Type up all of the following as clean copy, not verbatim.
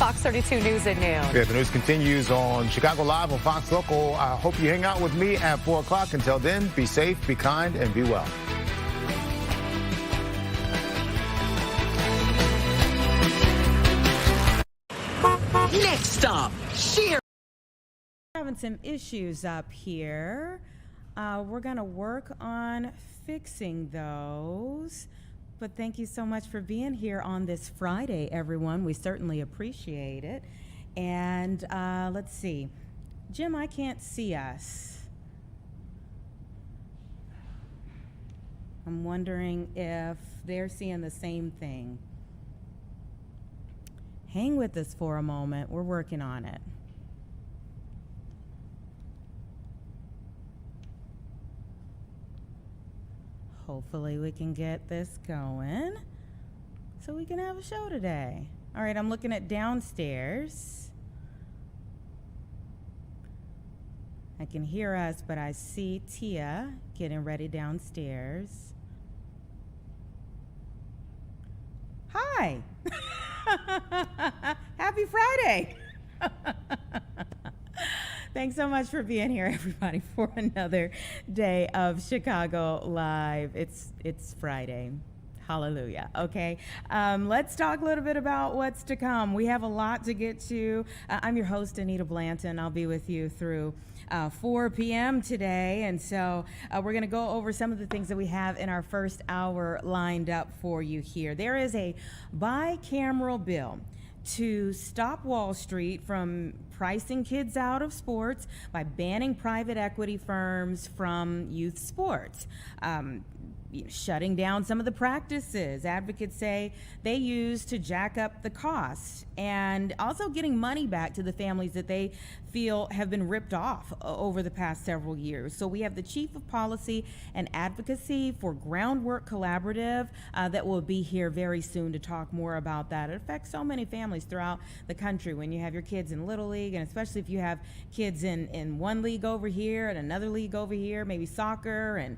Fox 32 News at noon. Yeah, the news continues on Chicago Live on Fox Local. I hope you hang out with me at 4 o'clock. Until then, be safe, be kind, and be well. Next stop, share. Having some issues up here. We're going to work on fixing those. But thank you so much for being here on this Friday, everyone. We certainly appreciate it. And let's see. Jim, I can't see us. I'm wondering if they're seeing the same thing. Hang with us for a moment. We're working on it. Hopefully we can get this going so we can have a show today. All right, I'm looking at downstairs. I can hear us, but I see Tia getting ready downstairs. Hi. Happy Friday. Thanks so much for being here, everybody, for another day of Chicago Live. It's Friday. Hallelujah. Okay. Let's talk a little bit about what's to come. We have a lot to get to. I'm your host, Anita Blanton. I'll be with you through 4 p.m. today. And so we're going to go over some of the things that we have in our first hour lined up for you here. There is a bicameral bill to stop Wall Street from pricing kids out of sports by banning private equity firms from youth sports. Shutting down some of the practices advocates say they use to jack up the costs, and also getting money back to the families that they feel have been ripped off over the past several years. So we have the Chief of Policy and Advocacy for Groundwork Collaborative that will be here very soon to talk more about that. It affects so many families throughout the country when you have your kids in Little League, and especially if you have kids in one league over here and another league over here, maybe soccer and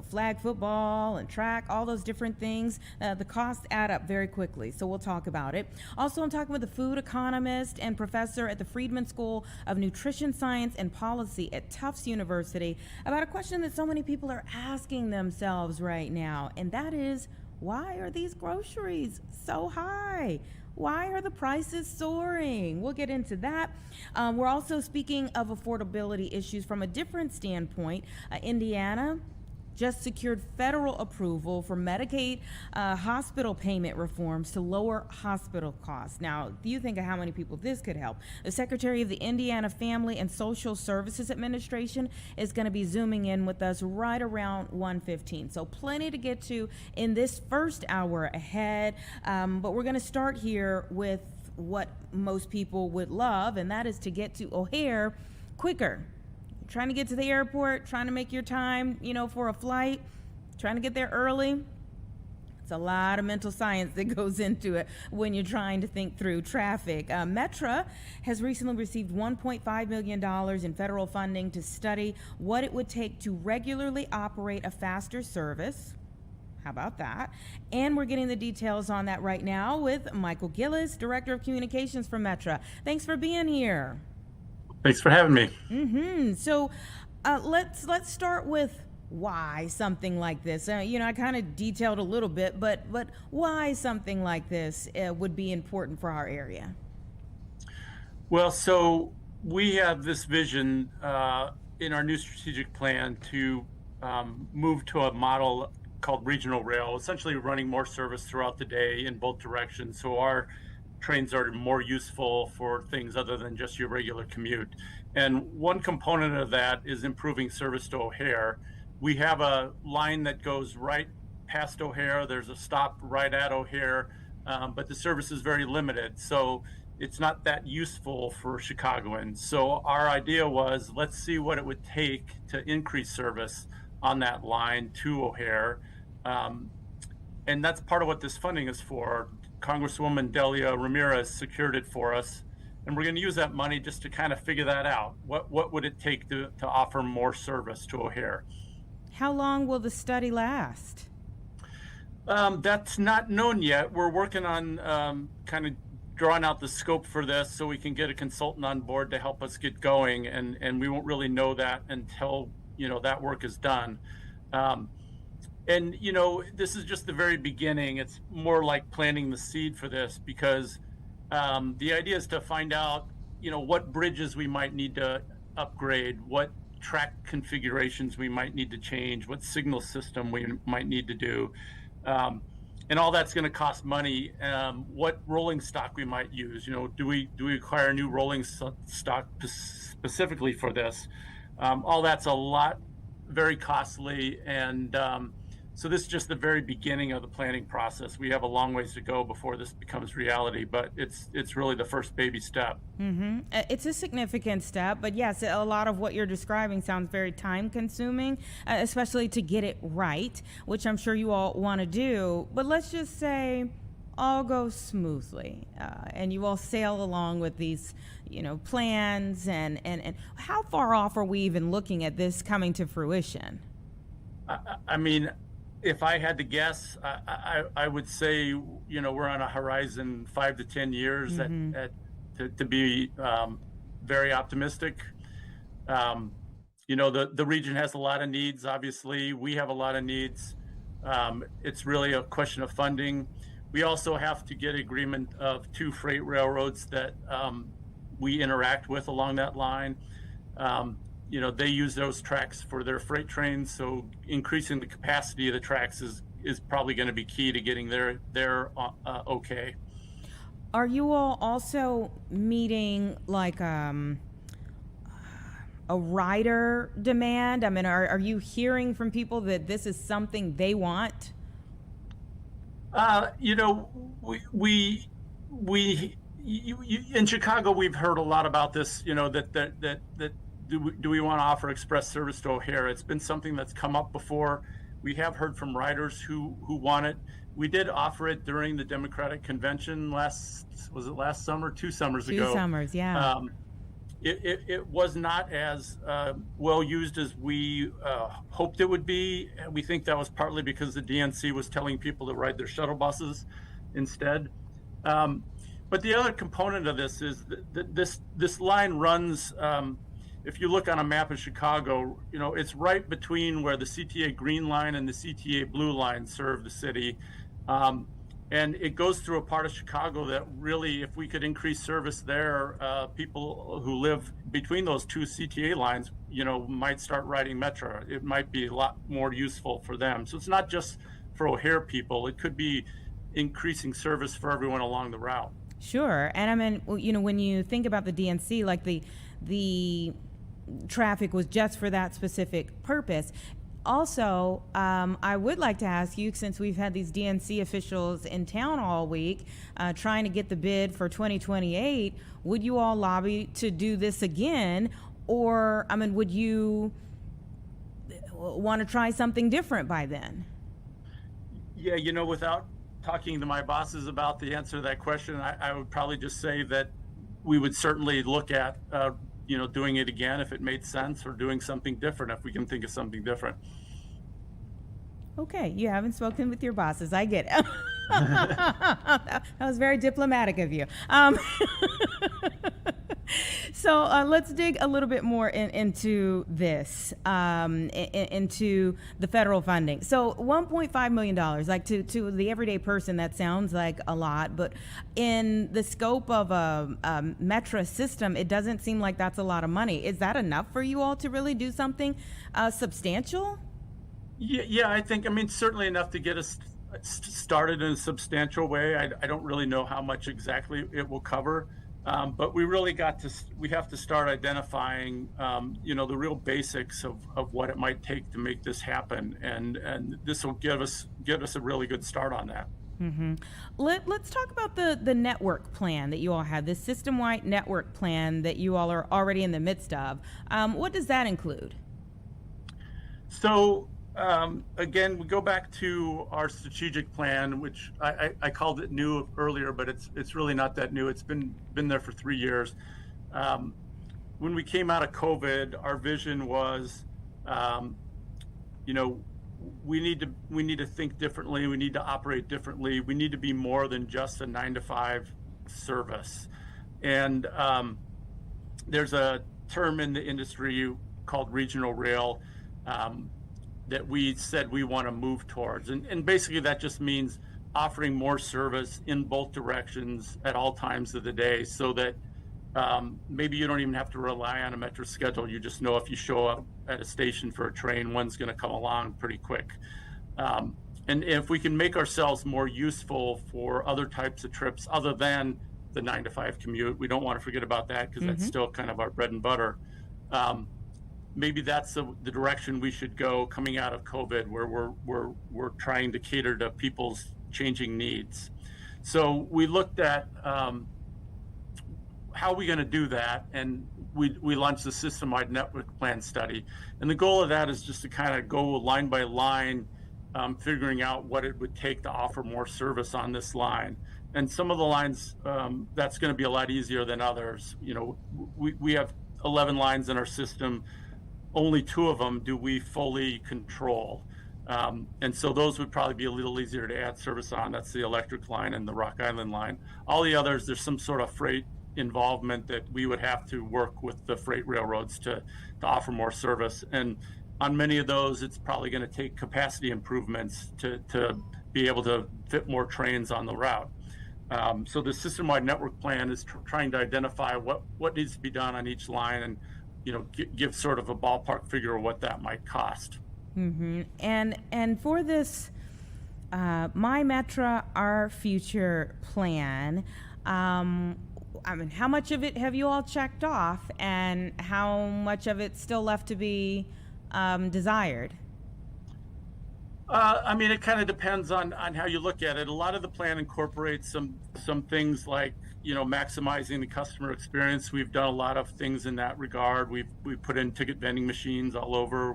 flag football and track, all those different things. The costs add up very quickly, so we'll talk about it. Also, I'm talking with a food economist and professor at the Friedman School of Nutrition Science and Policy at Tufts University about a question that so many people are asking themselves right now, and that is, why are these groceries so high? Why are the prices soaring? We'll get into that. We're also speaking of affordability issues from a different standpoint. Indiana just secured federal approval for Medicaid hospital payment reforms to lower hospital costs. Now, you think of how many people this could help. The Secretary of the Indiana Family and Social Services Administration is going to be zooming in with us right around 1:15. So plenty to get to in this first hour ahead. But we're going to start here with what most people would love, and that is to get to O'Hare quicker. Trying to get to the airport, trying to make your time, for a flight, trying to get there early. It's a lot of mental science that goes into it when you're trying to think through traffic. Metra has recently received $1.5 million in federal funding to study what it would take to regularly operate a faster service. How about that? And we're getting the details on that right now with Michael Gillis, Director of Communications for Metra. Thanks for being here. Thanks for having me. So let's start with why something like this. I kind of detailed a little bit, but why something like this would be important for our area? Well, so we have this vision in our new strategic plan to move to a model called regional rail, essentially running more service throughout the day in both directions. So our trains are more useful for things other than just your regular commute. And one component of that is improving service to O'Hare. We have a line that goes right past O'Hare. There's a stop right at O'Hare, but the service is very limited. So it's not that useful for Chicagoans. So our idea was, let's see what it would take to increase service on that line to O'Hare. And that's part of what this funding is for. Congresswoman Delia Ramirez secured it for us, and we're going to use that money just to kind of figure that out. What would it take to offer more service to O'Hare? How long will the study last? That's not known yet. We're working on kind of drawn out the scope for this so we can get a consultant on board to help us get going, and we won't really know that until that work is done. And this is just the very beginning. It's more like planting the seed for this, because the idea is to find out what bridges we might need to upgrade, what track configurations we might need to change, what signal system we might need to do. And all that's going to cost money. What rolling stock we might use. Do we acquire new rolling stock specifically for this? All that's a lot, very costly, and so this is just the very beginning of the planning process. We have a long ways to go before this becomes reality, but it's really the first baby step. Mm-hmm. It's a significant step, but yes, a lot of what you're describing sounds very time consuming, especially to get it right, which I'm sure you all want to do. But let's just say all goes smoothly, and you all sail along with these plans, and how far off are we even looking at this coming to fruition? I mean, if I had to guess, I would say, we're on a horizon 5 to 10 years to be very optimistic. The region has a lot of needs. Obviously, we have a lot of needs. It's really a question of funding. We also have to get agreement of 2 freight railroads that we interact with along that line. They use those tracks for their freight trains, so increasing the capacity of the tracks is probably going to be key to getting there okay. Are you all also meeting like a rider demand? I mean, are you hearing from people that this is something they want? We in Chicago, we've heard a lot about this. That do we want to offer express service to O'Hare? It's been something that's come up before. We have heard from riders who want it. We did offer it during the Democratic Convention last summer, 2 summers ago. 2 summers, yeah. It was not as well used as we hoped it would be. We think that was partly because the DNC was telling people to ride their shuttle buses instead. But the other component of this is that this line runs. If you look on a map of Chicago, it's right between where the CTA green line and the CTA blue line serve the city. And it goes through a part of Chicago that really, if we could increase service there, people who live between those 2 CTA lines, might start riding Metro. It might be a lot more useful for them. So it's not just for O'Hare people. It could be increasing service for everyone along the route. Sure. And I mean, when you think about the DNC, like the traffic was just for that specific purpose. Also, I would like to ask you, since we've had these DNC officials in town all week trying to get the bid for 2028, would you all lobby to do this again? Or, I mean, would you want to try something different by then? Yeah, without talking to my bosses about the answer to that question, I would probably just say that we would certainly look at doing it again if it made sense, or doing something different if we can think of something different. Okay, you haven't spoken with your bosses. I get it. That was very diplomatic of you. So let's dig a little bit more into this, into the federal funding. So $1.5 million, like to the everyday person, that sounds like a lot, but in the scope of a Metro system, it doesn't seem like that's a lot of money. Is that enough for you all to really do something substantial? Yeah, I think, certainly enough to get us started in a substantial way. I don't really know how much exactly it will cover. But we really we have to start identifying, the real basics of what it might take to make this happen. And this will give us a really good start on that. Mm-hmm. Let's talk about the network plan that you all have, this system-wide network plan that you all are already in the midst of. What does that include? So, again, we go back to our strategic plan, which I called it new earlier, but it's really not that new. It's been there for 3 years. When we came out of COVID, our vision was, we need to think differently. We need to operate differently. We need to be more than just a 9-to-5 service. And there's a term in the industry called regional rail that we said we want to move towards. And basically that just means offering more service in both directions at all times of the day, so that maybe you don't even have to rely on a Metro schedule. You just know if you show up at a station for a train, one's going to come along pretty quick. And if we can make ourselves more useful for other types of trips other than the 9 to 5 commute, we don't want to forget about that, because that's still kind of our bread and butter. Maybe that's the direction we should go coming out of COVID, where we're trying to cater to people's changing needs. So we looked at how are we going to do that, and we launched the system-wide network plan study. And the goal of that is just to kind of go line by line, figuring out what it would take to offer more service on this line. And some of the lines, that's going to be a lot easier than others. You know, we have 11 lines in our system. Only 2 of them do we fully control. And so those would probably be a little easier to add service on. That's the electric line and the Rock Island line. All the others, there's some sort of freight involvement that we would have to work with the freight railroads to offer more service. And on many of those, it's probably going to take capacity improvements to be able to fit more trains on the route. So the system-wide network plan is trying to identify what needs to be done on each line, and give sort of a ballpark figure of what that might cost. And for this My Metra Our Future plan, I mean, how much of it have you all checked off, and how much of it's still left to be desired? I mean, it kind of depends on how you look at it. A lot of the plan incorporates some things like, maximizing the customer experience. We've done a lot of things in that regard. We've put in ticket vending machines all over.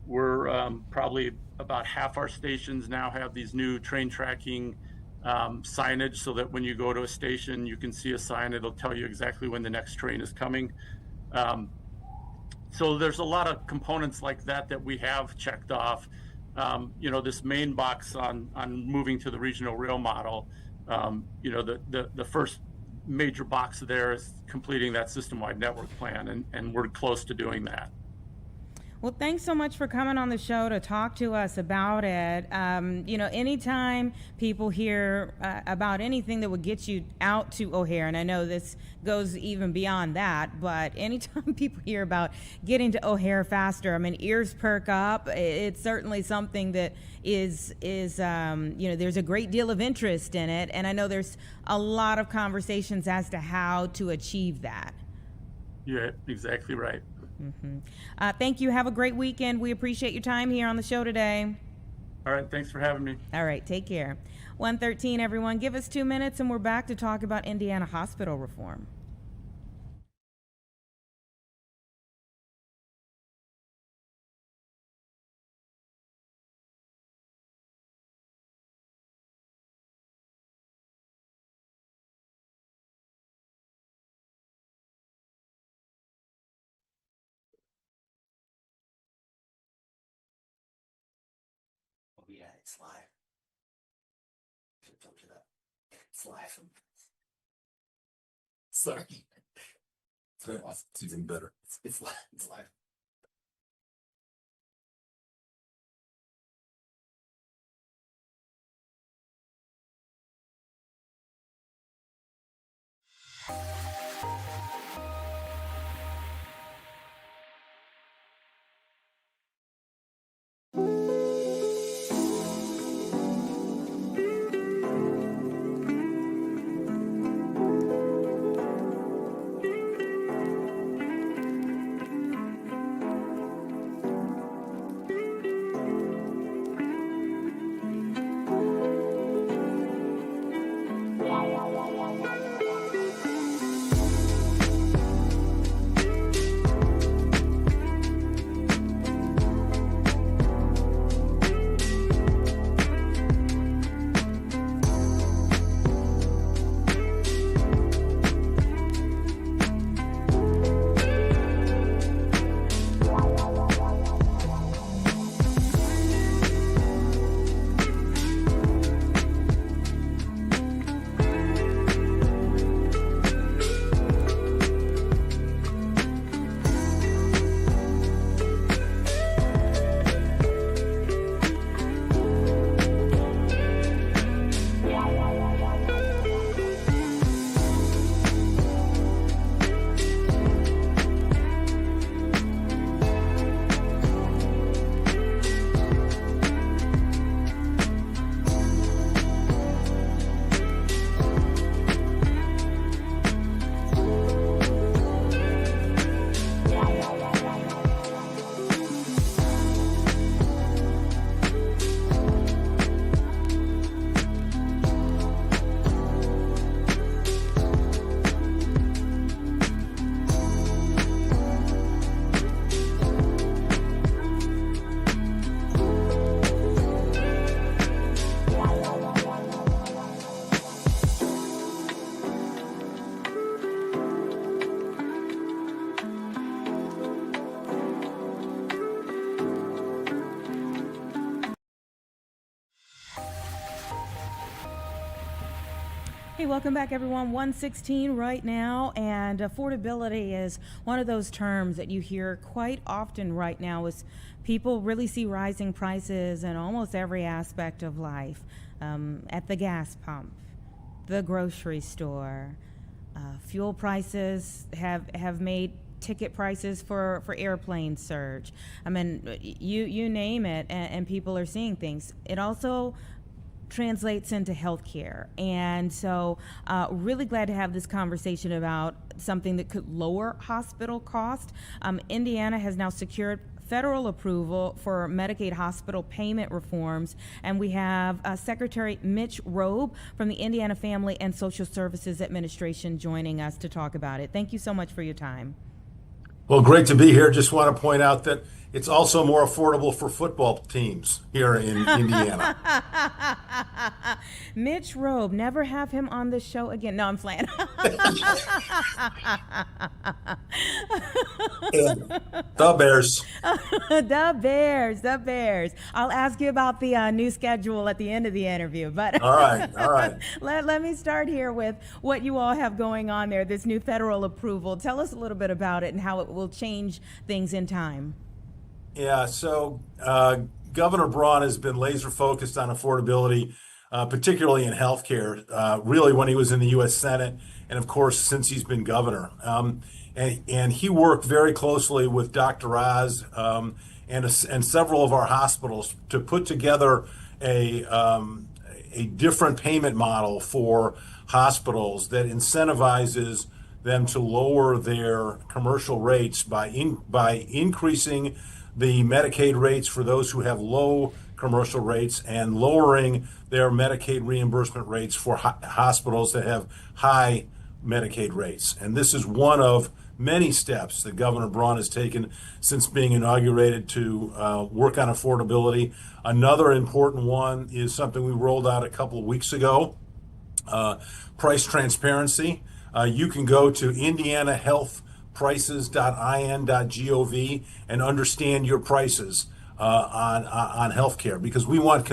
We're probably about half our stations now have these new train tracking signage, so that when you go to a station, you can see a sign. It'll tell you exactly when the next train is coming. So there's a lot of components like that we have checked off. This main box on moving to the regional rail model, the first major box there is completing that system-wide network plan, and we're close to doing that. Well, thanks so much for coming on the show to talk to us about it. Anytime people hear about anything that would get you out to O'Hare, and I know this goes even beyond that, but anytime people hear about getting to O'Hare faster, I mean, ears perk up. It's certainly something that is there's a great deal of interest in it, and I know there's a lot of conversations as to how to achieve that. Yeah, exactly right. Thank you. Have a great weekend. We appreciate your time here on the show today. All right. Thanks for having me. All right. Take care. 1:13, everyone. Give us 2 minutes and we're back to talk about Indiana hospital reform. Oh yeah, it's live. Should have told you that. It's live. Sorry. It's even better. It's live. It's live. Hey, welcome back, everyone. 116 right now, and affordability is one of those terms that you hear quite often right now as people really see rising prices in almost every aspect of life. At the gas pump, the grocery store, fuel prices have made ticket prices for airplanes surge. I mean, you name it, and people are seeing things. It also translates into healthcare. And so really glad to have this conversation about something that could lower hospital cost. Indiana has now secured federal approval for Medicaid hospital payment reforms, and we have Secretary Mitch Robe from the Indiana Family and Social Services Administration joining us to talk about it. Thank you so much for your time. Well, great to be here. Just want to point out that it's also more affordable for football teams here in Indiana. Mitch Robe, never have him on the show again. No, I'm playing. The Bears. The Bears. I'll ask you about the new schedule at the end of the interview. But All right. let me start here with what you all have going on there, this new federal approval. Tell us a little bit about it and how it will change things in time. Yeah, so Governor Braun has been laser focused on affordability, particularly in healthcare, really when he was in the U.S. Senate, and of course, since he's been governor. And he worked very closely with Dr. Oz and several of our hospitals to put together a different payment model for hospitals that incentivizes them to lower their commercial rates by increasing the Medicaid rates for those who have low commercial rates and lowering their Medicaid reimbursement rates for hospitals that have high Medicaid rates. And this is one of many steps that Governor Braun has taken since being inaugurated to work on affordability. Another important one is something we rolled out a couple of weeks ago, price transparency. You can go to indianahealthprices.in.gov and understand your prices on healthcare, because we want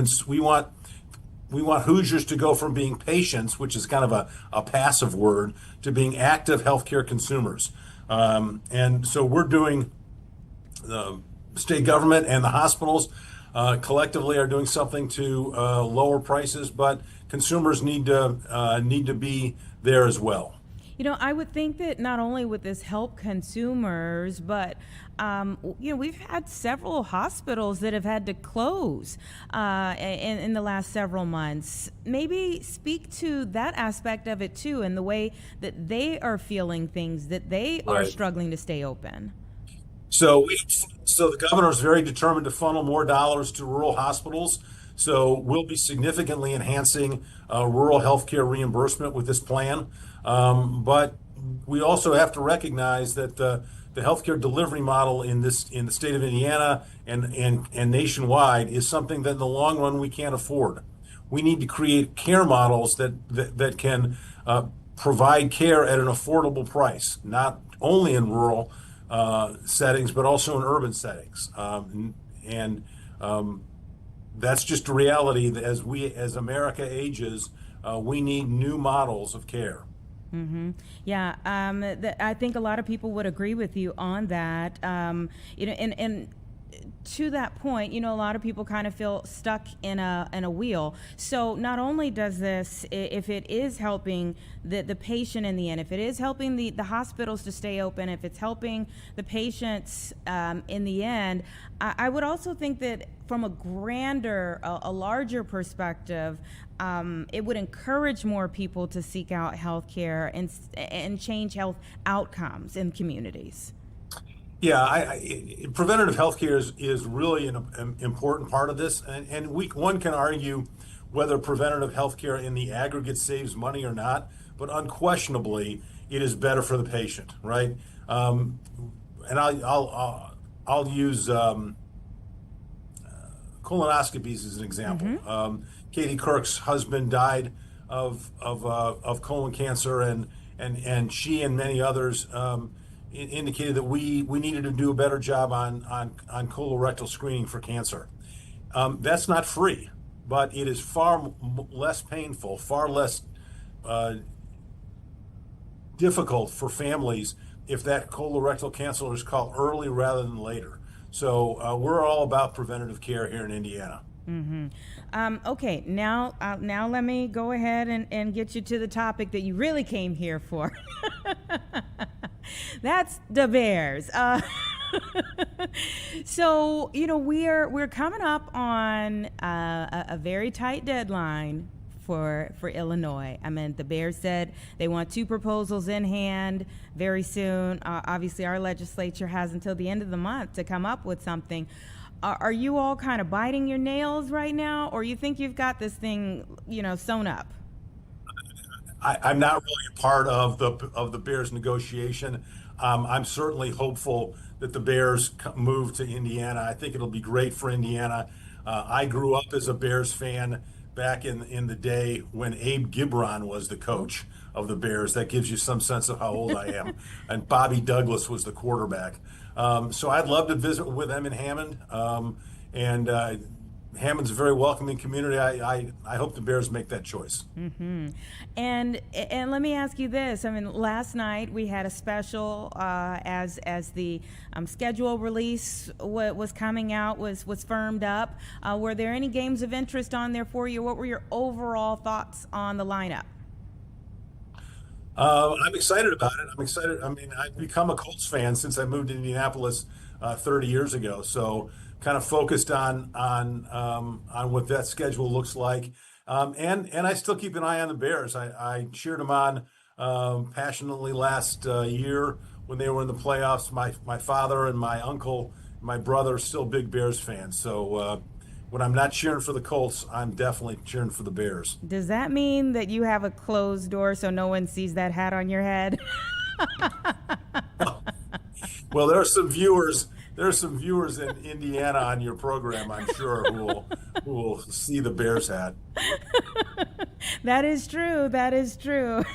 Hoosiers to go from being patients, which is kind of a passive word, to being active healthcare consumers. And so we're doing, the state government and the hospitals collectively are doing something to lower prices, but consumers need to be there as well. You know, I would think that not only would this help consumers, but we've had several hospitals that have had to close in the last several months. Maybe speak to that aspect of it too, and the way that they are feeling things, that they are struggling to stay open. So the governor is very determined to funnel more dollars to rural hospitals. So we'll be significantly enhancing rural healthcare reimbursement with this plan. But we also have to recognize that the healthcare delivery model in the state of Indiana and nationwide is something that in the long run we can't afford. We need to create care models that can provide care at an affordable price, not only in rural settings, but also in urban settings. That's just a reality that as America ages, we need new models of care. Mm-hmm. Yeah, I think a lot of people would agree with you on that. And to that point, a lot of people kind of feel stuck in a wheel. So not only does this, if it is helping the patient in the end, if it is helping the hospitals to stay open, if it's helping the patients in the end, I would also think that from a grander, a larger perspective, it would encourage more people to seek out health care and change health outcomes in communities. Yeah, preventative health care is really an important part of this. And one can argue whether preventative health care in the aggregate saves money or not, but unquestionably it is better for the patient, right? And I'll use colonoscopies as an example. Mm-hmm. Katie Kirk's husband died of colon cancer, and she and many others indicated that we needed to do a better job on colorectal screening for cancer. That's not free, but it is far less painful, far less difficult for families if that colorectal cancer is caught early rather than later. So we're all about preventative care here in Indiana. Okay, now let me go ahead and get you to the topic that you really came here for. That's the Bears. So we're coming up on a very tight deadline for Illinois. I mean, the Bears said they want 2 proposals in hand very soon. Obviously, our legislature has until the end of the month to come up with something. Are you all kind of biting your nails right now, or you think you've got this thing, sewn up? I'm not really a part of the Bears negotiation. I'm certainly hopeful that the Bears move to Indiana. I think it'll be great for Indiana. I grew up as a Bears fan back in the day when Abe Gibron was the coach of the Bears. That gives you some sense of how old I am. And Bobby Douglas was the quarterback. So I'd love to visit with them in Hammond. And Hammond's a very welcoming community. I hope the Bears make that choice. And let me ask you this. I mean, last night we had a special as the schedule release was coming out, was firmed up. Were there any games of interest on there for you? What were your overall thoughts on the lineup? I'm excited about it. I'm excited. I mean, I've become a Colts fan since I moved to Indianapolis 30 years ago. So kind of focused on what that schedule looks like. And I still keep an eye on the Bears. I cheered them on passionately last year when they were in the playoffs. My father and my uncle, my brother are still big Bears fans. So when I'm not cheering for the Colts, I'm definitely cheering for the Bears. Does that mean that you have a closed door so no one sees that hat on your head? Well, there are some viewers. There are some viewers in Indiana on your program, I'm sure, who will see the Bears hat. That is true. That is true.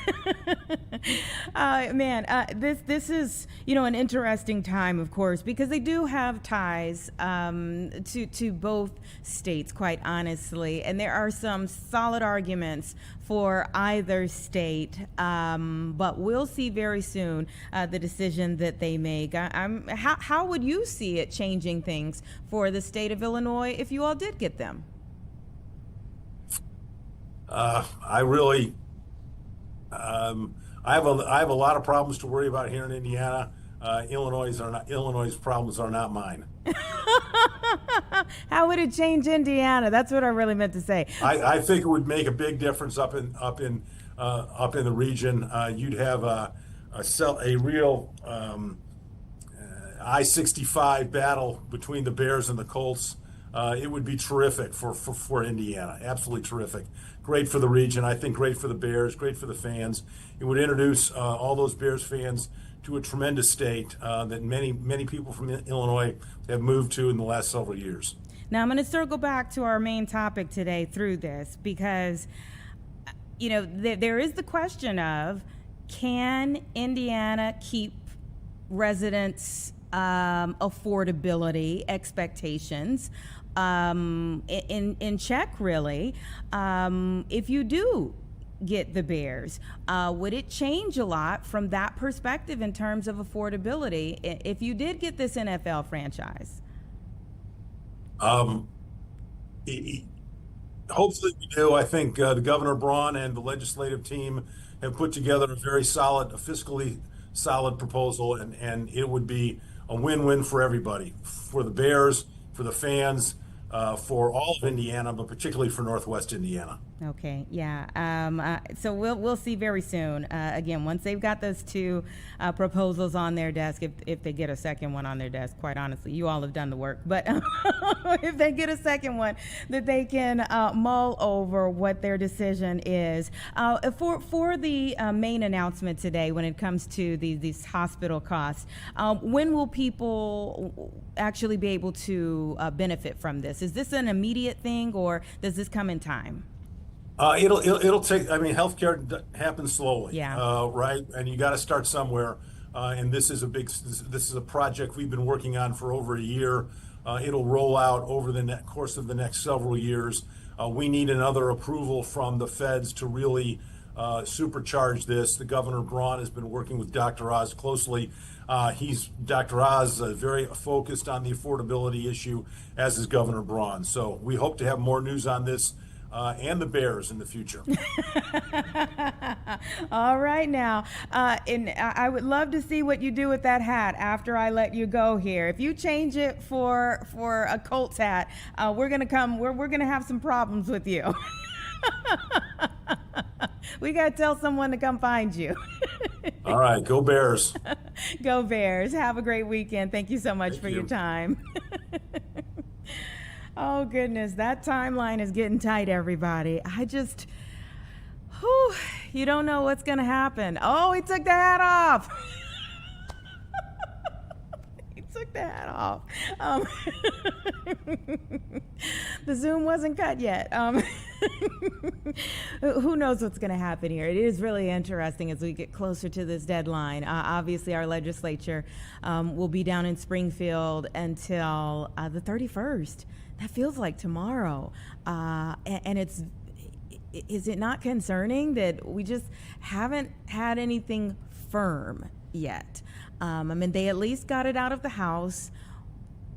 This is an interesting time, of course, because they do have ties to both states, quite honestly, and there are some solid arguments for either state. But we'll see very soon the decision that they make. How would you see it changing things for the state of Illinois if you all did get them? I really, I have a lot of problems to worry about here in Indiana. Illinois' problems are not mine. How would it change Indiana? That's what I really meant to say. I think it would make a big difference up in the region. You'd have a real I-65 battle between the Bears and the Colts. It would be terrific for Indiana. Absolutely terrific. Great for the region. I think great for the Bears. Great for the fans. It would introduce all those Bears fans to a tremendous state that many people from Illinois have moved to in the last several years. Now I'm going to circle back to our main topic today through this because, there is the question of, can Indiana keep residents' affordability expectations in check, really? If you do get the Bears, would it change a lot from that perspective in terms of affordability if you did get this NFL franchise? Hopefully we do. I think the Governor Braun and the legislative team have put together a fiscally solid proposal, and it would be a win-win for everybody, for the Bears, for the fans, for all of Indiana, but particularly for Northwest Indiana. Okay, yeah. So we'll see very soon. Again, once they've got those 2 proposals on their desk, if they get a second one on their desk, quite honestly, you all have done the work. But if they get a second one, that they can mull over what their decision is. For the main announcement today, when it comes to these hospital costs, when will people actually be able to benefit from this? Is this an immediate thing, or does this come in time? It'll take. I mean, healthcare happens slowly, yeah. Right? And you got to start somewhere. And this is a project we've been working on for over a year. It'll roll out over the course of the next several years. We need another approval from the feds to really supercharge this. The Governor Braun has been working with Dr. Oz closely. Dr. Oz very focused on the affordability issue, as is Governor Braun. So we hope to have more news on this and the Bears in the future. All right now, and I would love to see what you do with that hat after I let you go here. If you change it for a Colts hat, we're gonna come. We're gonna have some problems with you. We gotta tell someone to come find you. All right, go Bears. Go Bears. Have a great weekend. Thank you so much for your time. Oh, goodness. That timeline is getting tight, everybody. Whew, you don't know what's going to happen. Oh, he took the hat off. He took the hat off. The Zoom wasn't cut yet. Who knows what's going to happen here? It is really interesting as we get closer to this deadline. Obviously, our legislature will be down in Springfield until the 31st. That feels like tomorrow. And is it not concerning that we just haven't had anything firm yet? I mean, they at least got it out of the House,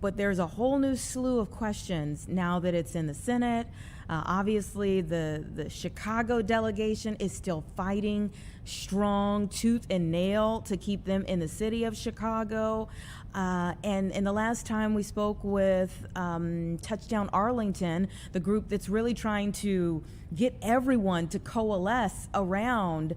but there's a whole new slew of questions now that it's in the Senate. Obviously, the Chicago delegation is still fighting strong, tooth and nail, to keep them in the city of Chicago. And the last time we spoke with Touchdown Arlington, the group that's really trying to get everyone to coalesce around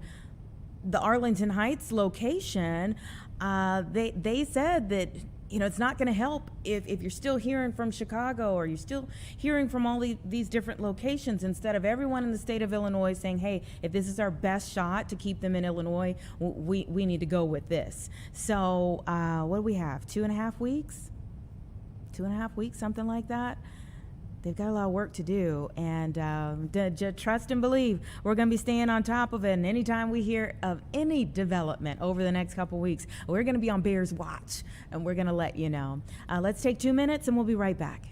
the Arlington Heights location, they said that, you know, it's not going to help if you're still hearing from Chicago, or you're still hearing from all these different locations, instead of everyone in the state of Illinois saying, hey, if this is our best shot to keep them in Illinois, we need to go with this. So what do we have? 2.5 weeks? 2.5 weeks, something like that. They've got a lot of work to do, and trust and believe we're going to be staying on top of it. And anytime we hear of any development over the next couple weeks, we're going to be on Bears Watch, and we're going to let you know. Let's take 2 minutes, and we'll be right back.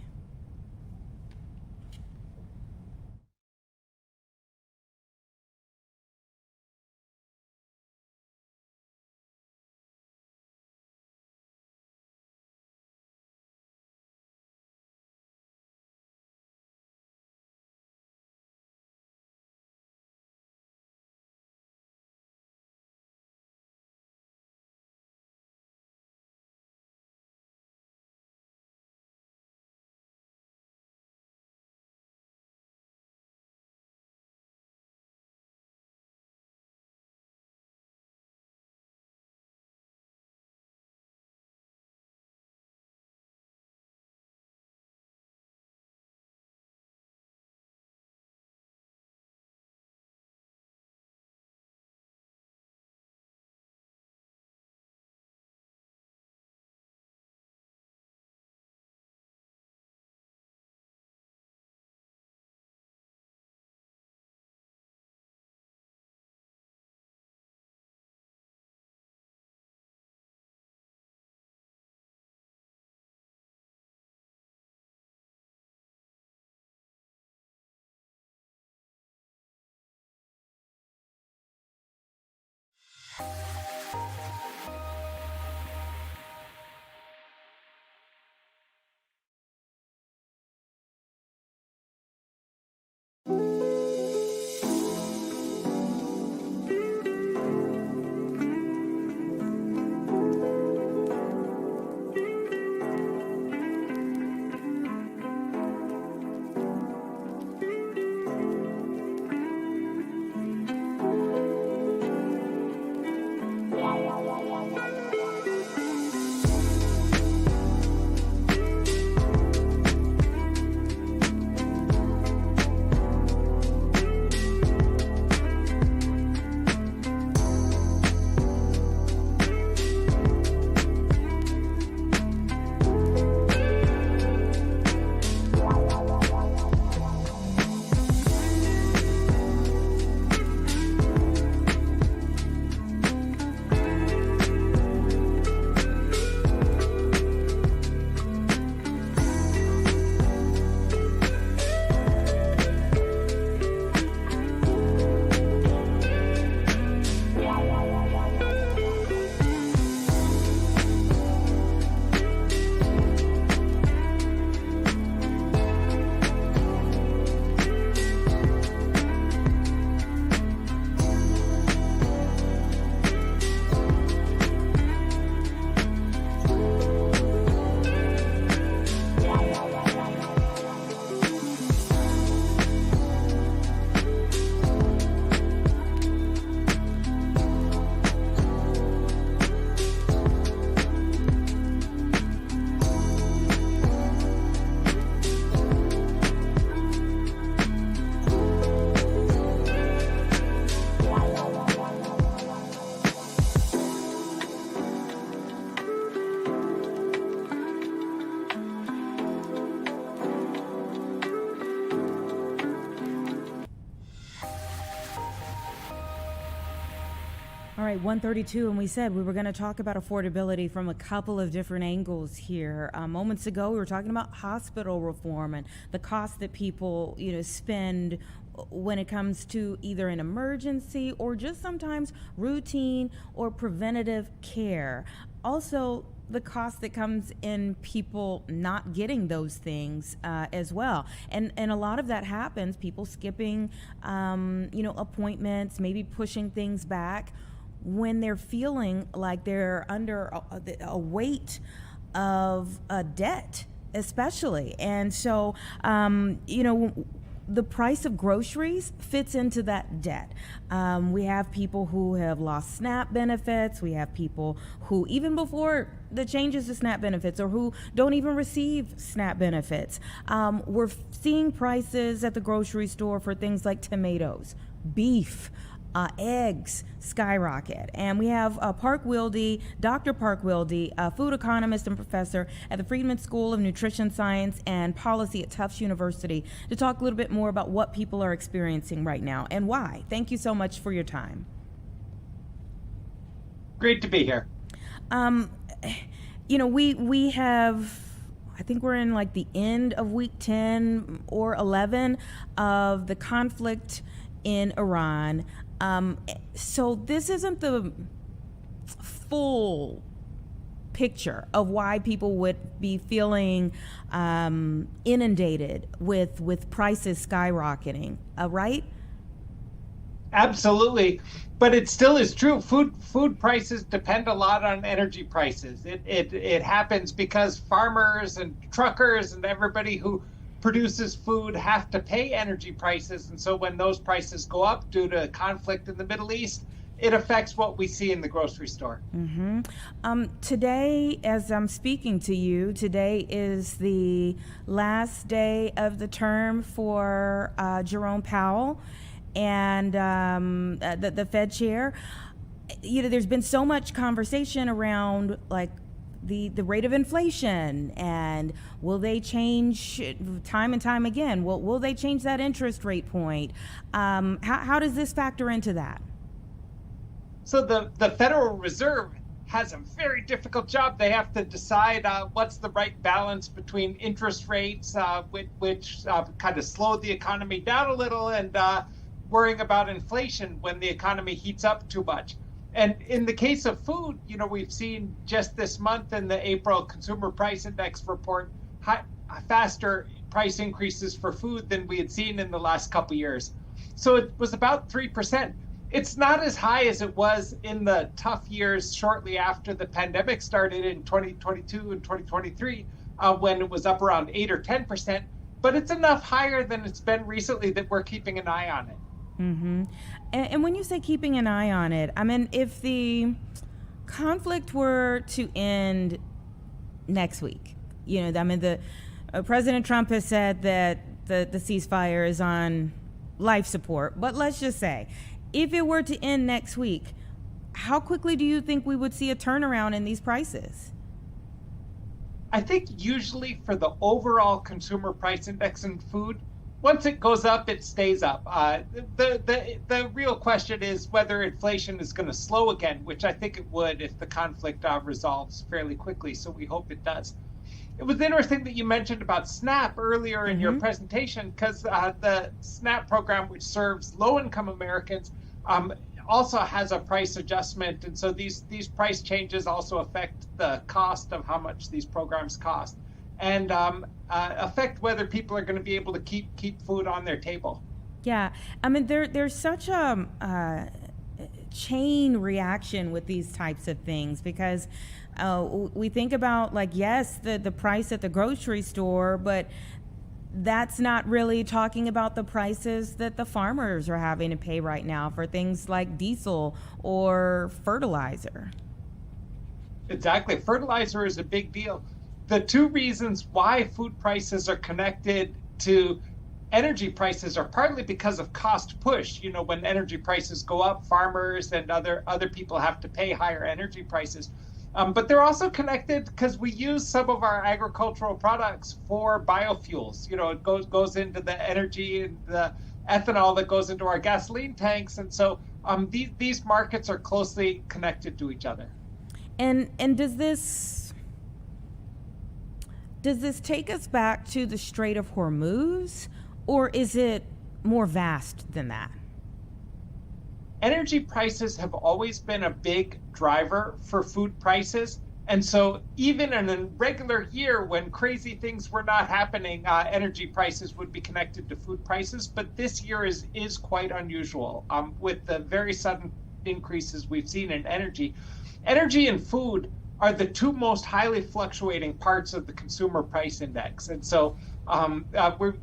right, 132, and we said we were going to talk about affordability from a couple of different angles here. Moments ago, we were talking about hospital reform and the cost that people, spend when it comes to either an emergency or just sometimes routine or preventative care. Also, the cost that comes in people not getting those things as well. And a lot of that happens, people skipping, appointments, maybe pushing things back when they're feeling like they're under a weight of debt, especially. And so, the price of groceries fits into that debt. We have people who have lost SNAP benefits. We have people who, even before the changes to SNAP benefits, or who don't even receive SNAP benefits, we're seeing prices at the grocery store for things like tomatoes, beef, eggs skyrocket. And we have Dr. Park Wilde, a food economist and professor at the Friedman School of Nutrition Science and Policy at Tufts University, to talk a little bit more about what people are experiencing right now and why. Thank you so much for your time. Great to be here. We have, I think we're in like the end of week 10 or 11 of the conflict in Iran. So this isn't the full picture of why people would be feeling inundated with prices skyrocketing, right? Absolutely. But it still is true. Food prices depend a lot on energy prices. It happens because farmers and truckers and everybody who produces food have to pay energy prices. And so when those prices go up due to conflict in the Middle East, it affects what we see in the grocery store. Mm-hmm. Today, as I'm speaking to you, today is the last day of the term for Jerome Powell and the Fed chair. There's been so much conversation around like the rate of inflation, and will they change time and time again? Will they change that interest rate point? How does this factor into that? So the Federal Reserve has a very difficult job. They have to decide what's the right balance between interest rates, which kind of slowed the economy down a little, and worrying about inflation when the economy heats up too much. And in the case of food, we've seen just this month in the April Consumer Price Index report, faster price increases for food than we had seen in the last couple of years. So it was about 3%. It's not as high as it was in the tough years shortly after the pandemic started in 2022 and 2023, when it was up around 8 or 10%, but it's enough higher than it's been recently that we're keeping an eye on it. Mm-hmm. And when you say keeping an eye on it, I mean, if the conflict were to end next week, President Trump has said that the ceasefire is on life support, but let's just say, if it were to end next week, how quickly do you think we would see a turnaround in these prices? I think usually for the overall consumer price index in food, once it goes up, it stays up. The real question is whether inflation is going to slow again, which I think it would if the conflict resolves fairly quickly. So we hope it does. It was interesting that you mentioned about SNAP earlier in your presentation, because the SNAP program, which serves low-income Americans, also has a price adjustment. And so these price changes also affect the cost of how much these programs cost, and affect whether people are going to be able to keep food on their table. Yeah, I mean, there's such a chain reaction with these types of things, because we think about, like, yes, the price at the grocery store, but that's not really talking about the prices that the farmers are having to pay right now for things like diesel or fertilizer. Exactly. Fertilizer is a big deal. The two reasons why food prices are connected to energy prices are partly because of cost push. When energy prices go up, farmers and other people have to pay higher energy prices. But they're also connected because we use some of our agricultural products for biofuels. It goes into the energy and the ethanol that goes into our gasoline tanks. And so these markets are closely connected to each other. And does this take us back to the Strait of Hormuz, or is it more vast than that? Energy prices have always been a big driver for food prices. And so even in a regular year when crazy things were not happening, energy prices would be connected to food prices. But this year is quite unusual with the very sudden increases we've seen in energy. Energy and food are the two most highly fluctuating parts of the consumer price index. And so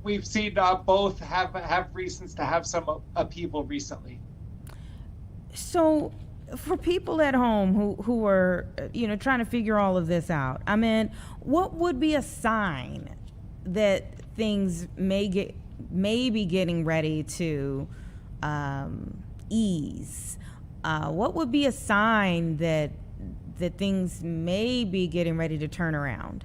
we've seen both have reasons to have some upheaval recently. So for people at home who are, trying to figure all of this out, I mean, what would be a sign that things may be getting ready to ease? What would be a sign that things may be getting ready to turn around?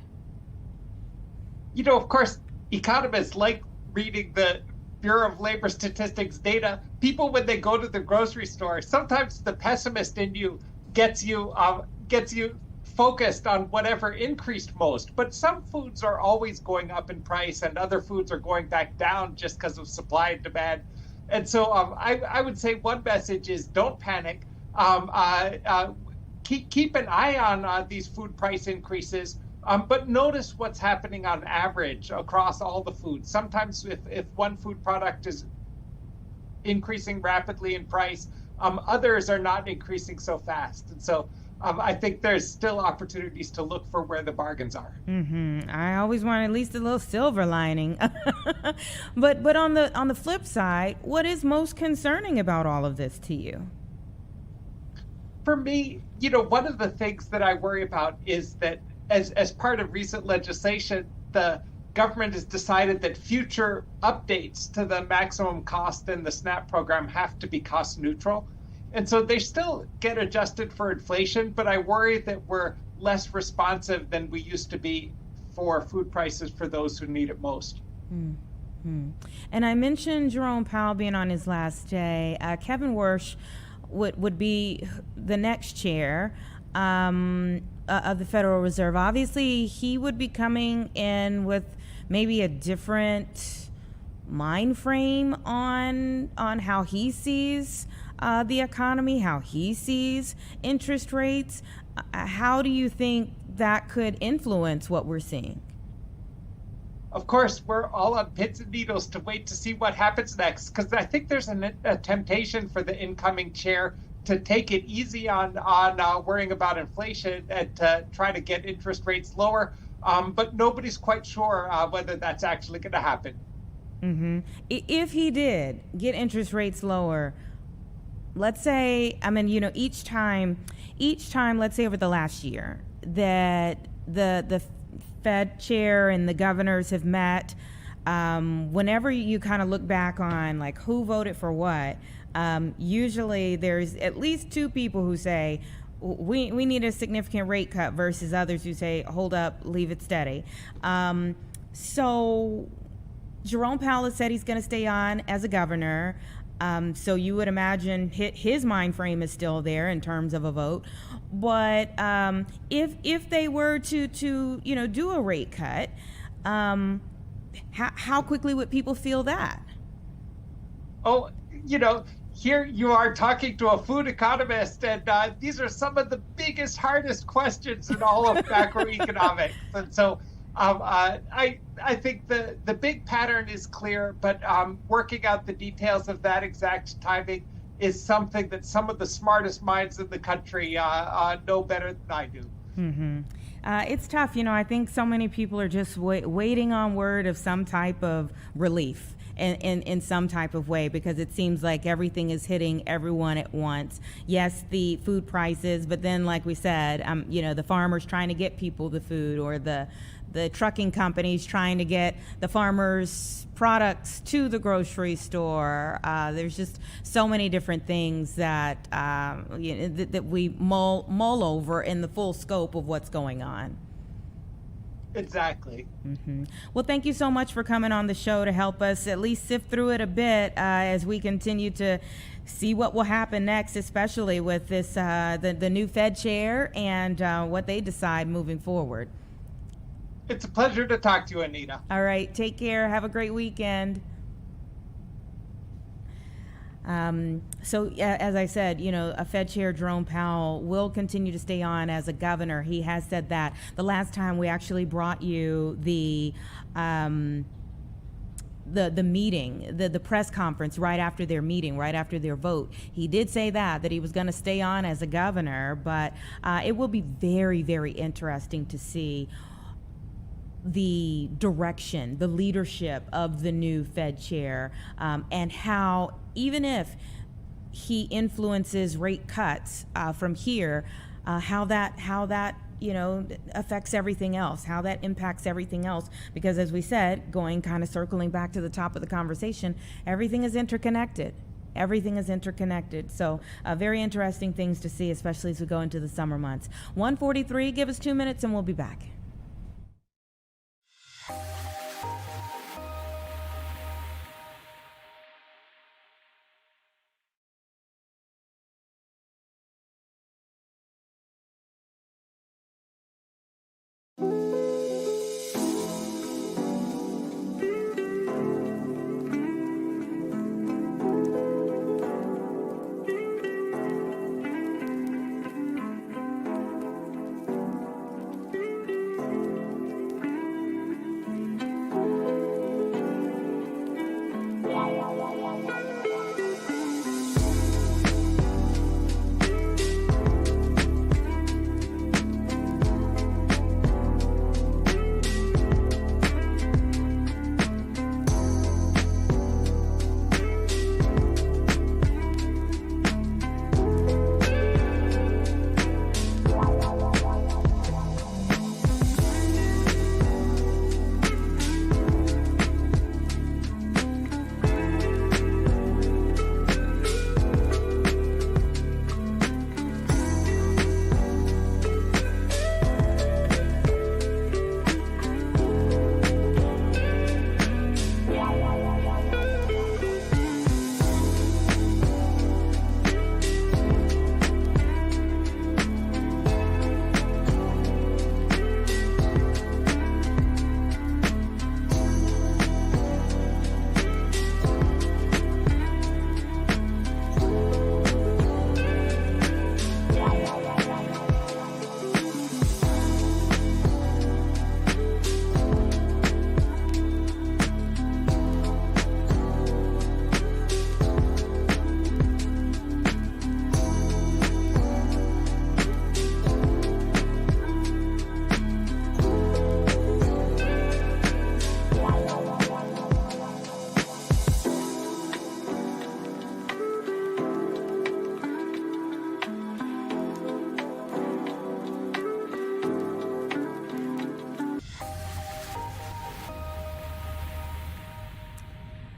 Of course, economists like reading the Bureau of Labor Statistics data. People, when they go to the grocery store, sometimes the pessimist in you gets you focused on whatever increased most. But some foods are always going up in price, and other foods are going back down just because of supply and demand. And so I would say one message is don't panic. Keep an eye on these food price increases. But notice what's happening on average across all the foods. Sometimes if one food product is increasing rapidly in price, others are not increasing so fast. And so I think there's still opportunities to look for where the bargains are. Mm-hmm. I always want at least a little silver lining. But on the flip side, what is most concerning about all of this to you? For me, one of the things that I worry about is that as part of recent legislation, the government has decided that future updates to the maximum cost in the SNAP program have to be cost neutral. And so they still get adjusted for inflation, but I worry that we're less responsive than we used to be for food prices for those who need it most. Mm-hmm. And I mentioned Jerome Powell being on his last day. Kevin Warsh would be the next chair of the Federal Reserve. Obviously, he would be coming in with maybe a different mind frame on how he sees the economy, how he sees interest rates. How do you think that could influence what we're seeing? Of course, we're all on pins and needles to wait to see what happens next, because I think there's a temptation for the incoming chair to take it easy on worrying about inflation and to try to get interest rates lower. But nobody's quite sure whether that's actually going to happen. Mm-hmm. If he did get interest rates lower, let's say, each time, let's say over the last year that the Fed chair and the governors have met, whenever you kind of look back on like who voted for what, usually there's at least two people who say we need a significant rate cut versus others who say hold up, leave it steady. So Jerome Powell has said he's going to stay on as a governor. So you would imagine his mind frame is still there in terms of a vote. But if they were to do a rate cut, how quickly would people feel that? Oh, here you are talking to a food economist, and these are some of the biggest, hardest questions in all of macroeconomics. And so I think the big pattern is clear, but working out the details of that exact timing is something that some of the smartest minds in the country know better than I do. Mm-hmm. It's tough. I think so many people are just waiting on word of some type of relief in some type of way, because it seems like everything is hitting everyone at once. Yes, the food prices, but then like we said, the farmers trying to get people the food, or the trucking companies trying to get the farmers' products to the grocery store. There's just so many different things that that we mull over in the full scope of what's going on. Exactly. Well, thank you so much for coming on the show to help us at least sift through it a bit as we continue to see what will happen next, especially with this the new Fed chair and what they decide moving forward. It's a pleasure to talk to you, Anita. All right, take care. Have a great weekend. As I said, a Fed Chair Jerome Powell will continue to stay on as a governor. He has said that. The last time we actually brought you the meeting, the press conference right after their meeting, right after their vote, he did say that he was going to stay on as a governor, but it will be very, very interesting to see the direction, the leadership of the new Fed chair, and how, even if he influences rate cuts from here, how that affects everything else, how that impacts everything else. Because as we said, circling back to the top of the conversation, everything is interconnected. Everything is interconnected. So very interesting things to see, especially as we go into the summer months. 1:43, give us 2 minutes and we'll be back.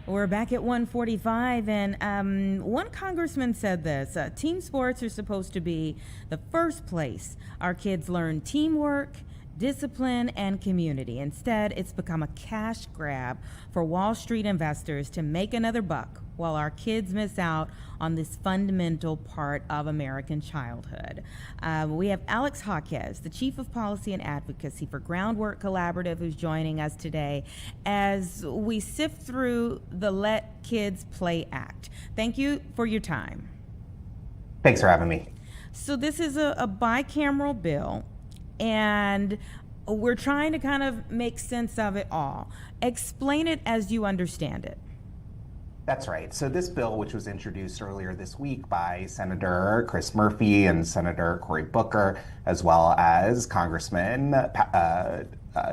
We're back at 1:45, and one congressman said this: team sports are supposed to be the first place our kids learn teamwork, discipline, and community. Instead, it's become a cash grab for Wall Street investors to make another buck while our kids miss out on this fundamental part of American childhood. We have Alex Jaquez, the Chief of Policy and Advocacy for Groundwork Collaborative, who's joining us today as we sift through the Let Kids Play Act. Thank you for your time. Thanks for having me. So this is a bicameral bill, and we're trying to kind of make sense of it all. Explain it as you understand it. That's right. So this bill, which was introduced earlier this week by Senator Chris Murphy and Senator Cory Booker, as well as Congressman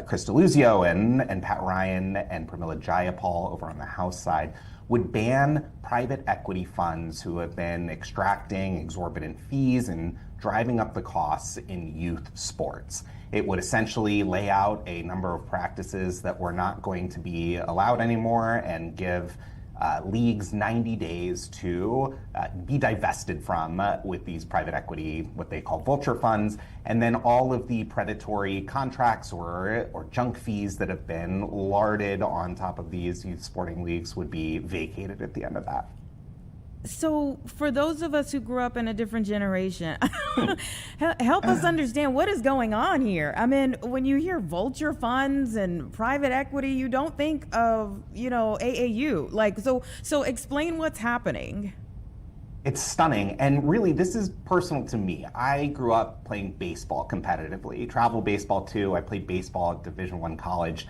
Chris Deluzio and Pat Ryan and Pramila Jayapal over on the House side, would ban private equity funds who have been extracting exorbitant fees and driving up the costs in youth sports. It would essentially lay out a number of practices that were not going to be allowed anymore and give leagues 90 days to be divested from with these private equity, what they call vulture funds, and then all of the predatory contracts or junk fees that have been larded on top of these youth sporting leagues would be vacated at the end of that. So for those of us who grew up in a different generation, help us understand what is going on here. I mean, when you hear vulture funds and private equity, you don't think of, AAU. Like, so explain what's happening. It's stunning. And really, this is personal to me. I grew up playing baseball competitively, travel baseball too. I played baseball at Division I college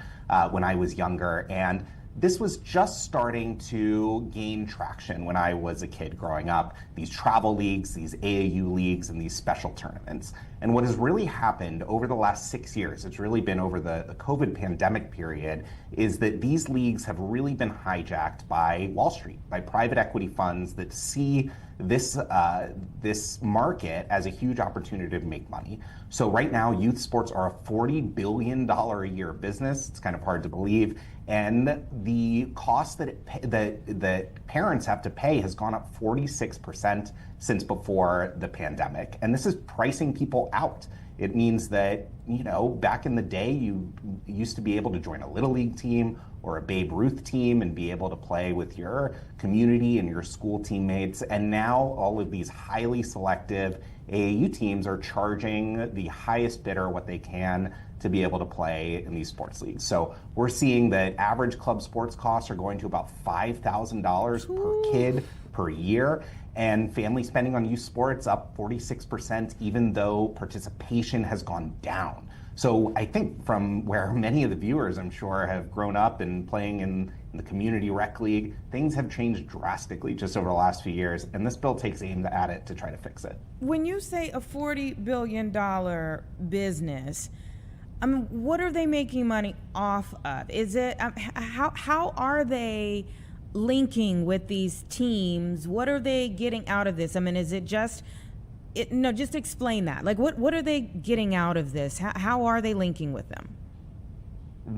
when I was younger. And this was just starting to gain traction when I was a kid growing up. These travel leagues, these AAU leagues, and these special tournaments. And what has really happened over the last 6 years, it's really been over the COVID pandemic period, is that these leagues have really been hijacked by Wall Street, by private equity funds that see this market as a huge opportunity to make money. So right now, youth sports are a $40 billion a year business. It's kind of hard to believe. And the cost that parents have to pay has gone up 46% since before the pandemic. And this is pricing people out. It means that, back in the day, you used to be able to join a Little League team or a Babe Ruth team and be able to play with your community and your school teammates. And now all of these highly selective AAU teams are charging the highest bidder what they can to be able to play in these sports leagues. So we're seeing that average club sports costs are going to about $5,000 per kid per year. And family spending on youth sports up 46%, even though participation has gone down. So I think from where many of the viewers, I'm sure, have grown up and playing in the community rec league, things have changed drastically just over the last few years. And this bill takes aim at it to try to fix it. When you say a $40 billion business, what are they making money off of? Is it, how are they linking with these teams? What are they getting out of this? Is it just, just explain that. Like, what are they getting out of this? How are they linking with them?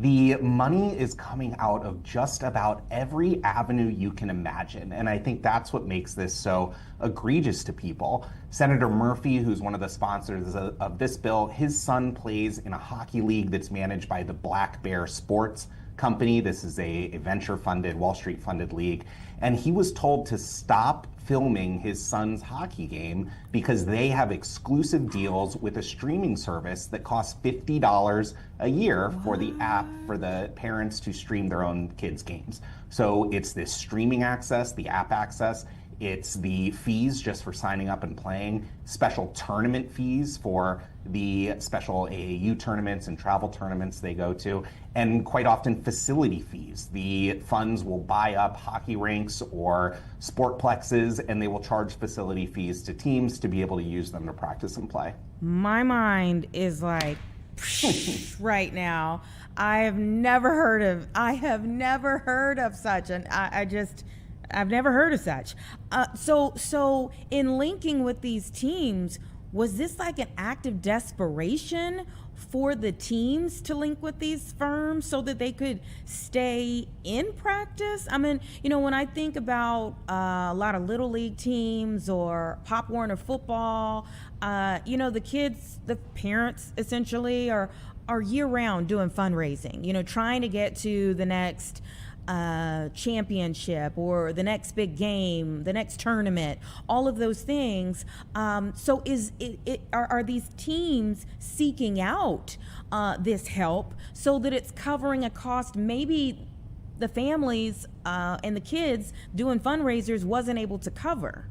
The money is coming out of just about every avenue you can imagine. And I think that's what makes this so egregious to people. Senator Murphy, who's one of the sponsors of this bill, his son plays in a hockey league that's managed by the Black Bear Sports Company. This is a venture-funded, Wall Street-funded league. And he was told to stop filming his son's hockey game because they have exclusive deals with a streaming service that costs $50 a year for the app for the parents to stream their own kids' games. So it's this streaming access, the app access. It's the fees just for signing up and playing, special tournament fees for the special AAU tournaments and travel tournaments they go to, and quite often facility fees. The funds will buy up hockey rinks or sportplexes, and they will charge facility fees to teams to be able to use them to practice and play. My mind is like right now. I have never heard of such, and I've never heard of such. So in linking with these teams, was this like an act of desperation for the teams to link with these firms so that they could stay in practice? When I think about a lot of Little League teams or Pop Warner football, the kids, the parents essentially are year round doing fundraising, trying to get to the next championship or the next big game, the next tournament, all of those things. So are these teams seeking out this help so that it's covering a cost maybe the families and the kids doing fundraisers wasn't able to cover?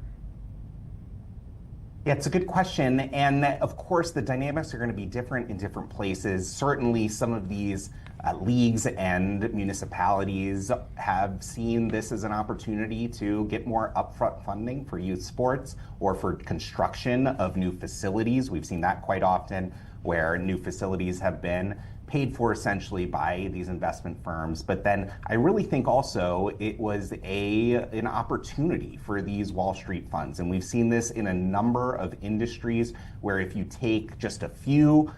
Yeah, it's a good question. And of course, the dynamics are going to be different in different places. Certainly, some of these leagues and municipalities have seen this as an opportunity to get more upfront funding for youth sports or for construction of new facilities. We've seen that quite often where new facilities have been paid for essentially by these investment firms. But then I really think also it was an opportunity for these Wall Street funds. And we've seen this in a number of industries where if you take just a few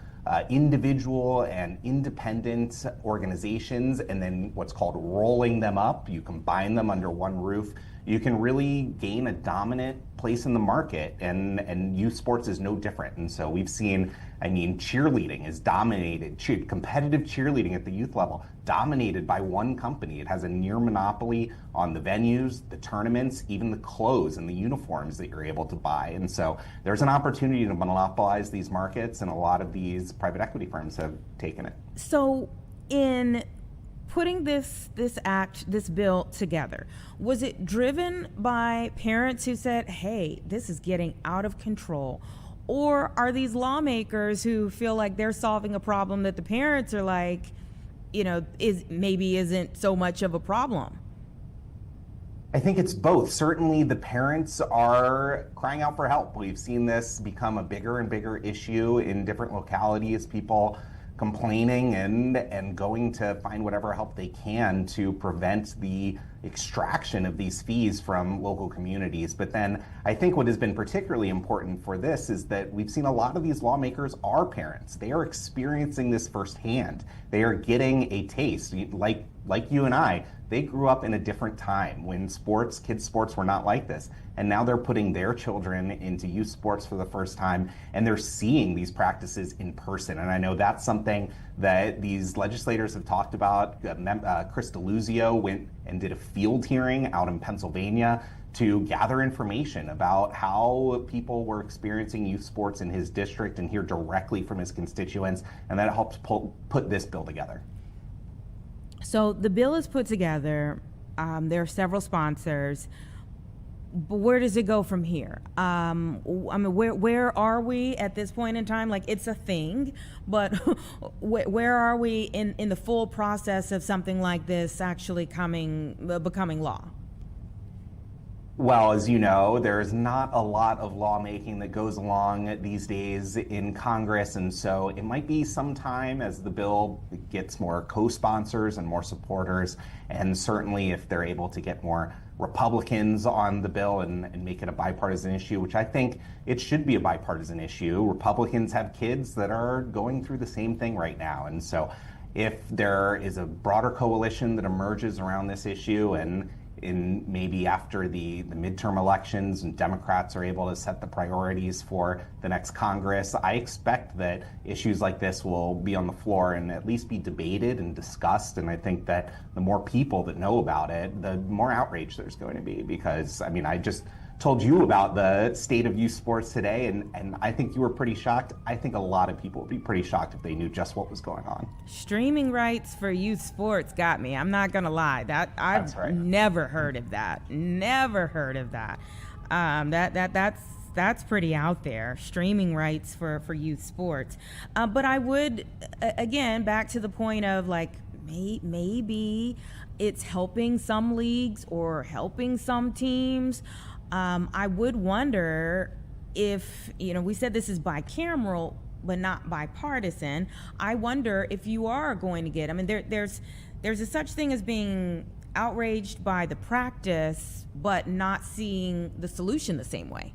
individual and independent organizations, and then what's called rolling them up. You combine them under one roof. You can really gain a dominant place in the market, and youth sports is no different. And so we've seen, cheerleading is dominated, competitive cheerleading at the youth level, dominated by one company. It has a near monopoly on the venues, the tournaments, even the clothes and the uniforms that you're able to buy. And so there's an opportunity to monopolize these markets, and a lot of these private equity firms have taken it. So in putting this bill together, was it driven by parents who said, hey, this is getting out of control? Or are these lawmakers who feel like they're solving a problem that the parents are like, isn't so much of a problem? I think it's both. Certainly the parents are crying out for help. We've seen this become a bigger and bigger issue in different localities, people complaining and going to find whatever help they can to prevent the extraction of these fees from local communities. But then I think what has been particularly important for this is that we've seen a lot of these lawmakers are parents. They are experiencing this firsthand. They are getting a taste. Like you and I, they grew up in a different time when kids sports were not like this. And now they're putting their children into youth sports for the first time, and they're seeing these practices in person. And I know that's something that these legislators have talked about. Chris DeLuzio went and did a field hearing out in Pennsylvania to gather information about how people were experiencing youth sports in his district and hear directly from his constituents, and that helped put this bill together. So the bill is put together. There are several sponsors. But where does it go from here? Where are we at this point in time? Like, it's a thing, but where are we in the full process of something like this actually becoming law? Well, as you know, there's not a lot of lawmaking that goes along these days in Congress, and so it might be some time as the bill gets more co-sponsors and more supporters, and certainly if they're able to get more Republicans on the bill and make it a bipartisan issue, which I think it should be a bipartisan issue. Republicans have kids that are going through the same thing right now, and so if there is a broader coalition that emerges around this issue, and in maybe after the midterm elections and Democrats are able to set the priorities for the next Congress, I expect that issues like this will be on the floor and at least be debated and discussed. And I think that the more people that know about it, the more outrage there's going to be, because I just told you about the state of youth sports today, and I think you were pretty shocked. I think a lot of people would be pretty shocked if they knew just what was going on. Streaming rights for youth sports got me. I'm not gonna lie. I've never heard of that. Never heard of that. That's pretty out there. Streaming rights for youth sports. But I would, again, back to the point of like, maybe it's helping some leagues or helping some teams. I would wonder if, we said this is bicameral, but not bipartisan. I wonder if you are going to get, there's a such thing as being outraged by the practice, but not seeing the solution the same way.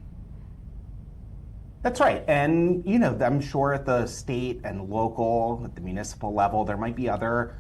That's right. And, I'm sure at the state and local, at the municipal level, there might be other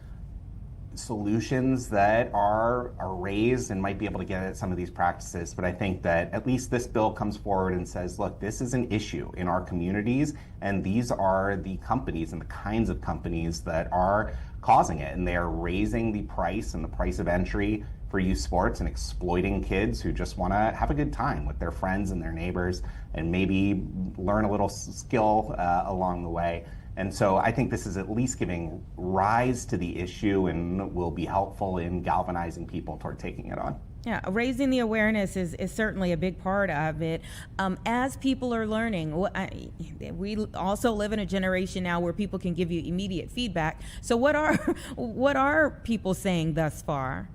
solutions that are raised and might be able to get at some of these practices. But I think that at least this bill comes forward and says, look, this is an issue in our communities, and these are the companies and the kinds of companies that are causing it. And they are raising the price and the price of entry for youth sports and exploiting kids who just want to have a good time with their friends and their neighbors and maybe learn a little skill along the way. And so I think this is at least giving rise to the issue and will be helpful in galvanizing people toward taking it on. Yeah, raising the awareness is certainly a big part of it. As people are learning, we also live in a generation now where people can give you immediate feedback. So what are people saying thus far?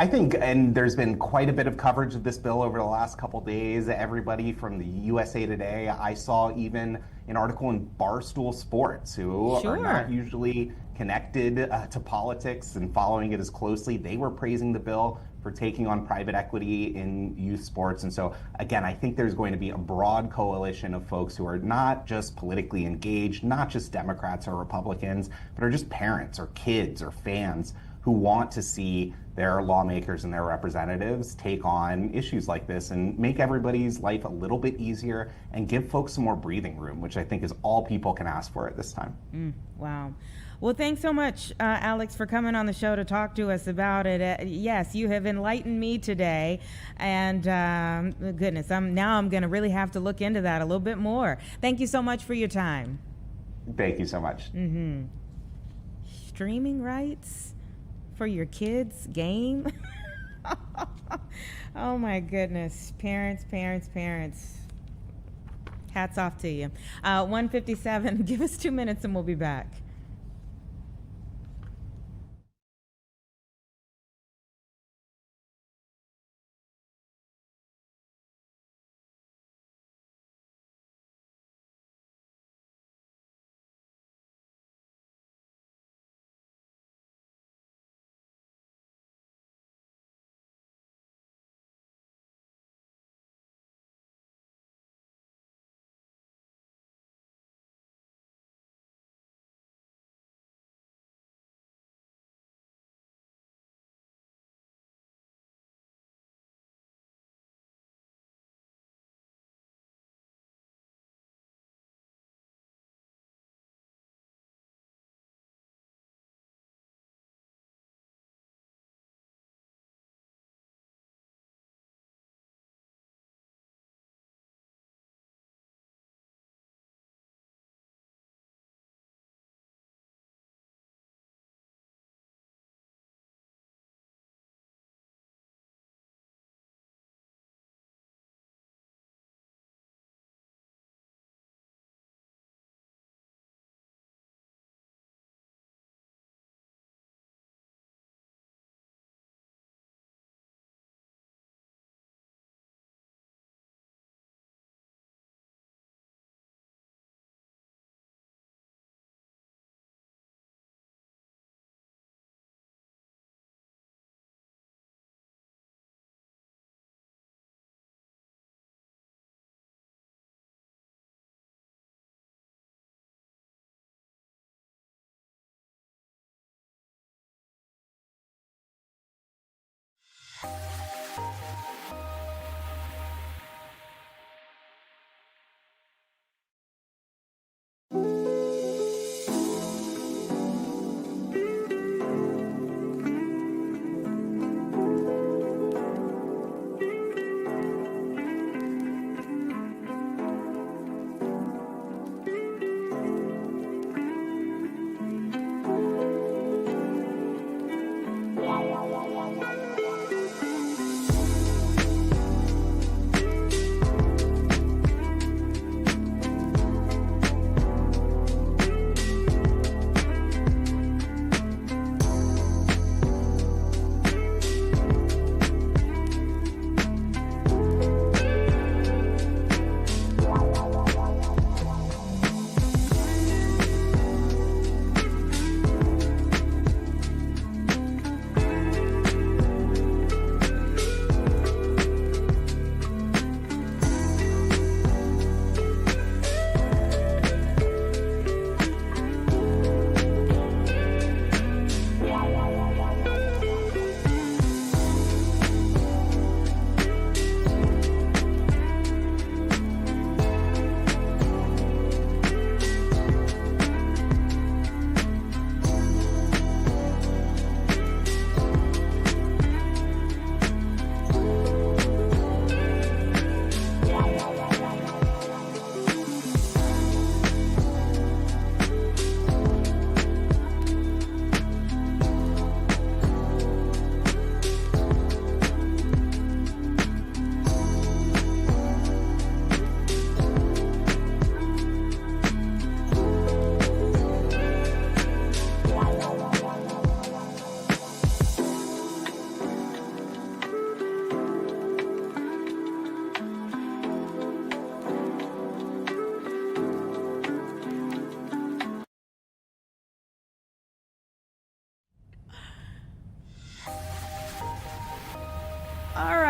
I think, and there's been quite a bit of coverage of this bill over the last couple days. Everybody from the USA Today, I saw even an article in Barstool Sports, who are not usually connected to politics and following it as closely. They were praising the bill for taking on private equity in youth sports. And so, again, I think there's going to be a broad coalition of folks who are not just politically engaged, not just Democrats or Republicans, but are just parents or kids or fans who want to see their lawmakers and their representatives take on issues like this and make everybody's life a little bit easier and give folks some more breathing room, which I think is all people can ask for at this time. Wow. Well, thanks so much, Alex, for coming on the show to talk to us about it. Yes, you have enlightened me today, and goodness, now I'm going to really have to look into that a little bit more. Thank you so much for your time. Thank you so much. Streaming rights for your kids' game? Oh my goodness, parents. Hats off to you. 1:57. Give us 2 minutes and we'll be back.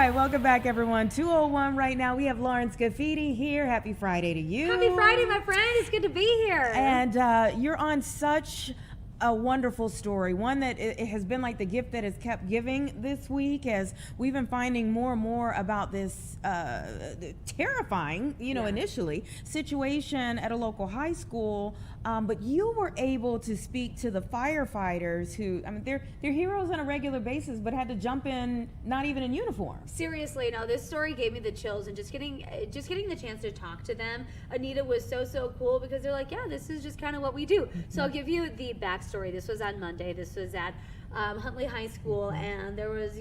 right, welcome back, everyone. 2:01 right now. We have Lauren Scafidi here. Happy Friday to you. Happy Friday, my friend. It's good to be here. And you're on such a wonderful story, one that it has been like the gift that has kept giving this week, as we've been finding more and more about this terrifying, initially situation at a local high school. But you were able to speak to the firefighters who, they're heroes on a regular basis, but had to jump in not even in uniform. Seriously, no, this story gave me the chills, and just getting the chance to talk to them. Anita was so cool, because they're like, yeah, this is just kind of what we do. So I'll give you the backstory. This was on Monday. This was at Huntley High School, and there was,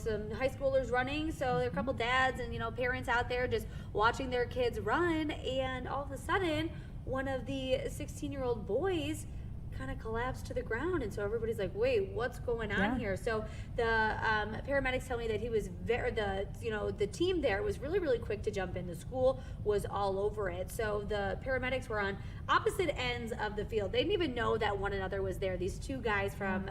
some high schoolers running. So there were a couple dads and, parents out there just watching their kids run, and all of a sudden, one of the 16-year-old boys kind of collapsed to the ground, and so everybody's like, wait, what's going on here? So the paramedics tell me that he was the team there was really quick to jump in. The school was all over it. So the paramedics were on opposite ends of the field. They didn't even know that one another was there, these two guys from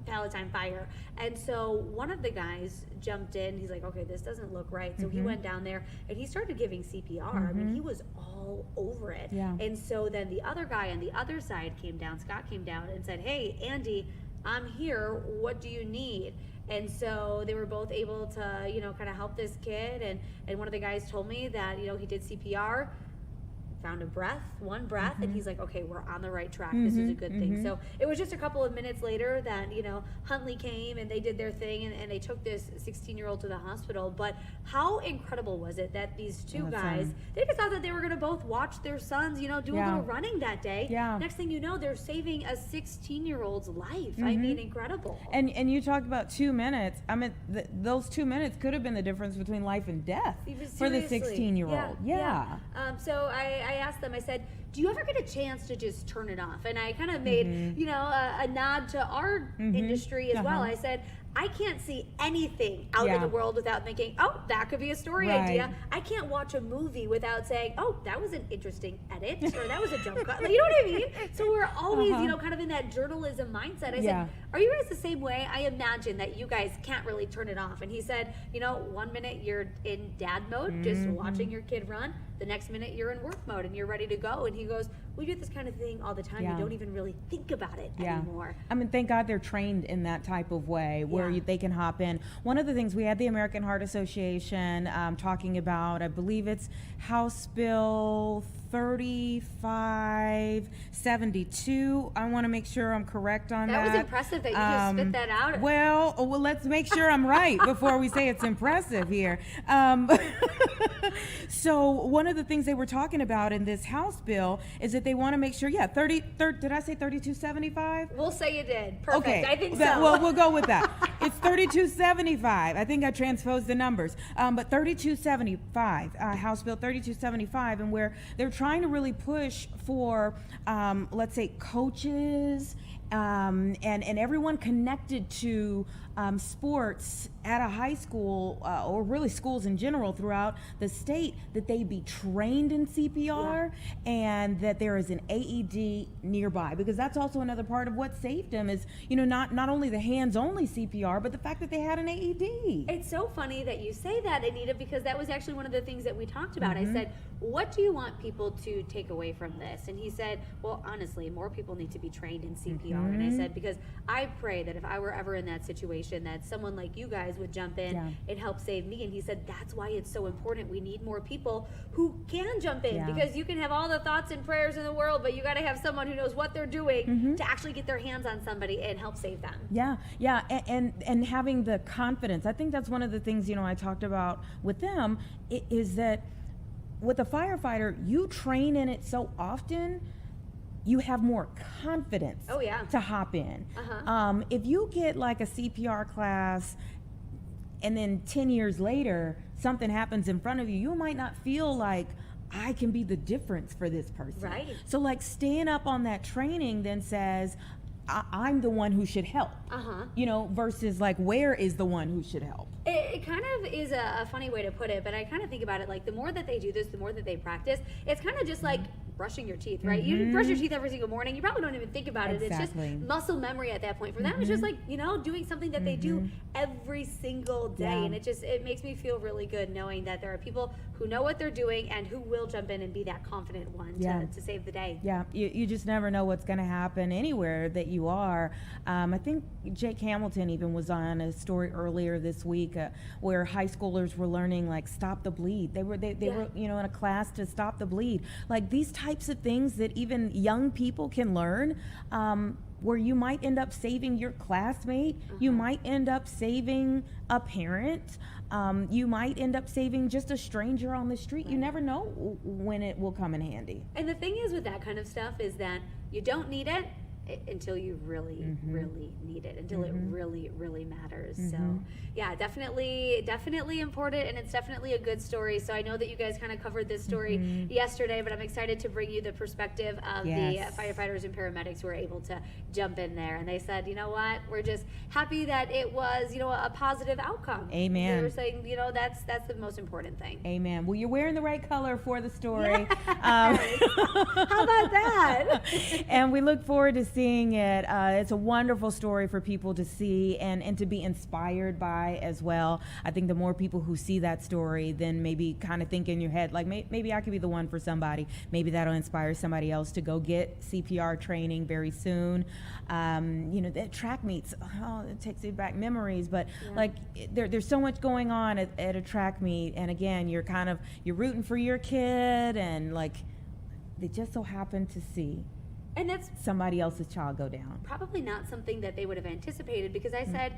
Palatine Fire. And so one of the guys jumped in. He's like, okay, this doesn't look right. So he went down there and he started giving CPR. I mean, he was all over it. And so then the other guy on the other side came down, Scott came down and said, hey, Andy, I'm here. What do you need? And so they were both able to, kind of help this kid. And one of the guys told me that, he did CPR, found one breath, and he's like, okay, we're on the right track. This is a good thing. So it was just a couple of minutes later that, Huntley came and they did their thing, and they took this 16-year-old to the hospital. But how incredible was it that these two guys, they just thought that they were going to both watch their sons, do a little running that day. Next thing you know, they're saving a 16-year-old's life. I mean, incredible. And you talked about 2 minutes. Those 2 minutes could have been the difference between life and death for the 16-year-old. So I asked them, I said, do you ever get a chance to just turn it off? And I kind of made, a nod to our industry as well. I said, I can't see anything out in the world without thinking, oh, that could be a story idea. I can't watch a movie without saying, oh, that was an interesting edit, or that was a jump cut. You know what I mean? So we're always, kind of in that journalism mindset. I said, are you guys the same way? I imagine that you guys can't really turn it off. And he said, 1 minute you're in dad mode, just watching your kid run. The next minute you're in work mode and you're ready to go. And he goes, we do this kind of thing all the time. You don't even really think about it anymore. Thank God they're trained in that type of way where they can hop in. One of the things, we had the American Heart Association talking about, I believe it's House Bill 3572. I want to make sure I'm correct on that. That was impressive that you just spit that out. Well, let's make sure I'm right before we say it's impressive here. So one of the things they were talking about in this House bill is that they want to make sure, did I say 3275? We'll say you did. Perfect. Okay. I think so. Well, we'll go with that. It's 3275. I think I transposed the numbers. But 3275, House Bill 3275, and where they're trying to really push for, let's say, coaches and everyone connected to sports at a high school, or really schools in general throughout the state, that they be trained in CPR and that there is an AED nearby, because that's also another part of what saved them is, not only the hands-only CPR, but the fact that they had an AED. It's so funny that you say that, Anita, because that was actually one of the things that we talked about. I said, what do you want people to take away from this? And he said, well, honestly, more people need to be trained in CPR. And I said, because I pray that if I were ever in that situation, that someone like you guys would jump in and help save me. And he said, that's why it's so important. We need more people who can jump in, because you can have all the thoughts and prayers in the world, but you got to have someone who knows what they're doing to actually get their hands on somebody and help save them. And having the confidence. I think that's one of the things, I talked about with them, is that with a firefighter, you train in it so often, you have more confidence to hop in. If you get like a CPR class and then 10 years later something happens in front of you, you might not feel like I can be the difference for this person. Right. So like staying up on that training then says, I'm the one who should help, versus like, where is the one who should help? It kind of is a funny way to put it, but I kind of think about it like the more that they do this, the more that they practice, it's kind of just like brushing your teeth, right? You brush your teeth every single morning. You probably don't even think about it. Exactly. It's just muscle memory at that point. For them, it's just like, you know, doing something that they do every single day. Yeah. And it makes me feel really good knowing that there are people who know what they're doing and who will jump in and be that confident one to save the day. Yeah, you just never know what's going to happen anywhere that you are. I think Jake Hamilton even was on a story earlier this week where high schoolers were learning, like, stop the bleed. They were, you know, in a class to stop the bleed. Like, these types of things that even young people can learn, where you might end up saving your classmate, you might end up saving a parent, you might end up saving just a stranger on the street. You never know when it will come in handy. And the thing is with that kind of stuff is that you don't need it until you really, really need it, until it really, really matters. So yeah, definitely important, and it's definitely a good story. So I know that you guys kind of covered this story yesterday, but I'm excited to bring you the perspective of the firefighters and paramedics who were able to jump in there. And they said, you know what, we're just happy that it was, you know, a positive outcome. Amen. They were saying, you know, that's the most important thing. Amen. Well, you're wearing the right color for the story. How about that? And we look forward to seeing it. It's a wonderful story for people to see and to be inspired by as well. I think the more people who see that story, then maybe kind of think in your head, like, maybe I could be the one for somebody. Maybe that'll inspire somebody else to go get CPR training very soon. You know, the track meets, it takes you back memories, but like there's so much going on at a track meet. And again, you're rooting for your kid, and like, they just so happen to see And that's somebody else's child go down. probably not something that they would have anticipated, because I said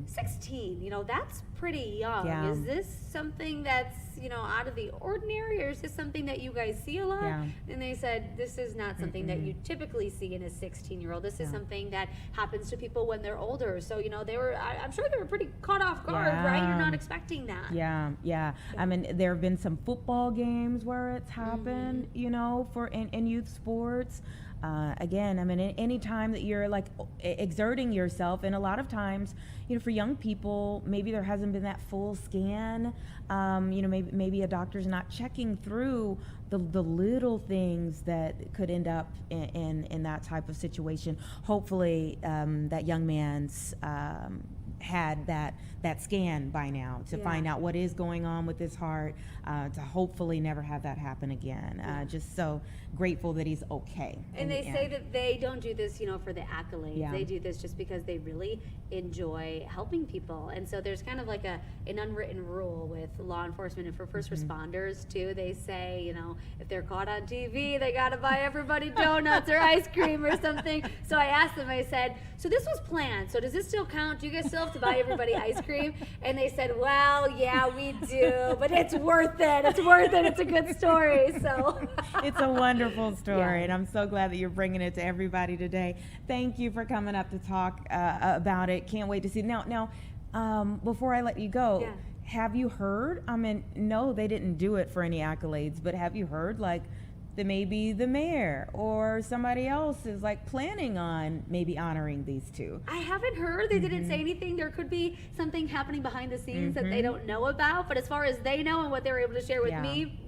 16, you know, that's pretty young. Yeah. Is this something that's, you know, out of the ordinary, or is this something that you guys see a lot? Yeah. And they said, this is not something that you typically see in a 16-year-old. This is something that happens to people when they're older. So, you know, I'm sure they were pretty caught off guard, right? You're not expecting that. Yeah. I mean, there have been some football games where it's happened, you know, in youth sports. Again, I mean, any time that you're like exerting yourself, and a lot of times, you know, for young people, maybe there hasn't been that full scan. You know, maybe a doctor's not checking through the little things that could end up in that type of situation. Hopefully, that young man's had that scan by now to find out what is going on with his heart, to hopefully never have that happen again. Just so grateful that he's okay. And they say that they don't do this, you know, for the accolades. Yeah. They do this just because they really enjoy helping people. And so there's kind of like an unwritten rule with law enforcement and for first responders too. They say, you know, if they're caught on TV, they gotta buy everybody donuts or ice cream or something. So I asked them, I said, so this was planned, so does this still count? Do you guys still have to buy everybody ice cream? And they said, well, yeah, we do, but it's worth it. It's worth it. It's a good story. So it's a wonderful story, Yeah. and I'm so glad that you're bringing it to everybody today. Thank you for coming up to talk about it. Can't wait to see. Now, before I let you go, Yeah. have you heard? I mean, no, they didn't do it for any accolades, but have you heard, like, that maybe the mayor or somebody else is like planning on maybe honoring these two? I haven't heard. They didn't say anything. There could be something happening behind the scenes that they don't know about. But as far as they know and what they were able to share with Yeah. me,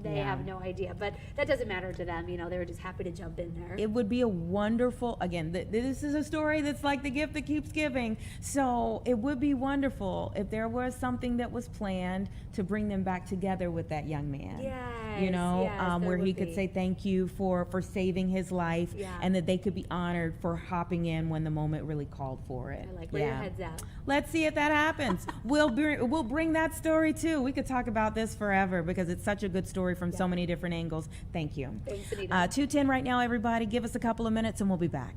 they have no idea. But that doesn't matter to them. You know, they were just happy to jump in there. It would be a wonderful, again, this is a story that's like the gift that keeps giving. So it would be wonderful if there was something that was planned to bring them back together with that young man. You know, yes, there where he would could be. say thank you for saving his life, Yeah. and that they could be honored for hopping in when the moment really called for it. I like where your head's at. Let's see if that happens. We'll bring that story too. We could talk about this forever because it's such a good story from so many different angles. Thank you. Thanks, Anita. 2:10 right now, everybody. Give us a couple of minutes and we'll be back.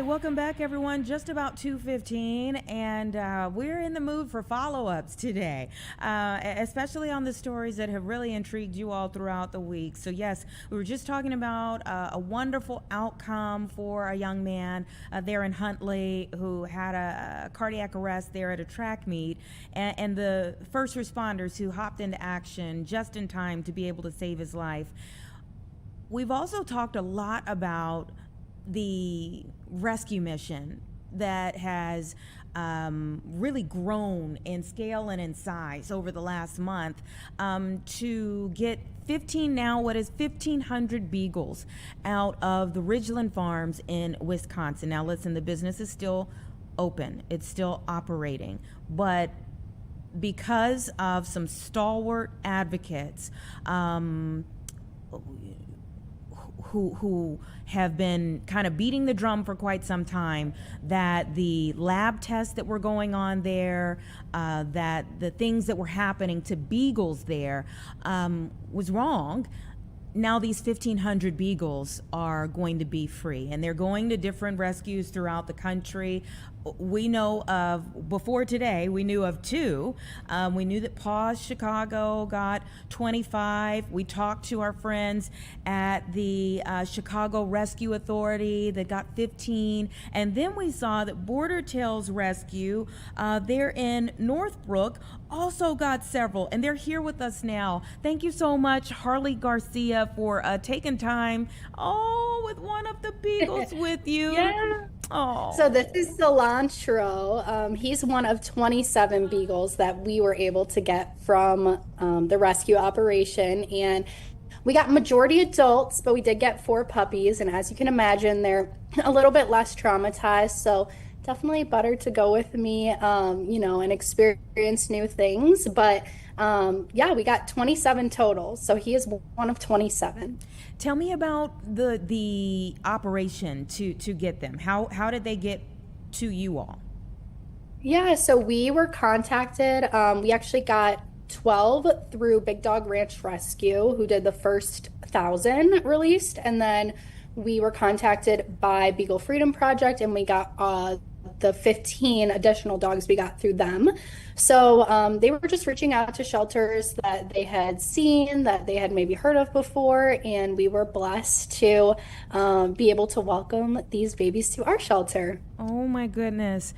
welcome back, everyone. Just about 2:15, and we're in the mood for follow-ups today, especially on the stories that have really intrigued you all throughout the week. So yes, we were just talking about a wonderful outcome for a young man there in Huntley who had a cardiac arrest there at a track meet, and the first responders who hopped into action just in time to be able to save his life. We've also talked a lot about the rescue mission that has really grown in scale and in size over the last month to get 1,500 beagles out of the Ridgeland Farms in Wisconsin. Now listen, the business is still open, it's still operating, but because of some stalwart advocates who have been kind of beating the drum for quite some time that the lab tests that were going on there, that the things that were happening to beagles there was wrong. Now these 1,500 beagles are going to be free, and they're going to different rescues throughout the country. We know of, before today, we knew of 2. We knew that Paws Chicago got 25. We talked to our friends at the Chicago Rescue Authority that got 15. And then we saw that Border Tales Rescue there in Northbrook also got several, and they're here with us now. Thank you so much, Harley Garcia, for taking time, with one of the beagles with you. Yeah. Oh. So this is Cilantro. He's one of 27 beagles that we were able to get from the rescue operation. And we got majority adults, but we did get 4 puppies. And as you can imagine, they're a little bit less traumatized. So definitely better to go with me, and experience new things. But we got 27 total. So he is one of 27. Tell me about the operation to get them. How did they get to you all? Yeah, so we were contacted. We actually got 12 through Big Dog Ranch Rescue, who did the first 1,000 released. And then we were contacted by Beagle Freedom Project, and we got the 15 additional dogs we got through them. So they were just reaching out to shelters that they had seen, that they had maybe heard of before, and we were blessed to be able to welcome these babies to our shelter. Oh my goodness.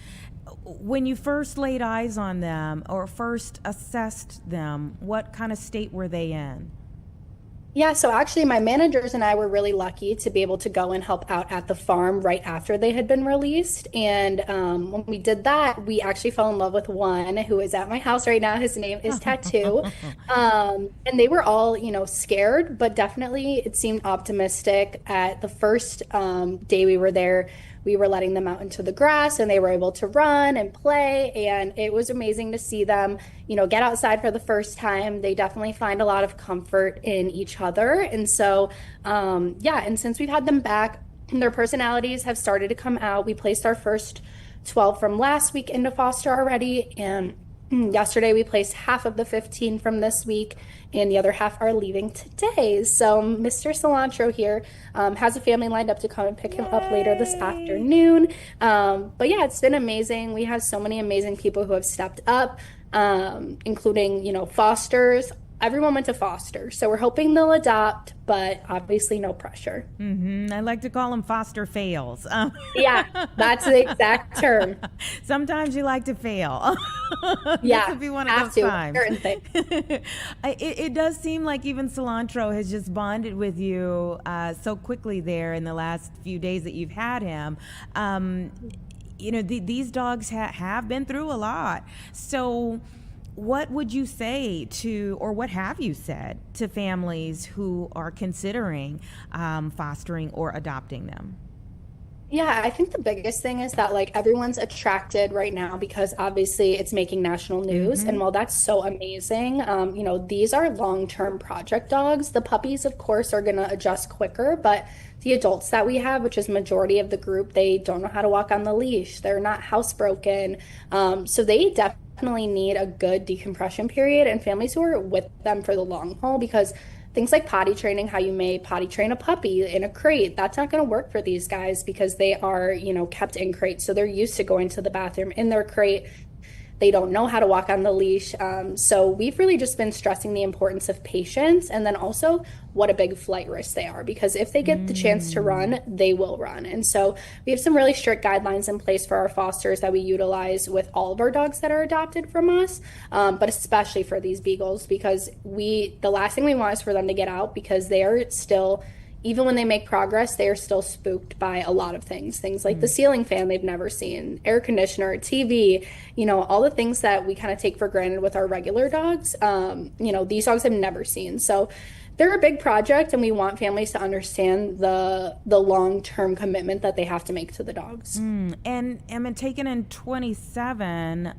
When you first laid eyes on them or first assessed them, what kind of state were they in? Yeah, so actually my managers and I were really lucky to be able to go and help out at the farm right after they had been released. And when we did that, we actually fell in love with one who is at my house right now. His name is Tattoo. And they were all, scared, but definitely it seemed optimistic. At the first day we were there, we were letting them out into the grass, and they were able to run and play, and it was amazing to see them, get outside for the first time. They definitely find a lot of comfort in each other. And so, and since we've had them back, their personalities have started to come out. We placed our first 12 from last week into foster already, and yesterday we placed half of the 15 from this week, and the other half are leaving today. So Mr. Cilantro here has a family lined up to come and pick him up later this afternoon. But yeah, it's been amazing. We have so many amazing people who have stepped up, including, fosters. Everyone went to foster. So we're hoping they'll adopt, but obviously no pressure. I like to call them foster fails. Yeah, that's the exact term. Sometimes you like to fail. Yeah, this would be one of those times. Certain things. It does seem like even Cilantro has just bonded with you so quickly there in the last few days that you've had him. These dogs have been through a lot. So what would you say to, or what have you said to families who are considering fostering or adopting them? Yeah, I think the biggest thing is that everyone's attracted right now because obviously it's making national news. And while that's so amazing, these are long-term project dogs. The puppies, of course, are going to adjust quicker, but the adults that we have, which is majority of the group, they don't know how to walk on the leash. They're not housebroken. So they definitely need a good decompression period, and families who are with them for the long haul, because things like potty training, how you may potty train a puppy in a crate. That's not going to work for these guys because they are, kept in crates. So they're used to going to the bathroom in their crate. They don't know how to walk on the leash. So we've really just been stressing the importance of patience and then also what a big flight risk they are, because if they get the chance to run, they will run. And so we have some really strict guidelines in place for our fosters that we utilize with all of our dogs that are adopted from us, but especially for these beagles, because the last thing we want is for them to get out, because they are still, even when they make progress, they are still spooked by a lot of things like the ceiling fan they've never seen, air conditioner, TV, all the things that we kind of take for granted with our regular dogs. These dogs have never seen. So they're a big project, and we want families to understand the long-term commitment that they have to make to the dogs. And I mean, taken in 27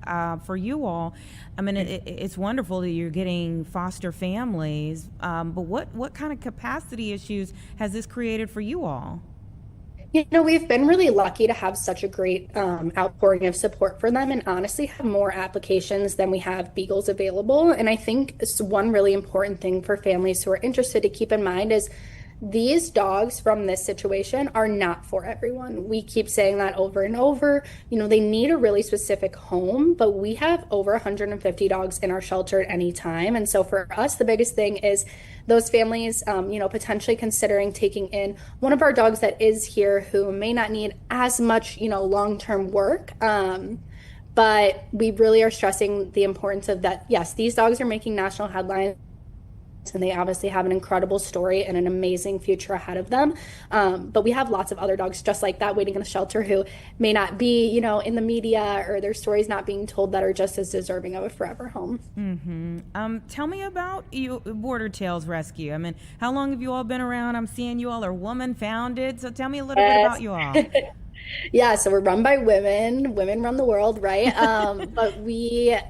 for you all, I mean, it's wonderful that you're getting foster families, but what kind of capacity issues has this created for you all? We've been really lucky to have such a great outpouring of support for them, and honestly have more applications than we have beagles available. And I think one really important thing for families who are interested to keep in mind is these dogs from this situation are not for everyone. We keep saying that over and over. They need a really specific home, but we have over 150 dogs in our shelter at any time. And so for us, the biggest thing is those families, potentially considering taking in one of our dogs that is here who may not need as much, long-term work. But we really are stressing the importance of that. Yes, these dogs are making national headlines, and they obviously have an incredible story and an amazing future ahead of them. But we have lots of other dogs just like that waiting in the shelter who may not be, in the media, or their stories not being told, that are just as deserving of a forever home. Tell me about Border Tales Rescue. I mean, how long have you all been around? I'm seeing you all are woman founded. So tell me a little bit about you all. Yeah, so we're run by women. Women run the world, right? But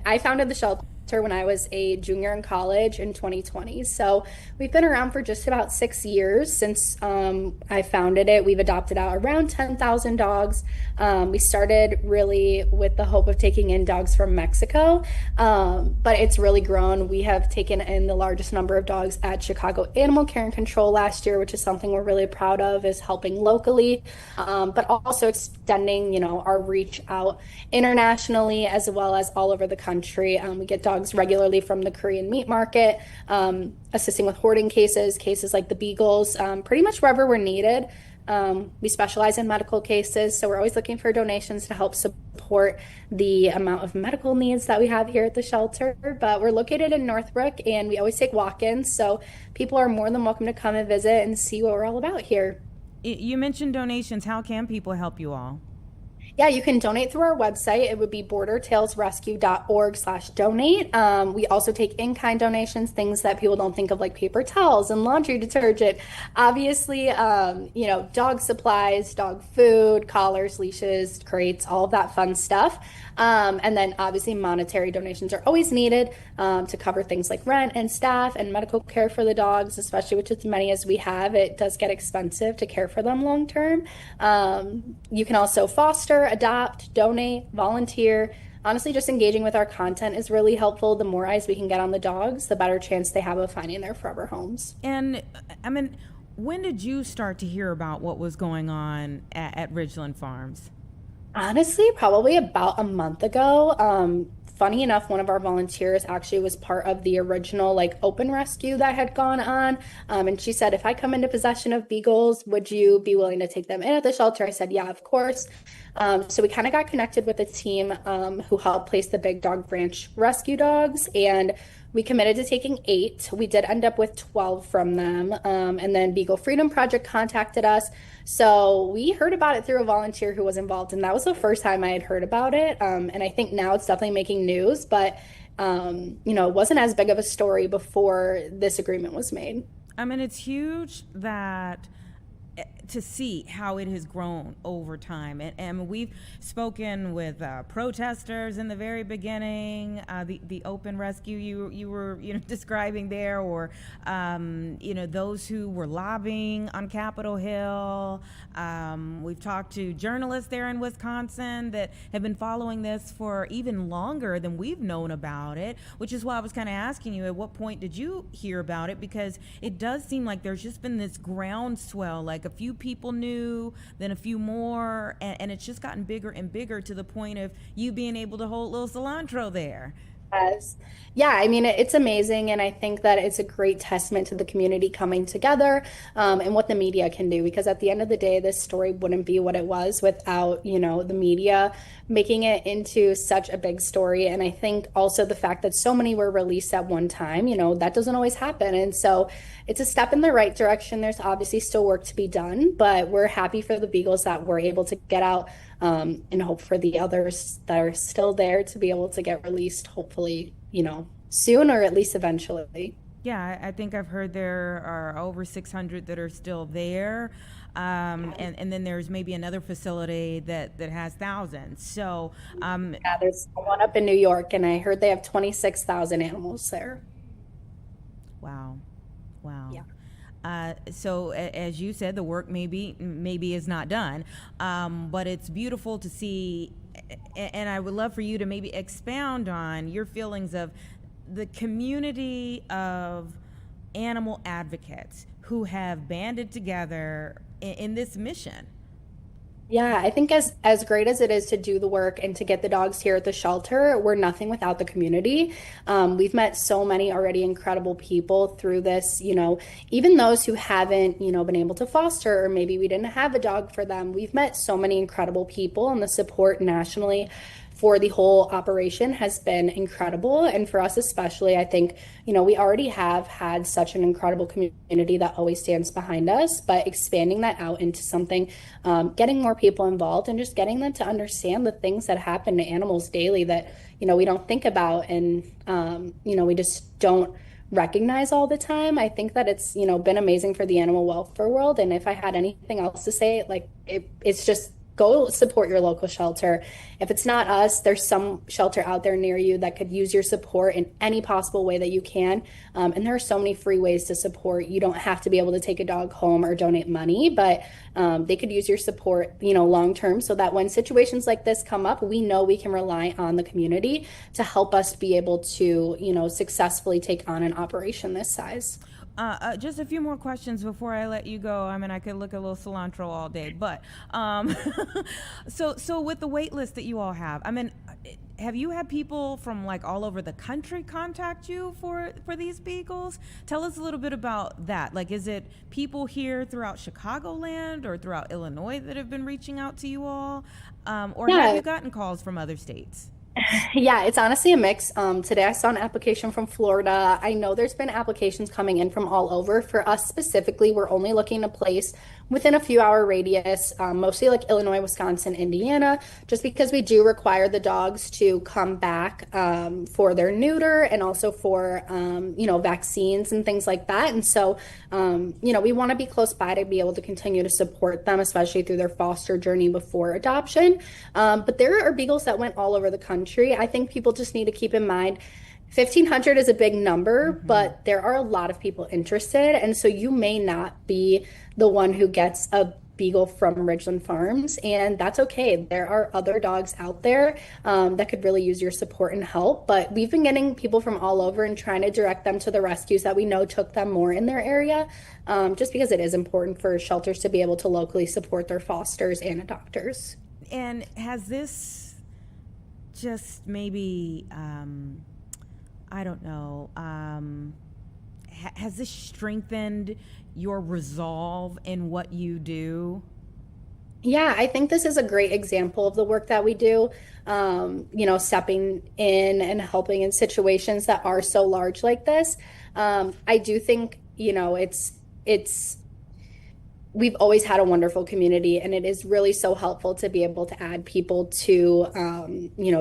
I founded the shelter when I was a junior in college in 2020. So we've been around for just about 6 years since I founded it. We've adopted out around 10,000 dogs. We started really with the hope of taking in dogs from Mexico, but it's really grown. We have taken in the largest number of dogs at Chicago Animal Care and Control last year, which is something we're really proud of, is helping locally, but also extending, our reach out internationally as well as all over the country. We get dogs regularly from the Korean meat market, assisting with hoarding cases like the beagles, pretty much wherever we're needed. We specialize in medical cases, so we're always looking for donations to help support the amount of medical needs that we have here at the shelter. But we're located in Northbrook, and we always take walk-ins, so people are more than welcome to come and visit and see what we're all about here. You mentioned donations. How can people help you all? Yeah, you can donate through our website. It would be bordertailsrescue.org/donate. We also take in-kind donations, things that people don't think of, like paper towels and laundry detergent. Obviously, dog supplies, dog food, collars, leashes, crates, all of that fun stuff. And then obviously monetary donations are always needed to cover things like rent and staff and medical care for the dogs, especially with as many as we have. It does get expensive to care for them long term. You can also foster, adopt, donate, volunteer. Honestly, just engaging with our content is really helpful. The more eyes we can get on the dogs, the better chance they have of finding their forever homes. And I mean, when did you start to hear about what was going on at Ridgeland Farms? Honestly, probably about a month ago. Funny enough, one of our volunteers actually was part of the original open rescue that had gone on. And she said, if I come into possession of beagles, would you be willing to take them in at the shelter? I said, yeah, of course. So we kind of got connected with a team who helped place the Big Dog Branch rescue dogs, and we committed to taking 8. We did end up with 12 from them. And then Beagle Freedom Project contacted us. So we heard about it through a volunteer who was involved, and that was the first time I had heard about it. And I think now it's definitely making news, but it wasn't as big of a story before this agreement was made. I mean, it's huge that to see how it has grown over time. And we've spoken with protesters in the very beginning, the open rescue you were describing there, or those who were lobbying on Capitol Hill. We've talked to journalists there in Wisconsin that have been following this for even longer than we've known about it, which is why I was kind of asking you, at what point did you hear about it? Because it does seem like there's just been this groundswell, like a few people knew, then a few more, and it's just gotten bigger and bigger to the point of you being able to hold little cilantro there. Yes. Yeah, I mean, it's amazing. And I think that it's a great testament to the community coming together, and what the media can do. Because at the end of the day, this story wouldn't be what it was without, the media making it into such a big story. And I think also the fact that so many were released at one time, that doesn't always happen. And so it's a step in the right direction. There's obviously still work to be done, but we're happy for the Beagles that were able to get out, and hope for the others that are still there to be able to get released, hopefully, soon, or at least eventually. Yeah, I think I've heard there are over 600 that are still there. And then there's maybe another facility that has thousands. So, Yeah, there's one up in New York, and I heard they have 26,000 animals there. wow. Wow. Yeah. So as you said, the work maybe is not done, but it's beautiful to see, and I would love for you to maybe expound on your feelings of the community of animal advocates who have banded together in this mission. Yeah, I think as great as it is to do the work and to get the dogs here at the shelter, we're nothing without the community. We've met so many already incredible people through this, even those who haven't, been able to foster, or maybe we didn't have a dog for them. We've met so many incredible people, and the support nationally for the whole operation has been incredible. And for us especially, I think, we already have had such an incredible community that always stands behind us, but expanding that out into something, getting more people involved, and just getting them to understand the things that happen to animals daily that, we don't think about, and, we just don't recognize all the time. I think that it's, been amazing for the animal welfare world. And if I had anything else to say, it's just go support your local shelter. If it's not us, there's some shelter out there near you that could use your support in any possible way that you can. And there are so many free ways to support. You don't have to be able to take a dog home or donate money, but they could use your support, long term, so that when situations like this come up, we know we can rely on the community to help us be able to, successfully take on an operation this size. Just a few more questions before I let you go. I mean, I could look at a little cilantro all day, but so with the wait list that you all have, I mean, have you had people from all over the country contact you for these beagles? Tell us a little bit about that. Is it people here throughout Chicagoland or throughout Illinois that have been reaching out to you all, or have you gotten calls from other states? Yeah, it's honestly a mix. Today I saw an application from Florida. I know there's been applications coming in from all over. For us specifically, we're only looking to place within a few hour radius, mostly Illinois, Wisconsin, Indiana, just because we do require the dogs to come back for their neuter, and also for, vaccines and things like that. And so, we want to be close by to be able to continue to support them, especially through their foster journey before adoption. But there are beagles that went all over the country. I think people just need to keep in mind 1,500 is a big number, but there are a lot of people interested. And so you may not be the one who gets a beagle from Ridgeland Farms, and that's okay. There are other dogs out there that could really use your support and help. But we've been getting people from all over and trying to direct them to the rescues that we know took them more in their area, just because it is important for shelters to be able to locally support their fosters and adopters. And has this just maybe, I don't know, has this strengthened your resolve in what you do? Yeah, I think this is a great example of the work that we do, stepping in and helping in situations that are so large like this. I do think, it's we've always had a wonderful community, and it is really so helpful to be able to add people to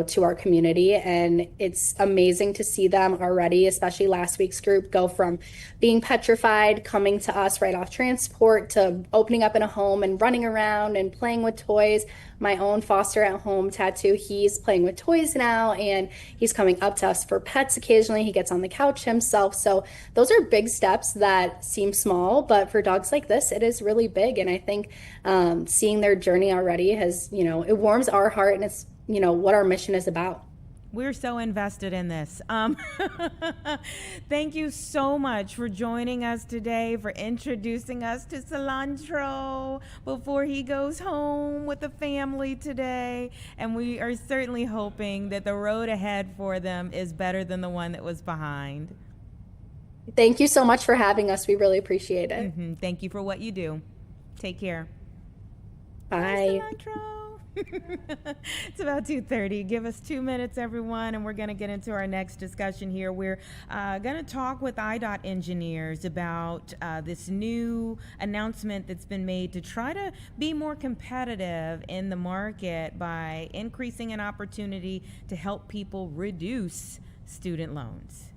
to our community. And it's amazing to see them already, especially last week's group, go from being petrified, coming to us right off transport, to opening up in a home and running around and playing with toys. My own foster at home tattoo, he's playing with toys now, and he's coming up to us for pets occasionally. He gets on the couch himself. So those are big steps that seem small, but for dogs like this, it is really big. And I think seeing their journey already has, it warms our heart, and it's, what our mission is about. We're so invested in this. Thank you so much for joining us today, for introducing us to Cilantro before he goes home with the family today. And we are certainly hoping that the road ahead for them is better than the one that was behind. Thank you so much for having us. We really appreciate it. Thank you for what you do. Take care. Bye. Bye, Cilantro. It's about 2:30. Give us 2 minutes, everyone, and we're going to get into our next discussion here. We're going to talk with IDOT engineers about this new announcement that's been made to try to be more competitive in the market by increasing an opportunity to help people reduce student loans.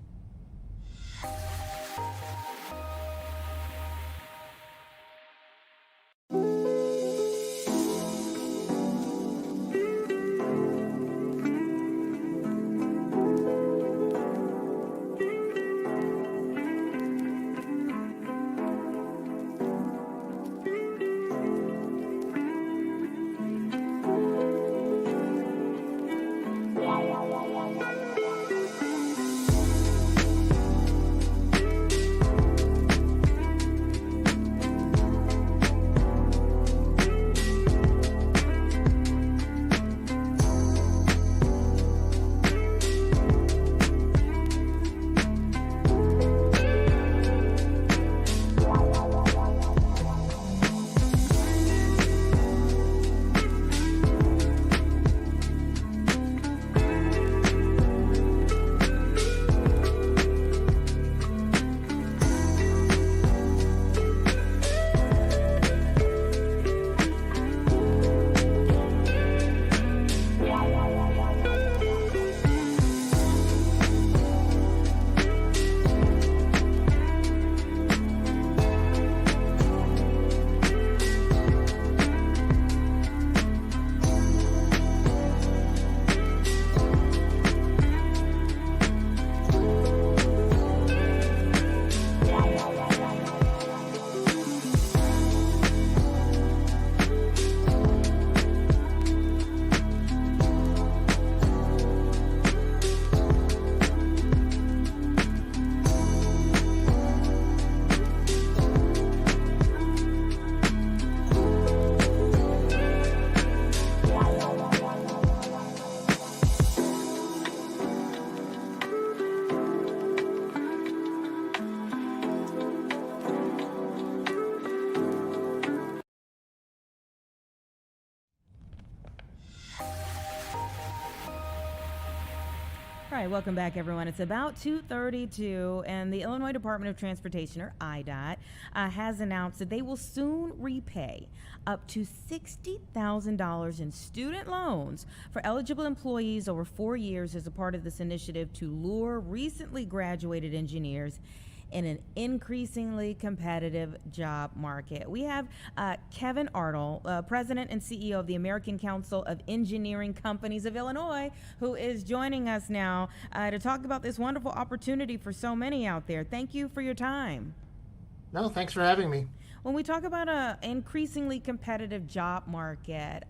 All right, welcome back, everyone. It's about 2:32, and the Illinois Department of Transportation, or IDOT, has announced that they will soon repay up to $60,000 in student loans for eligible employees over 4 years as a part of this initiative to lure recently graduated engineers in an increasingly competitive job market. We have Kevin Arnold, President and CEO of the American Council of Engineering Companies of Illinois, who is joining us now to talk about this wonderful opportunity for so many out there. Thank you for your time. No, thanks for having me. When we talk about an increasingly competitive job market,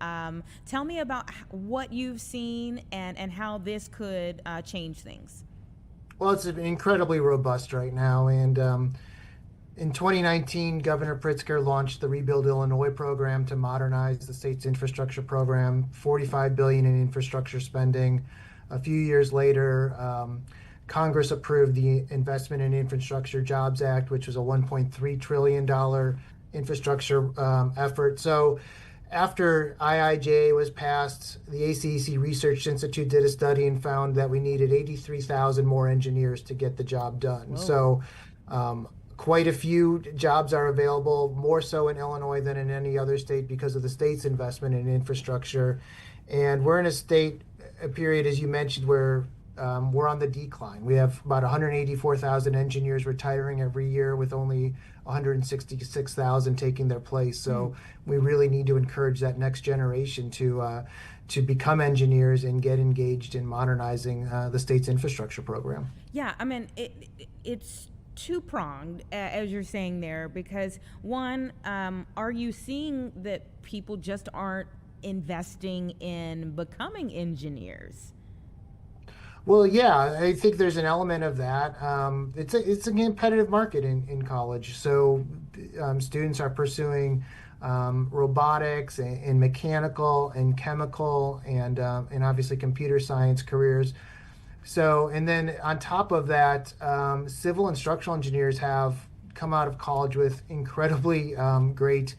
tell me about what you've seen and how this could change things. Well, it's incredibly robust right now. And in 2019, Governor Pritzker launched the Rebuild Illinois program to modernize the state's infrastructure program, $45 billion in infrastructure spending. A few years later, Congress approved the Investment in Infrastructure Jobs Act, which was a $1.3 trillion infrastructure effort. So after IIJA was passed, the ACEC Research Institute did a study and found that we needed 83,000 more engineers to get the job done. Whoa. So quite a few jobs are available, more so in Illinois than in any other state because of the state's investment in infrastructure. And we're in a period, as you mentioned, where we're on the decline. We have about 184,000 engineers retiring every year, with only 166,000 taking their place. So we really need to encourage that next generation to become engineers and get engaged in modernizing the state's infrastructure program. Yeah, I mean, it's two-pronged, as you're saying there, because one, are you seeing that people just aren't investing in becoming engineers? Well, yeah, I think there's an element of that. It's a competitive market in college, so students are pursuing robotics and mechanical and chemical and obviously computer science careers. So, and then on top of that, civil and structural engineers have come out of college with incredibly great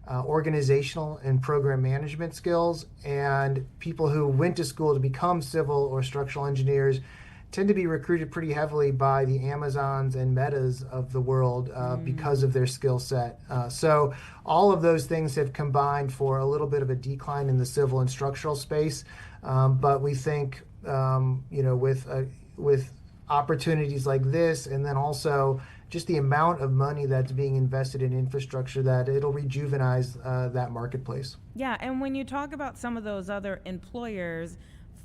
organizational and program management skills. And people who went to school to become civil or structural engineers tend to be recruited pretty heavily by the Amazons and Metas of the world because of their skill set. So all of those things have combined for a little bit of a decline in the civil and structural space. But we think, with opportunities like this, and then also just the amount of money that's being invested in infrastructure, that it'll rejuvenize that marketplace. Yeah, and when you talk about some of those other employers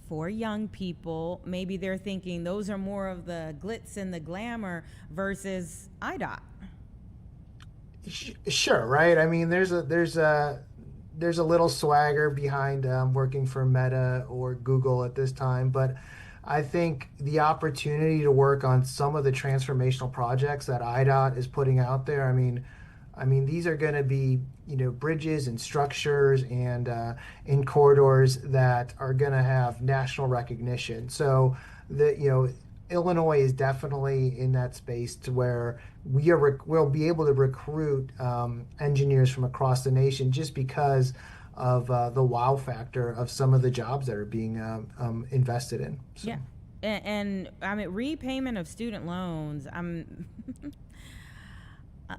for young people, maybe they're thinking those are more of the glitz and the glamour versus IDOT. Sure, right? I mean, there's a little swagger behind working for Meta or Google at this time, but I think the opportunity to work on some of the transformational projects that IDOT is putting out there, I mean these are going to be, bridges and structures and in corridors that are going to have national recognition. So Illinois is definitely in that space to where we'll be able to recruit engineers from across the nation just because of the wow factor of some of the jobs that are being invested in. So. Yeah, and I mean repayment of student loans.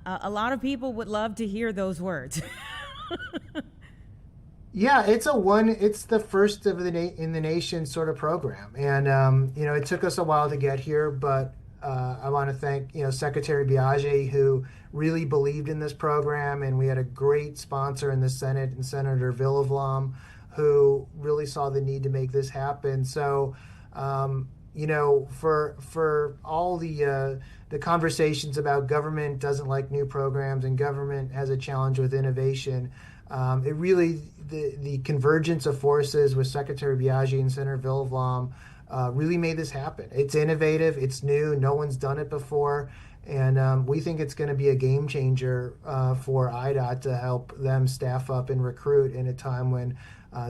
A lot of people would love to hear those words. Yeah, it's the first of in the nation sort of program, and it took us a while to get here, but I want to thank Secretary Biaggi, who really believed in this program, and we had a great sponsor in the Senate and Senator Villavlam, who really saw the need to make this happen. So, for all the conversations about government doesn't like new programs and government has a challenge with innovation, it really the convergence of forces with Secretary Biaggi and Senator Villavlam really made this happen. It's innovative, it's new, no one's done it before, and we think it's going to be a game changer for IDOT to help them staff up and recruit in a time when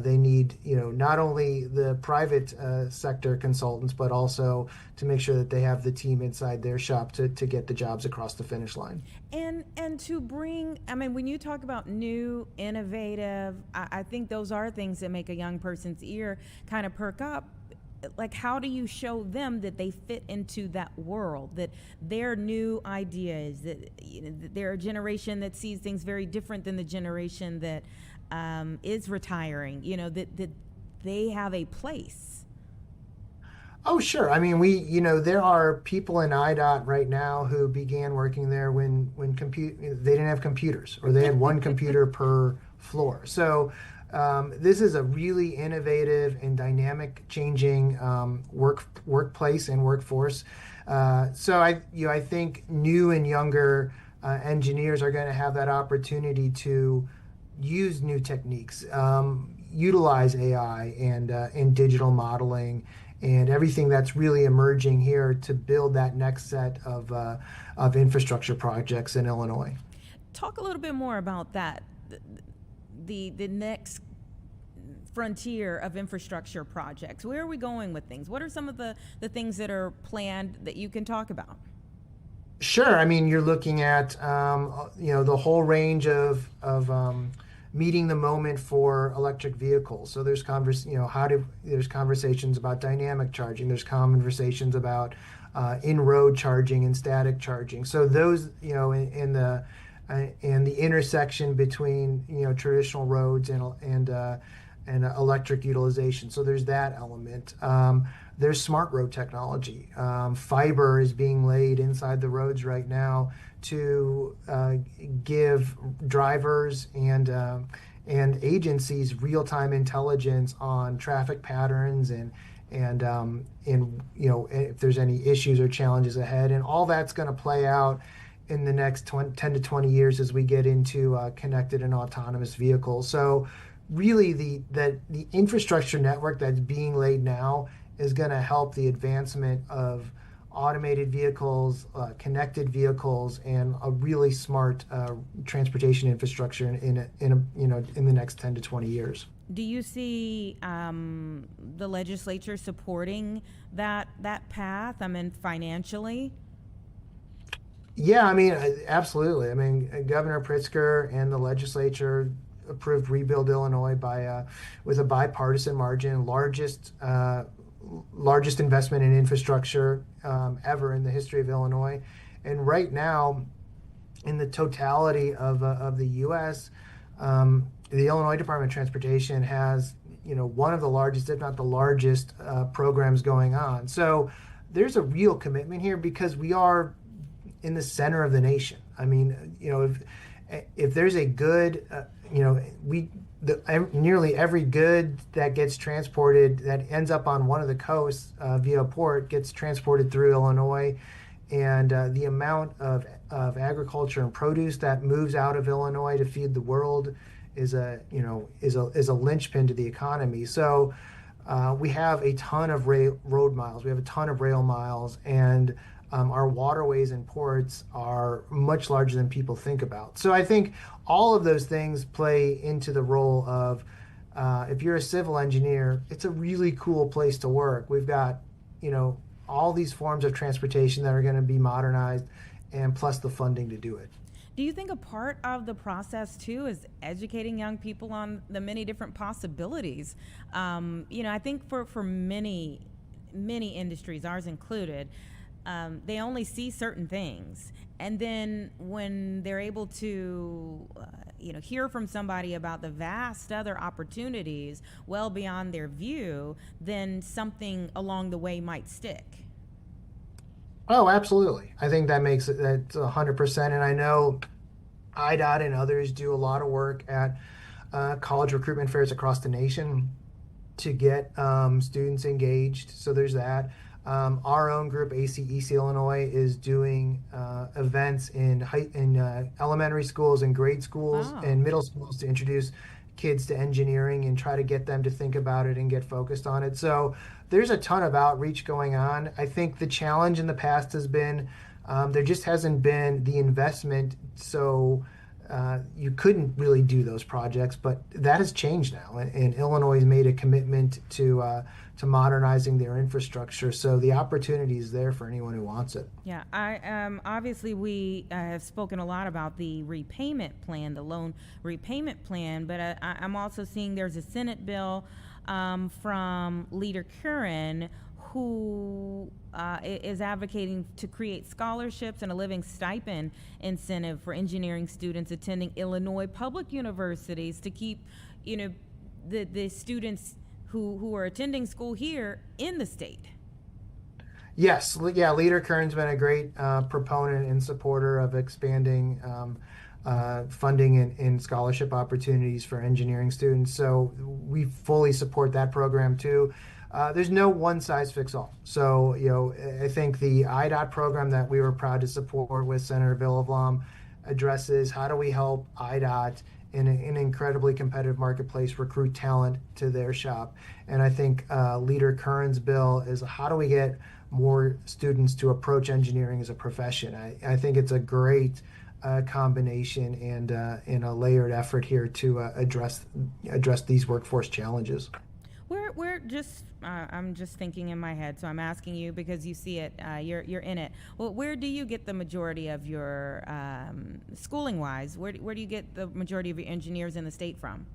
they need, not only the private sector consultants, but also to make sure that they have the team inside their shop to get the jobs across the finish line. And to bring, I mean, when you talk about new, innovative, I think those are things that make a young person's ear kind of perk up. Like, how do you show them that they fit into that world, that they're new ideas, that they're a generation that sees things very different than the generation that is retiring, that they have a place? Oh, sure. I mean, there are people in IDOT right now who began working there when they didn't have computers, or they had one computer per floor. So this is a really innovative and dynamic changing workplace and workforce. So I think new and younger engineers are going to have that opportunity to use new techniques, utilize AI and digital modeling and everything that's really emerging here to build that next set of infrastructure projects in Illinois. Talk a little bit more about that. The next frontier of infrastructure projects. Where are we going with things? What are some of the things that are planned that you can talk about? Sure. I mean, you're looking at the whole range of meeting the moment for electric vehicles. So there's conversations about dynamic charging. There's conversations about in-road charging and static charging. So those, in the and the intersection between traditional roads and electric utilization. So there's that element. There's smart road technology. Fiber is being laid inside the roads right now to give drivers and agencies real-time intelligence on traffic patterns and if there's any issues or challenges ahead, and all that's going to play out in the next 10 to 20 years as we get into connected and autonomous vehicles. So really the infrastructure network that's being laid now is going to help the advancement of automated vehicles, connected vehicles, and a really smart transportation infrastructure in the next 10 to 20 years. Do you see the legislature supporting that path? I mean, financially? Yeah, I mean, absolutely. I mean, Governor Pritzker and the legislature approved Rebuild Illinois with a bipartisan margin, largest investment in infrastructure ever in the history of Illinois. And right now, in the totality of the U.S., the Illinois Department of Transportation has, one of the largest, if not the largest, programs going on. So there's a real commitment here because we are in the center of the nation. I mean, if there's a good, nearly every good that gets transported that ends up on one of the coasts via port gets transported through Illinois, and the amount of agriculture and produce that moves out of Illinois to feed the world is a linchpin to the economy. So we have a ton of road miles, we have a ton of rail miles, and our waterways and ports are much larger than people think about. So I think all of those things play into the role of if you're a civil engineer, it's a really cool place to work. We've got, all these forms of transportation that are going to be modernized, and plus the funding to do it. Do you think a part of the process too is educating young people on the many different possibilities? I think for many industries, ours included, they only see certain things, and then when they're able to hear from somebody about the vast other opportunities well beyond their view, then something along the way might stick. Oh, absolutely. I think that's 100%. And I know IDOT and others do a lot of work at college recruitment fairs across the nation to get students engaged. So there's that. Our own group, East Illinois, is doing events in elementary schools and grade schools and middle schools to introduce kids to engineering and try to get them to think about it and get focused on it. So there's a ton of outreach going on. I think the challenge in the past has been there just hasn't been the investment, so you couldn't really do those projects, but that has changed now, and Illinois has made a commitment to modernizing their infrastructure, so the opportunity is there for anyone who wants it. Yeah, obviously we have spoken a lot about the repayment plan, the loan repayment plan, but I'm also seeing there's a Senate bill from Leader Curran who is advocating to create scholarships and a living stipend incentive for engineering students attending Illinois public universities to keep, the students who are attending school here in the state. Yes, yeah, Leader Curran's been a great proponent and supporter of expanding funding and scholarship opportunities for engineering students. So we fully support that program too. There's no one size fits all. So, I think the IDOT program that we were proud to support with Senator Villablom addresses how do we help IDOT in an incredibly competitive marketplace recruit talent to their shop. And I think Leader Curran's bill is how do we get more students to approach engineering as a profession. I think it's a great combination and a layered effort here to address these workforce challenges. We're just I'm just thinking in my head, so I'm asking you because you see it, you're in it. Well, where do you get the majority of your schooling wise? Where do you get the majority of your engineers in the state from?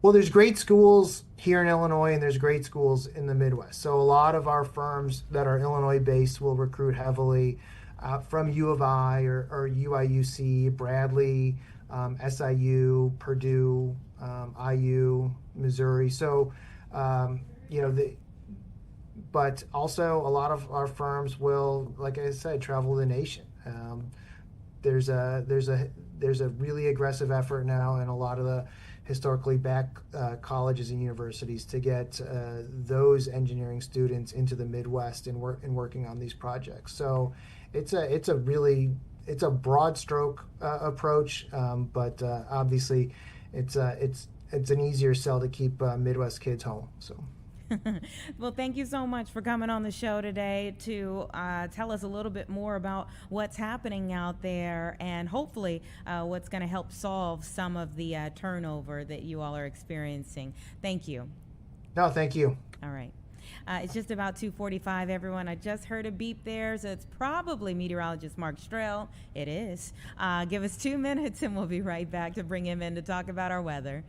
Well, there's great schools here in Illinois and there's great schools in the Midwest. So a lot of our firms that are Illinois based will recruit heavily from U of I or UIUC, Bradley, SIU, Purdue, IU, Missouri. So, but also a lot of our firms will, like I said, travel the nation. There's a really aggressive effort now in a lot of the historically black colleges and universities to get those engineering students into the Midwest and working on these projects. So it's a broad stroke approach, but obviously it's an easier sell to keep Midwest kids home. So. Well, thank you so much for coming on the show today to tell us a little bit more about what's happening out there and hopefully what's going to help solve some of the turnover that you all are experiencing. Thank you. No, thank you. All right. It's just about 2:45, everyone. I just heard a beep there, so it's probably meteorologist Mark Strell. It is. Give us 2 minutes and we'll be right back to bring him in to talk about our weather.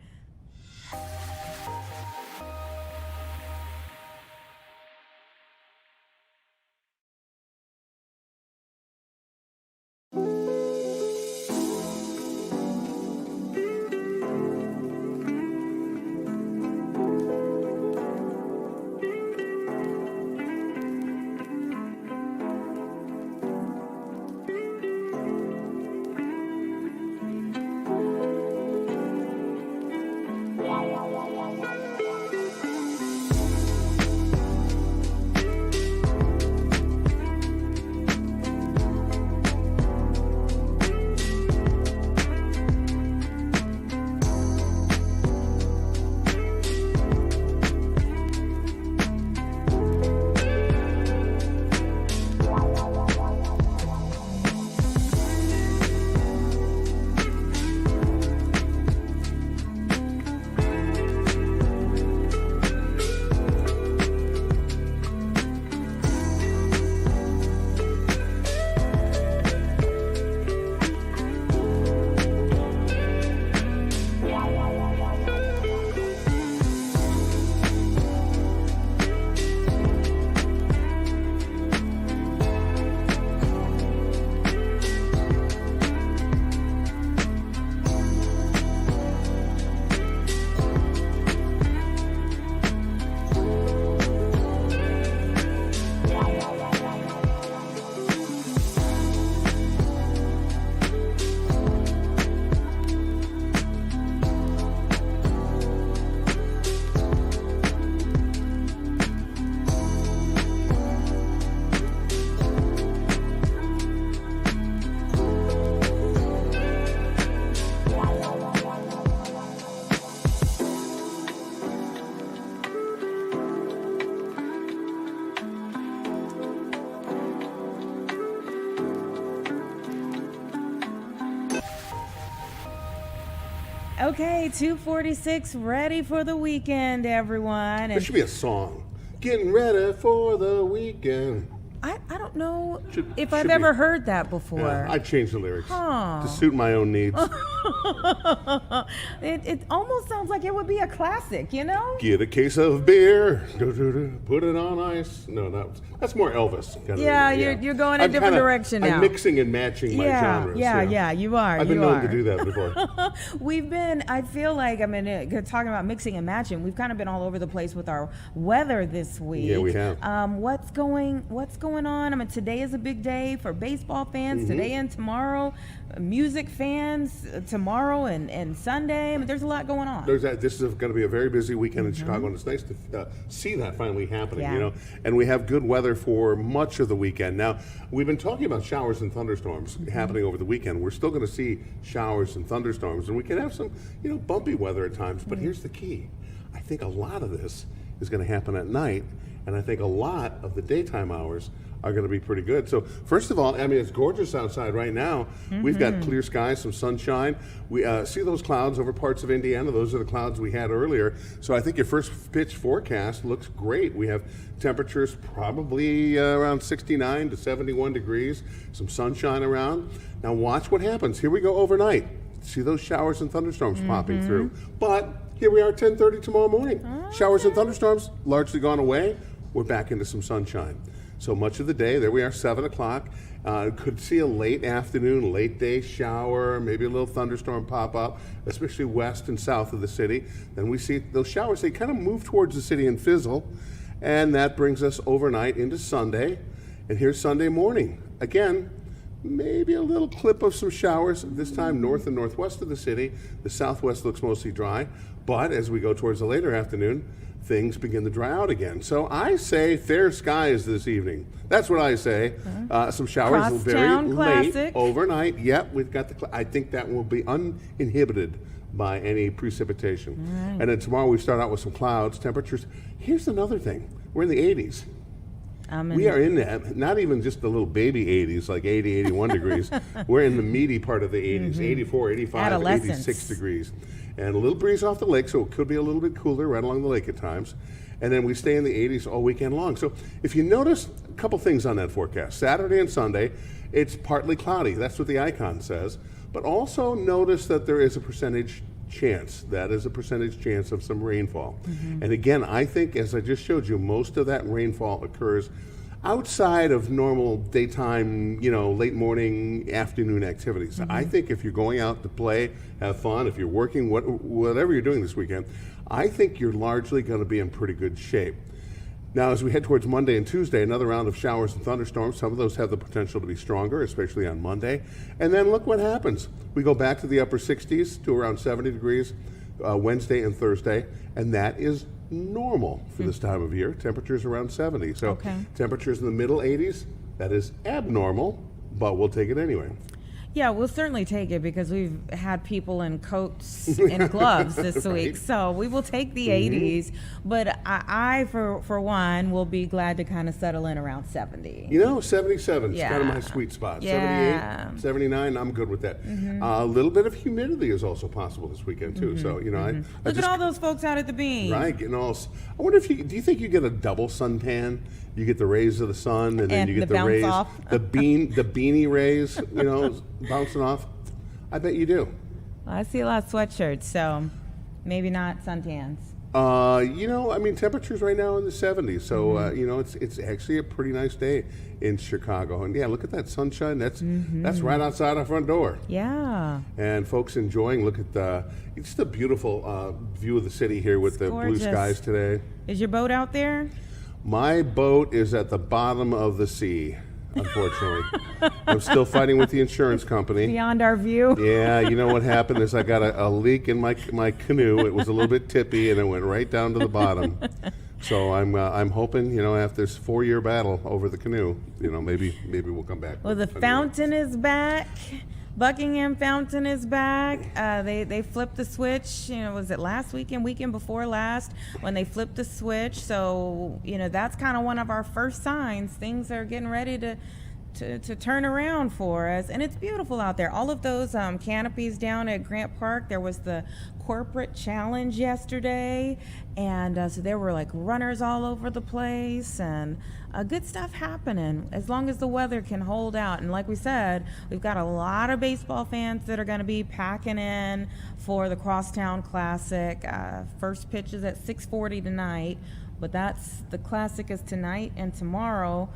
Okay, 2:46, ready for the weekend, everyone. There should be a song. Getting ready for the weekend. I don't know if should I've be. ever heard that before. Yeah, I changed the lyrics Huh. to suit my own needs. It almost sounds like it would be a classic, you know? Get a case of beer, put it on ice. No, that's more Elvis. Yeah, you're going a different direction now. I'm mixing and matching my genres. Yeah, you are. I've been known to do that before. I feel like, talking about mixing and matching, we've kind of been all over the place with our weather this week. Yeah, we have. What's going on? Today is a big day for baseball fans, today and tomorrow, music fans, tomorrow and Sunday. There's a lot going on. This is going to be a very busy weekend in Chicago, and it's nice to see that finally happening, And we have good weather for much of the weekend. Now, we've been talking about showers and thunderstorms happening over the weekend. We're still going to see showers and thunderstorms, and we can have some, bumpy weather at times. But here's the key. I think a lot of this is going to happen at night, and I think a lot of the daytime hours are going to be pretty good. So first of all, it's gorgeous outside right now. We've got clear skies, some sunshine. We see those clouds over parts of Indiana. Those are the clouds we had earlier. So I think your first pitch forecast looks great. We have temperatures probably around 69 to 71 degrees, some sunshine around. Now watch what happens. Here we go overnight. See those showers and thunderstorms popping through. But here we are at 10:30 tomorrow morning. Showers and thunderstorms largely gone away. We're back into some sunshine. So much of the day, there we are, 7 o'clock. Could see a late afternoon, late day shower, maybe a little thunderstorm pop up, especially west and south of the city. Then we see those showers, they kind of move towards the city and fizzle. And that brings us overnight into Sunday. And here's Sunday morning. Again, maybe a little clip of some showers, this time north and northwest of the city. The southwest looks mostly dry. But as we go towards the later afternoon, things begin to dry out again. So I say fair skies this evening. That's what I say. Some showers very late overnight. Yep, we've got I think that will be uninhibited by any precipitation. And then tomorrow we start out with some clouds, temperatures. Here's another thing. We're in the 80s. We are in that, not even just the little baby 80s, like 80, 81 degrees. We're in the meaty part of the 80s, 84, 85, 86 degrees. And a little breeze off the lake, so it could be a little bit cooler right along the lake at times. And then we stay in the 80s all weekend long. So if you notice a couple things on that forecast, Saturday and Sunday, it's partly cloudy. That's what the icon says. But also notice that there is a percentage chance. That is a percentage chance of some rainfall. And again, I think, as I just showed you, most of that rainfall occurs outside of normal daytime, late morning, afternoon activities. I think if you're going out to play, have fun, if you're working, whatever you're doing this weekend, I think you're largely going to be in pretty good shape. Now, as we head towards Monday and Tuesday, another round of showers and thunderstorms. Some of those have the potential to be stronger, especially on Monday. And then look what happens. We go back to the upper 60s to around 70 degrees Wednesday and Thursday, and that is normal for this time of year. Temperatures around 70. So temperatures in the middle 80s, that is abnormal, but we'll take it anyway. Yeah, we'll certainly take it because we've had people in coats and gloves this week. So we will take the 80s. But I for one, will be glad to kind of settle in around 70. 77 is kind of my sweet spot. 78, 79, I'm good with that. A little bit of humidity is also possible this weekend, too. So, I look at all those folks out at the beach. Right, getting all. I wonder if do you think you get a double suntan? You get the rays of the sun, and then you get the rays, the beanie rays, bouncing off. I bet you do. Well, I see a lot of sweatshirts, so maybe not suntans. Temperatures right now in the 70s, so it's actually a pretty nice day in Chicago. And yeah, look at that sunshine. That's right outside our front door. Yeah. And folks enjoying. Look at it's a beautiful view of the city here with the blue skies today. Is your boat out there? My boat is at the bottom of the sea, unfortunately. I'm still fighting with the insurance company. Beyond our view. Yeah, you know what happened is I got a leak in my canoe. It was a little bit tippy, and it went right down to the bottom. So I'm hoping, after this 4-year battle over the canoe, maybe we'll come back. Well, the fountain is back. Buckingham Fountain is back. They flipped the switch. Was it last weekend before last when they flipped the switch? So that's kind of one of our first signs. Things are getting ready to turn around for us, and it's beautiful out there. All of those canopies down at Grant Park. There was the corporate challenge yesterday, and so there were like runners all over the place, and good stuff happening as long as the weather can hold out. And like we said, we've got a lot of baseball fans that are going to be packing in for the Crosstown Classic. First pitch is at 6:40 tonight, but the Classic is tonight and tomorrow.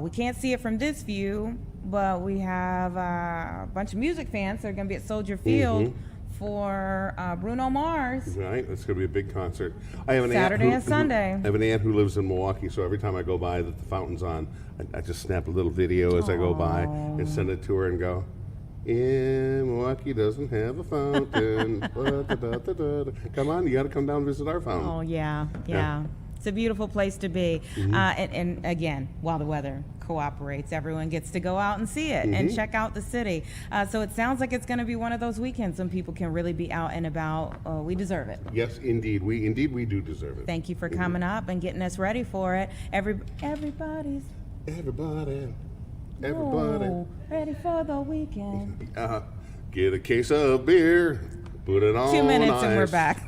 We can't see it from this view, but we have a bunch of music fans that are going to be at Soldier Field for Bruno Mars. Right, it's going to be a big concert. I have an Saturday and Sunday. I have an aunt who lives in Milwaukee, so every time I go by that the fountain's on, I just snap a little video as I go by and send it to her and go, Milwaukee doesn't have a fountain. Come on, you got to come down and visit our fountain. Oh, yeah. It's a beautiful place to be. And again, while the weather cooperates, everyone gets to go out and see it and check out the city. So it sounds like it's going to be one of those weekends when people can really be out and about. We deserve it. Yes, indeed. We do deserve it. Thank you for coming up and getting us ready for it. Everybody ready for the weekend. Get a case of beer, put it on 2 minutes ice. and we're back.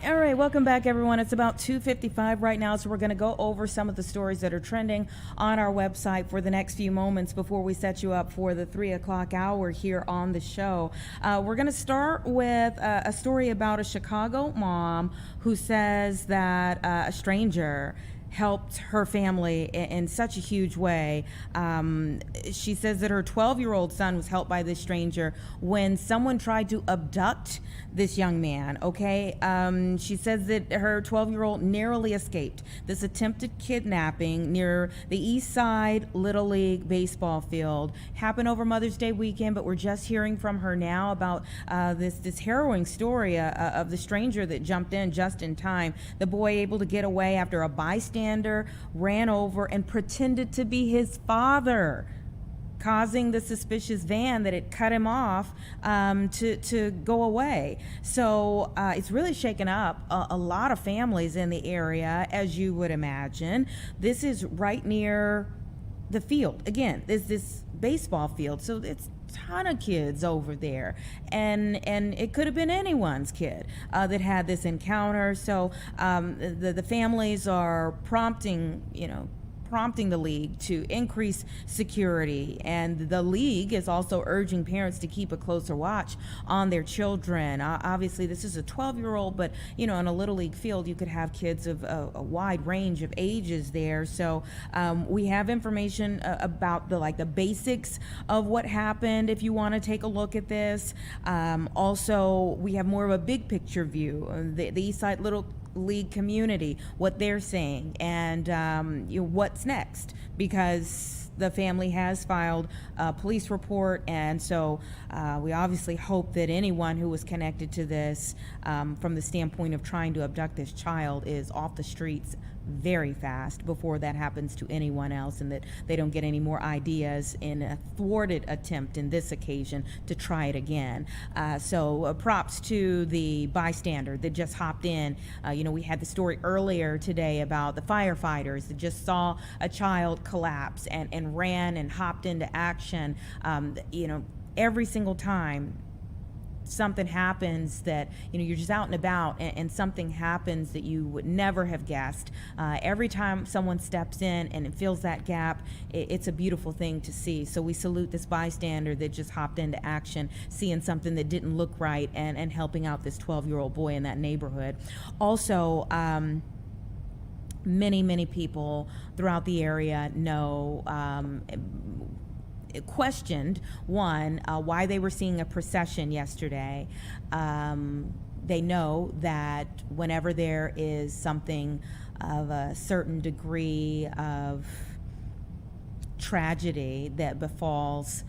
All right, welcome back, everyone. It's about 2:55 right now, so we're going to go over some of the stories that are trending on our website for the next few moments before we set you up for the 3 o'clock hour here on the show. We're going to start with a story about a Chicago mom who says that a stranger helped her family in such a huge way. She says that her 12-year-old son was helped by this stranger when someone tried to abduct this young man, okay? She says that her 12-year-old narrowly escaped this attempted kidnapping near the East Side Little League baseball field. Happened over Mother's Day weekend, but we're just hearing from her now about this harrowing story of the stranger that jumped in just in time. The boy able to get away after a bystander ran over and pretended to be his father, causing the suspicious van that it cut him off to go away. So it's really shaken up a lot of families in the area, as you would imagine. This is right near the field. Again, there's this baseball field, so it's ton of kids over there, and it could have been anyone's kid that had this encounter. So the families are prompting the league to increase security, and the league is also urging parents to keep a closer watch on their children. Obviously, this is a 12-year-old, but in a little league field, you could have kids of a wide range of ages there. So we have information about the basics of what happened if you want to take a look at this. Also, we have more of a big picture view. The East Side Little League community, what they're saying, and what's next, because the family has filed a police report, and so we obviously hope that anyone who was connected to this from the standpoint of trying to abduct this child is off the streets very fast before that happens to anyone else, and that they don't get any more ideas in a thwarted attempt in this occasion to try it again. So props to the bystander that just hopped in. We had the story earlier today about the firefighters that just saw a child collapse and ran and hopped into action. Every single time something happens that you're just out and about, and something happens that you would never have guessed. Every time someone steps in and it fills that gap, it's a beautiful thing to see. So we salute this bystander that just hopped into action, seeing something that didn't look right, and helping out this 12-year-old boy in that neighborhood. Also, many people throughout the area know questioned why they were seeing a procession yesterday. They know that whenever there is something of a certain degree of tragedy that befalls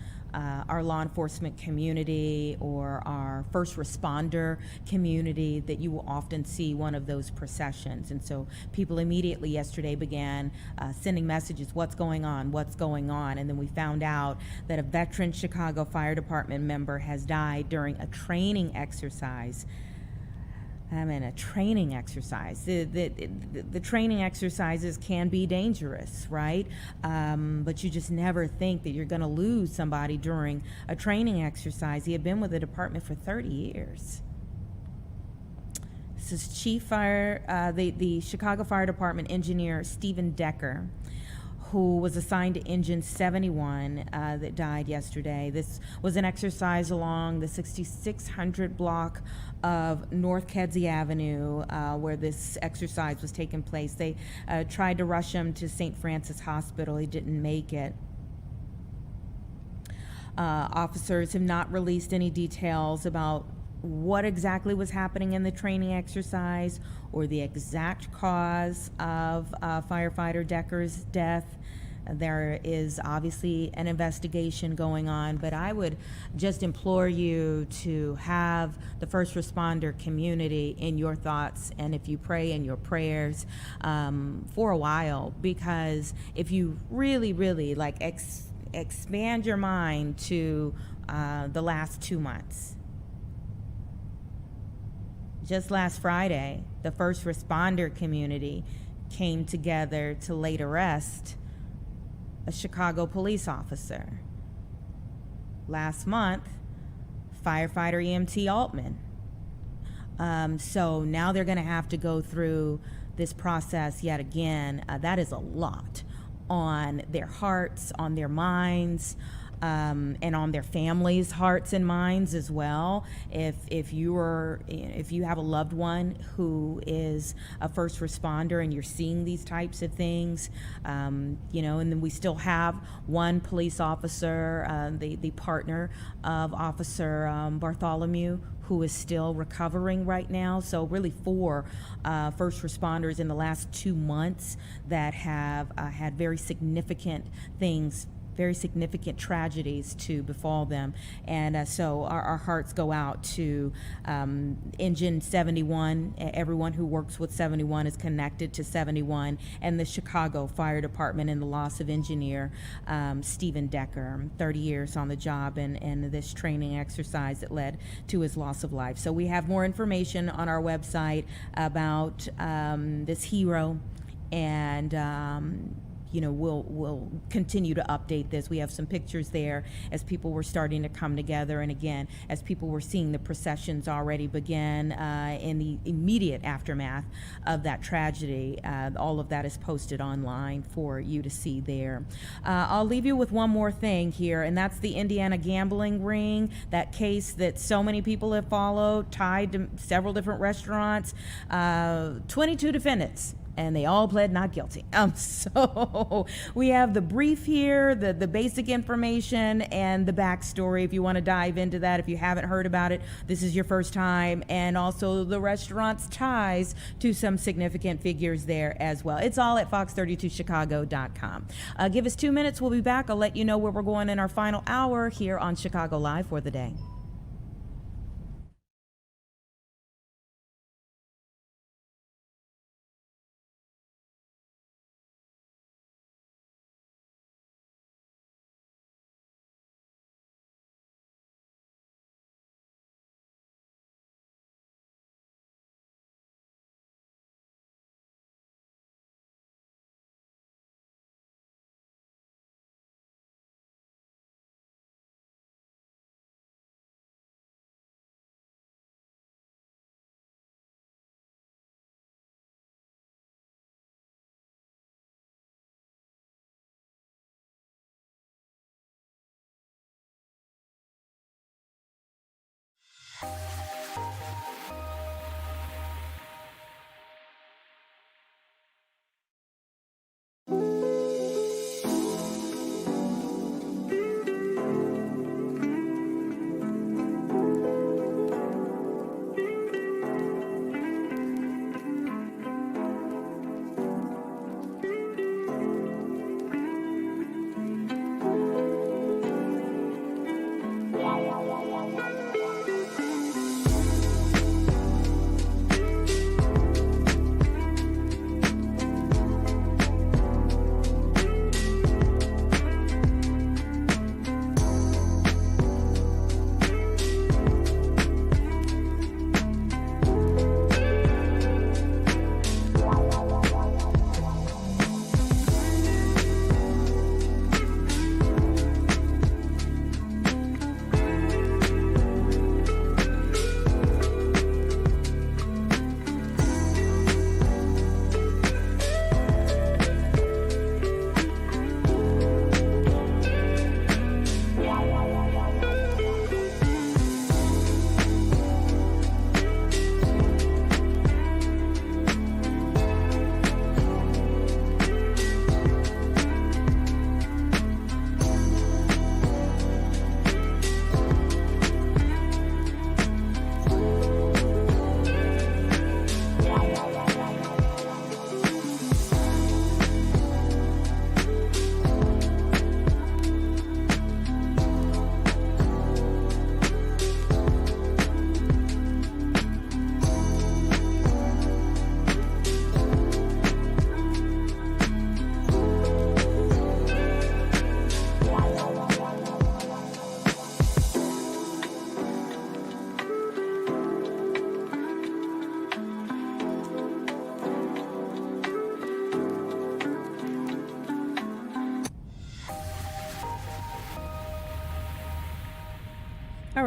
our law enforcement community or our first responder community, that you will often see one of those processions. And so people immediately yesterday began sending messages, what's going on? And then we found out that a veteran Chicago Fire Department member has died during a training exercise. A training exercise. The training exercises can be dangerous, right? But you just never think that you're going to lose somebody during a training exercise. He had been with the department for 30 years. This is the Chicago Fire Department engineer, Stephen Decker, who was assigned to Engine 71 that died yesterday. This was an exercise along the 6600 block of North Kedzie Avenue where this exercise was taking place. They tried to rush him to St. Francis Hospital. He didn't make it. Officers have not released any details about what exactly was happening in the training exercise or the exact cause of firefighter Decker's death. There is obviously an investigation going on, but I would just implore you to have the first responder community in your thoughts, and if you pray in your prayers for a while, because if you really expand your mind to the last 2 months. Just last Friday, the first responder community came together to lay to rest a Chicago police officer. Last month, firefighter EMT Altman. So now they're going to have to go through this process yet again. That is a lot on their hearts, on their minds, and on their families' hearts and minds as well. If you have a loved one who is a first responder and you're seeing these types of things, and then we still have one police officer, the partner of Officer Bartholomew, who is still recovering right now. So really 4 first responders in the last 2 months that have had very significant tragedies to befall them. And so our hearts go out to Engine 71. Everyone who works with 71 is connected to 71, and the Chicago Fire Department and the loss of engineer Stephen Decker, 30 years on the job, and this training exercise that led to his loss of life. So we have more information on our website about this hero, and we'll continue to update this. We have some pictures there as people were starting to come together, and again, as people were seeing the processions already begin in the immediate aftermath of that tragedy. All of that is posted online for you to see there. I'll leave you with one more thing here, and that's the Indiana gambling ring, that case that so many people have followed, tied to several different restaurants. 22 defendants, and they all pled not guilty. So we have the brief here, the basic information, and the backstory if you want to dive into that. If you haven't heard about it, this is your first time, and also the restaurant's ties to some significant figures there as well. It's all at fox32chicago.com. Give us 2 minutes. We'll be back. I'll let you know where we're going in our final hour here on Chicago Live for the day.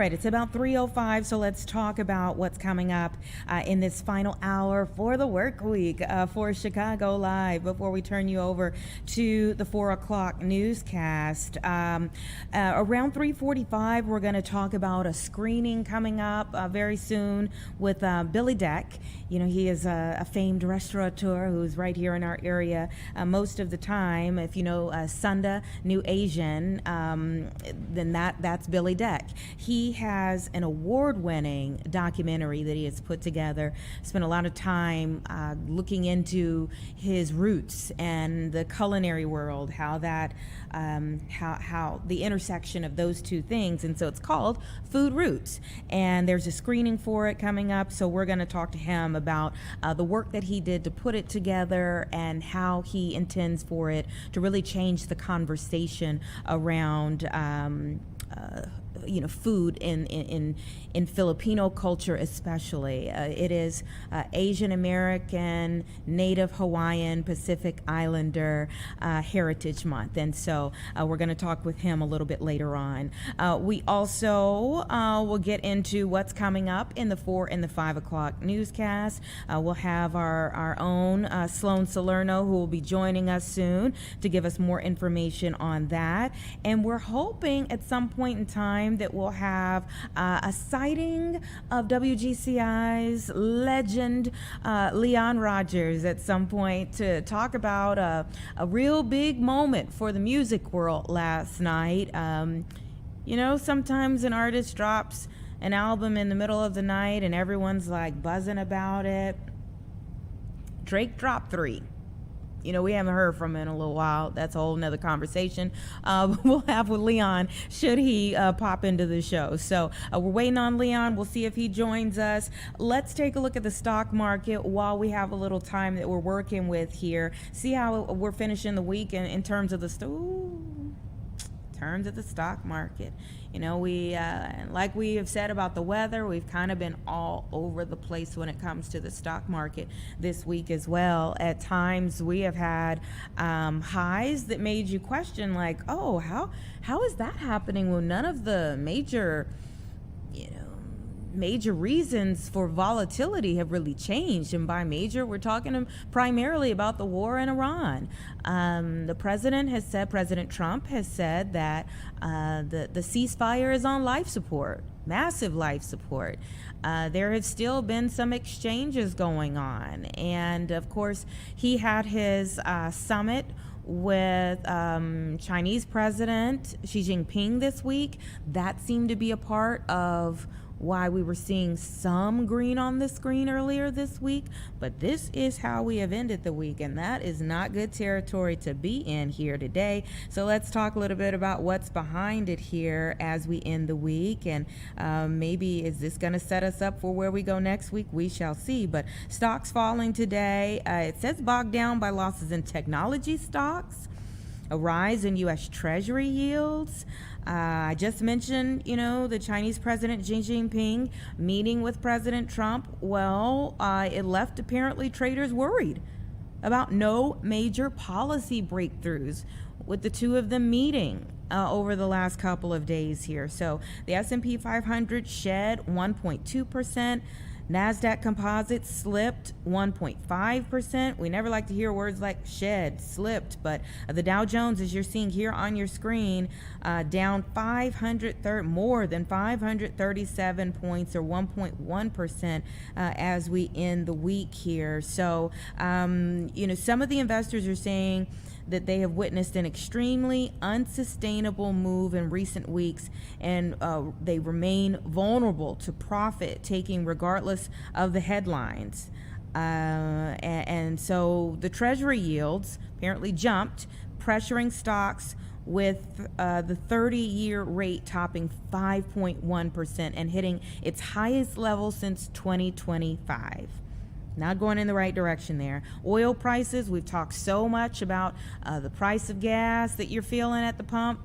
right, it's about 3:05, so let's talk about what's coming up in this final hour for the work week for Chicago Live. Before we turn you over to the 4 o'clock newscast, around 3:45, we're going to talk about a screening coming up very soon with Billy Deck. You know, he is a famed restaurateur who's right here in our area most of the time. If you know Sunda New Asian, then that's Billy Deck. He has an award-winning documentary that he has put together. Spent a lot of time looking into his roots and the culinary world, how that how the intersection of those two things. And so it's called Food Roots, and there's a screening for it coming up. So we're going to talk to him about the work that he did to put it together and how he intends for it to really change the conversation around food in Filipino culture, especially. It is Asian American, Native Hawaiian, Pacific Islander Heritage Month, and so we're going to talk with him a little bit later on. We also will get into what's coming up in the 4 and the 5 o'clock newscast. We'll have our own Sloan Salerno, who will be joining us soon to give us more information on that, and we're hoping at some point in time that we'll have a sighting of WGCI's legend Leon Rogers at some point to talk about a real big moment for the music world last night. Sometimes an artist drops an album in the middle of the night and everyone's like buzzing about it. Drake dropped 3. We haven't heard from him in a little while. That's a whole nother conversation we'll have with Leon should he pop into the show. So we're waiting on Leon. We'll see if he joins us. Let's take a look at the stock market while we have a little time that we're working with here. See how we're finishing the week in terms of the stock market. We like we have said about the weather, we've kind of been all over the place when it comes to the stock market this week as well. At times we have had highs that made you question, like, oh, how is that happening when none of the major reasons for volatility have really changed? And by major, we're talking primarily about the war in Iran. President Trump has said that the ceasefire is on life support, massive life support. There have still been some exchanges going on. And of course, he had his summit with Chinese President Xi Jinping this week. That seemed to be a part of why we were seeing some green on the screen earlier this week, but this is how we have ended the week, and that is not good territory to be in here today. So let's talk a little bit about what's behind it here as we end the week, and maybe is this going to set us up for where we go next week? We shall see. But stocks falling today. It says bogged down by losses in technology stocks, a rise in U.S. Treasury yields. I just mentioned, the Chinese President Xi Jinping meeting with President Trump. Well, it left apparently traders worried about no major policy breakthroughs with the two of them meeting over the last couple of days here. So the S&P 500 shed 1.2%. NASDAQ Composite slipped 1.5%. We never like to hear words like shed, slipped, but the Dow Jones, as you're seeing here on your screen, down more than 537 points, or 1.1%, as we end the week here. So, some of the investors are saying that they have witnessed an extremely unsustainable move in recent weeks, and they remain vulnerable to profit taking regardless of the headlines. And so the Treasury yields apparently jumped, pressuring stocks with the 30-year rate topping 5.1% and hitting its highest level since 2025. Not going in the right direction there. Oil prices, we've talked so much about the price of gas that you're feeling at the pump.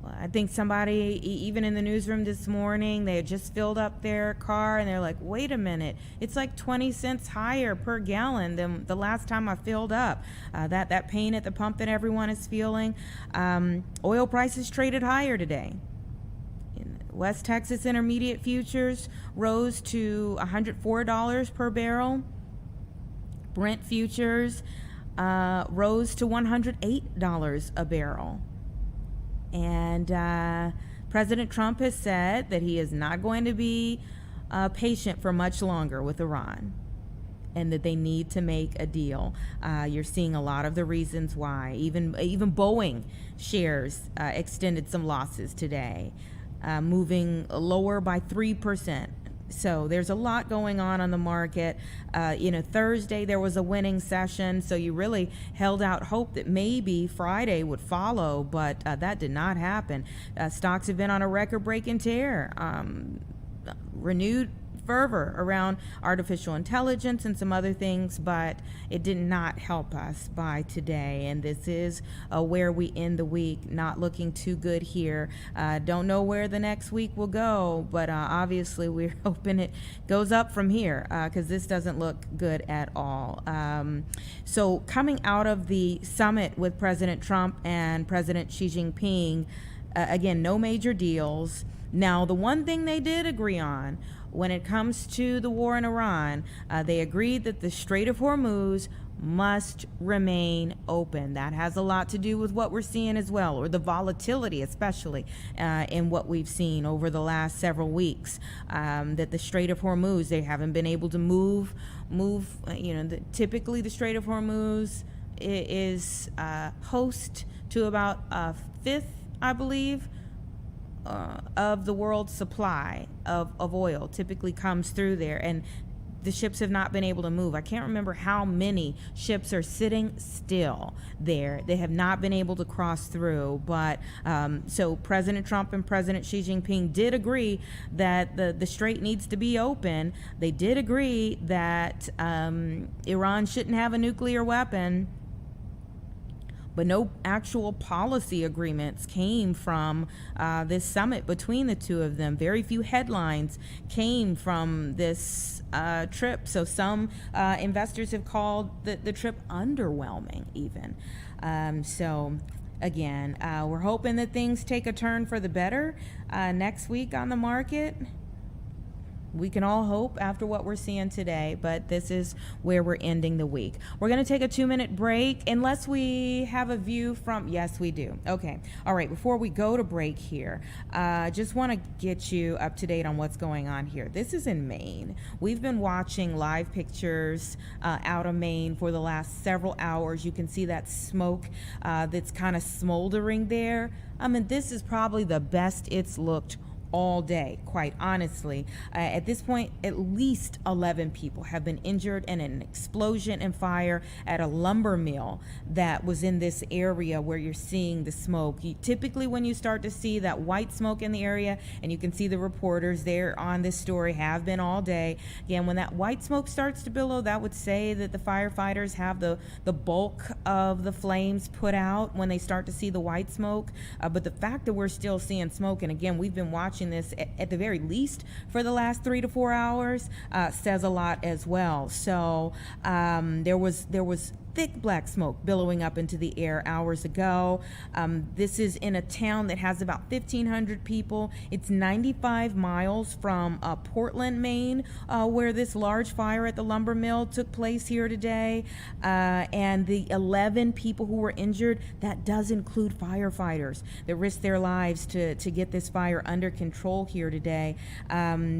I think somebody, even in the newsroom this morning, they had just filled up their car and they're like, wait a minute, it's like 20 cents higher per gallon than the last time I filled up. That pain at the pump that everyone is feeling. Oil prices traded higher today. West Texas Intermediate futures rose to $104 per barrel. Brent futures rose to $108 a barrel. And President Trump has said that he is not going to be patient for much longer with Iran, and that they need to make a deal. You're seeing a lot of the reasons why. Even Boeing shares extended some losses today, moving lower by 3%. So there's a lot going on the market. Thursday there was a winning session, so you really held out hope that maybe Friday would follow, but that did not happen. Stocks have been on a record-breaking tear. Renewed fervor around artificial intelligence and some other things, but it did not help us by today. And this is where we end the week. Not looking too good here. Don't know where the next week will go, but obviously we're hoping it goes up from here, because this doesn't look good at all. So coming out of the summit with President Trump and President Xi Jinping, again, no major deals. Now, the one thing they did agree on when it comes to the war in Iran, they agreed that the Strait of Hormuz must remain open. That has a lot to do with what we're seeing as well, or the volatility, especially in what we've seen over the last several weeks. That the Strait of Hormuz, they haven't been able to move. Typically the Strait of Hormuz is host to about a fifth, I believe, of the world's supply of oil typically comes through there, and the ships have not been able to move. I can't remember how many ships are sitting still there. They have not been able to cross through, but so President Trump and President Xi Jinping did agree that the strait needs to be open. They did agree that Iran shouldn't have a nuclear weapon, but no actual policy agreements came from this summit between the two of them. Very few headlines came from this trip. So some investors have called the trip underwhelming even. So again, we're hoping that things take a turn for the better next week on the market. We can all hope after what we're seeing today, but this is where we're ending the week. We're going to take a 2-minute break, unless we have a view from, yes, we do. Okay. All right. Before we go to break here, just want to get you up to date on what's going on here. This is in Maine. We've been watching live pictures out of Maine for the last several hours. You can see that smoke that's kind of smoldering there. I mean, this is probably the best it's looked all day, quite honestly. At this point, at least 11 people have been injured in an explosion and fire at a lumber mill that was in this area where you're seeing the smoke. Typically, when you start to see that white smoke in the area, and you can see the reporters there on this story have been all day. Again, when that white smoke starts to billow, that would say that the firefighters have the bulk of the flames put out when they start to see the white smoke. But the fact that we're still seeing smoke, and again, we've been watching this at the very least for the last 3 to 4 hours, says a lot as well. So there was thick black smoke billowing up into the air hours ago. This is in a town that has about 1,500 people. It's 95 miles from Portland, Maine, where this large fire at the lumber mill took place here today. And the 11 people who were injured, that does include firefighters that risked their lives to get this fire under control here today.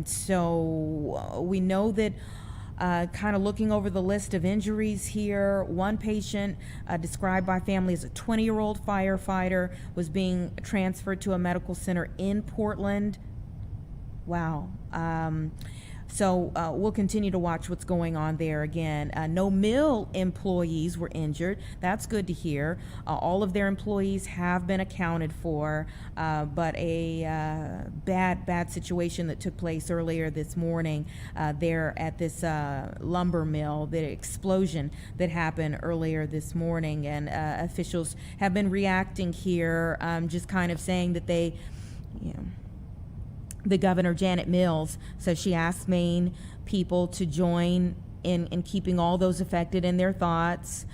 So we know that kind of looking over the list of injuries here, one patient described by family as a 20-year-old firefighter was being transferred to a medical center in Portland. Wow. So we'll continue to watch what's going on there. Again, no mill employees were injured. That's good to hear. All of their employees have been accounted for, but a bad situation that took place earlier this morning there at this lumber mill, the explosion that happened earlier this morning. And officials have been reacting here, just kind of saying that they, the governor, Janet Mills, says she asked Maine people to join in keeping all those affected in their thoughts.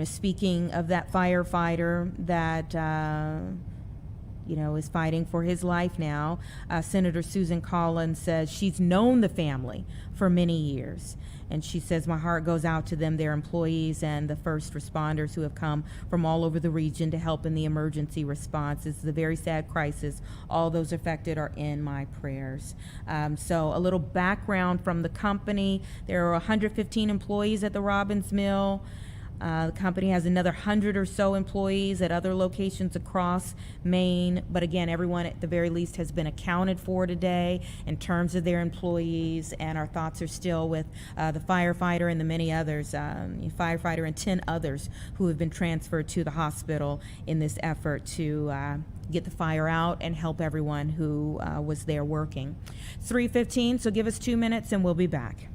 Speaking of that firefighter that, is fighting for his life now. Senator Susan Collins says she's known the family for many years. And she says, my heart goes out to them, their employees, and the first responders who have come from all over the region to help in the emergency response. It's a very sad crisis. All those affected are in my prayers. So a little background from the company. There are 115 employees at the Robbins Mill. The company has another 100 or so employees at other locations across Maine. But again, everyone at the very least has been accounted for today in terms of their employees. And our thoughts are still with the firefighter and the many others, firefighter and 10 others who have been transferred to the hospital in this effort to get the fire out and help everyone who was there working. 3:15, so give us 2 minutes and we'll be back.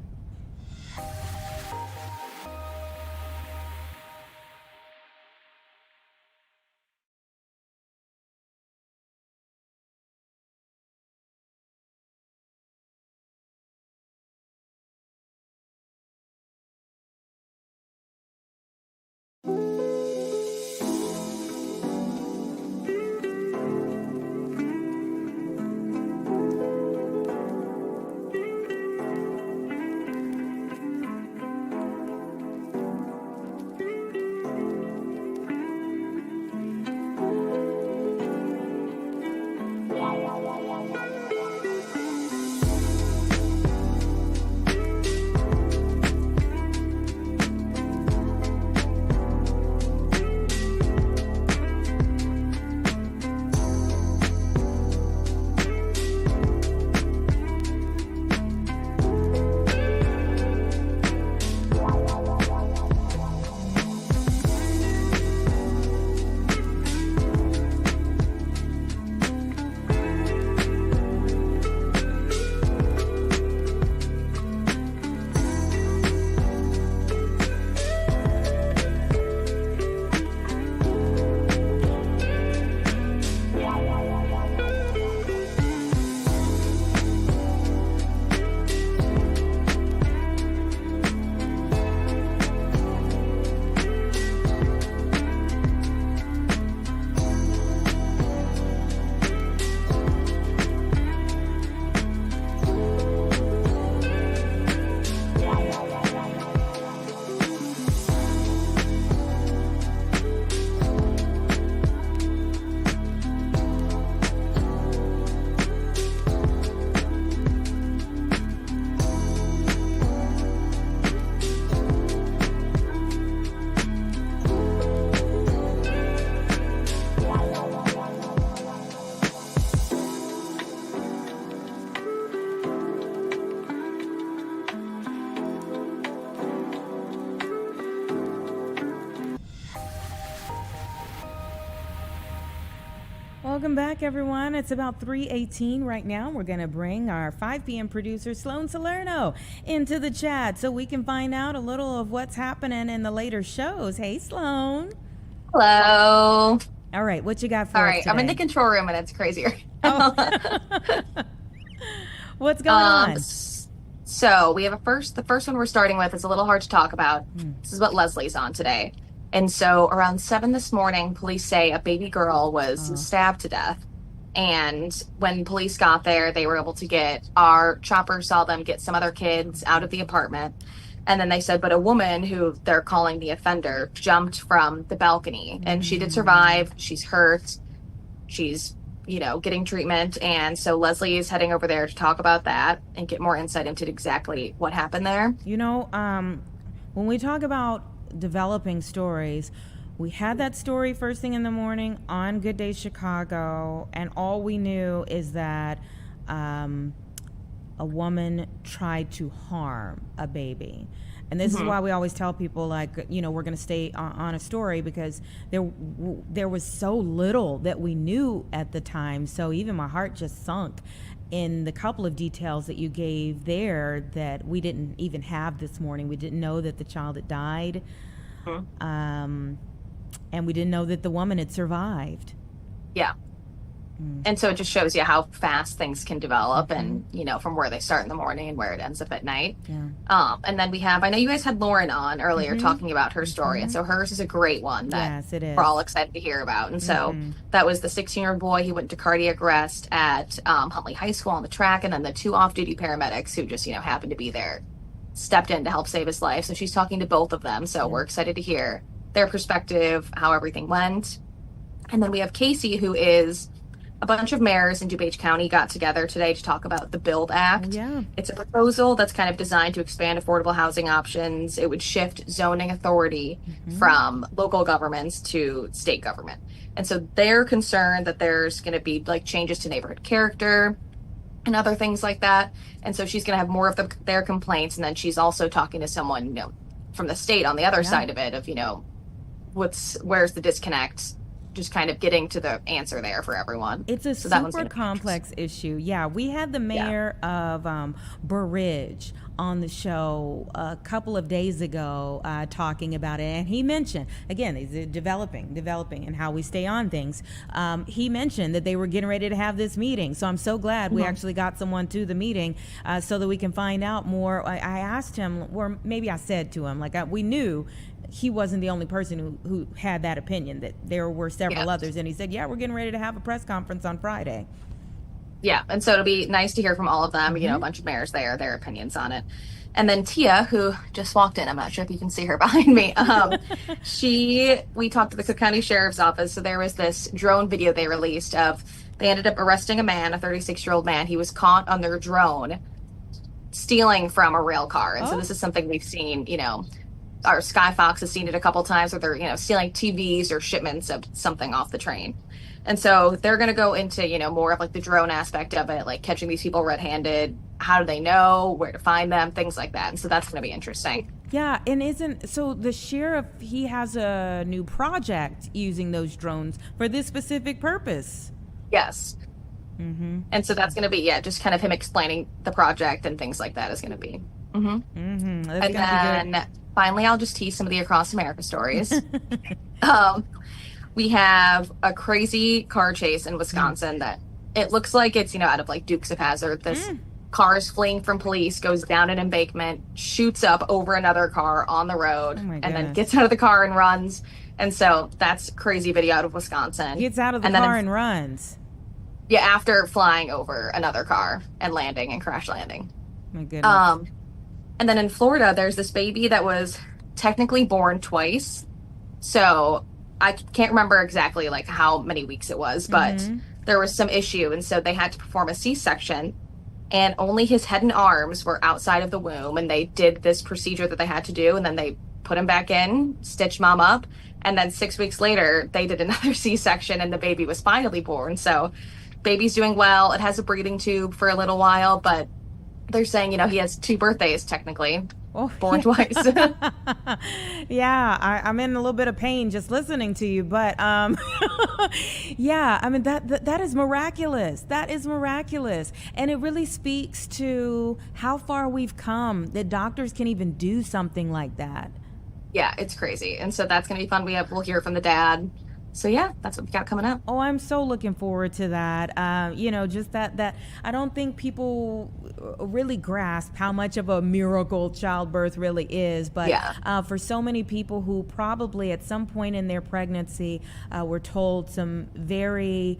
Welcome back, everyone. It's about 3:18 right now. We're going to bring our 5 p.m. producer, Sloan Salerno, into the chat so we can find out a little of what's happening in the later shows. Hey, Sloan. Hello. All right, what you got for All us right, today? I'm in the control room and it's crazier. Oh. What's going on? So we have the first one we're starting with is a little hard to talk about. This is what Leslie's on today. And so around 7 this morning, police say a baby girl was stabbed to death. And when police got there, they were able to our chopper saw them get some other kids out of the apartment. And then they said, but a woman who they're calling the offender jumped from the balcony and she did survive. She's hurt. She's, getting treatment. And so Leslie is heading over there to talk about that and get more insight into exactly what happened there. When we talk about developing stories, we had that story first thing in the morning on Good Day Chicago, and all we knew is that a woman tried to harm a baby. And this is why we always tell people, we're going to stay on a story because there was so little that we knew at the time. So even my heart just sunk in the couple of details that you gave there that we didn't even have this morning. We didn't know that the child had died. And we didn't know that the woman had survived. Yeah. And so it just shows you how fast things can develop and, from where they start in the morning and where it ends up at night. Yeah. And then I know you guys had Lauren on earlier talking about her story. And so hers is a great one that Yes, it is. we're all excited to hear about. And so that was the 16-year-old boy who went to cardiac arrest at Huntley High School on the track. And then the 2 off-duty paramedics who just, happened to be there stepped in to help save his life. So she's talking to both of them. So we're excited to hear their perspective, how everything went. And then we have Casey, who is a bunch of mayors in DuPage County got together today to talk about the BUILD Act. Yeah. It's a proposal that's kind of designed to expand affordable housing options. It would shift zoning authority from local governments to state government. And so they're concerned that there's going to be like changes to neighborhood character and other things like that. And so she's going to have more of their complaints. And then she's also talking to someone, from the state on the other side of it of, where's the disconnect, just kind of getting to the answer there for everyone. It's a super complex issue. Yeah, we had the mayor of Burr Ridge on the show a couple of days ago talking about it, and he mentioned, again, he's developing and how we stay on things. He mentioned that they were getting ready to have this meeting, so I'm so glad we actually got someone to the meeting so that we can find out more. I asked him, or maybe I said to him, we knew he wasn't the only person who had that opinion, that there were several others. And he said, we're getting ready to have a press conference on Friday. Yeah, and so it'll be nice to hear from all of them, a bunch of mayors there, their opinions on it. And then Tia, who just walked in, I'm not sure if you can see her behind me. We talked to the Cook County Sheriff's Office. So there was this drone video they released they ended up arresting a man, a 36-year-old man. He was caught on their drone stealing from a rail car. And so this is something we've seen, our Sky Fox has seen it a couple times where they're, stealing TVs or shipments of something off the train. And so they're going to go into, more of the drone aspect of it, like catching these people red-handed. How do they know where to find them? Things like that. And so that's going to be interesting. Yeah. And so the sheriff, he has a new project using those drones for this specific purpose. Yes. And so that's going to be, just kind of him explaining the project and things like that is going to be. And then finally, I'll just tease some of the Across America stories. We have a crazy car chase in Wisconsin that it looks like it's, out of Dukes of Hazzard. This car is fleeing from police, goes down an embankment, shoots up over another car on the road, and then gets out of the car and runs. And so that's crazy video out of Wisconsin. Gets out of the car and runs. Yeah, after flying over another car and landing and crash landing. My goodness. And then in Florida, there's this baby that was technically born twice. So I can't remember exactly how many weeks it was, but there was some issue. And so they had to perform a C-section, and only his head and arms were outside of the womb. And they did this procedure that they had to do. And then they put him back in, stitched mom up. And then 6 weeks later, they did another C-section and the baby was finally born. So baby's doing well. It has a breathing tube for a little while, but they're saying, he has 2 birthdays technically. Born twice. Yeah, I'm in a little bit of pain just listening to you, but yeah, I mean that is miraculous. That is miraculous, and it really speaks to how far we've come that doctors can even do something like that. Yeah, it's crazy, and so that's gonna be fun. We'll hear from the dad. So yeah, that's what we got coming up. Oh, I'm so looking forward to that. Just that I don't think people really grasp how much of a miracle childbirth really is. But for so many people who probably at some point in their pregnancy were told some very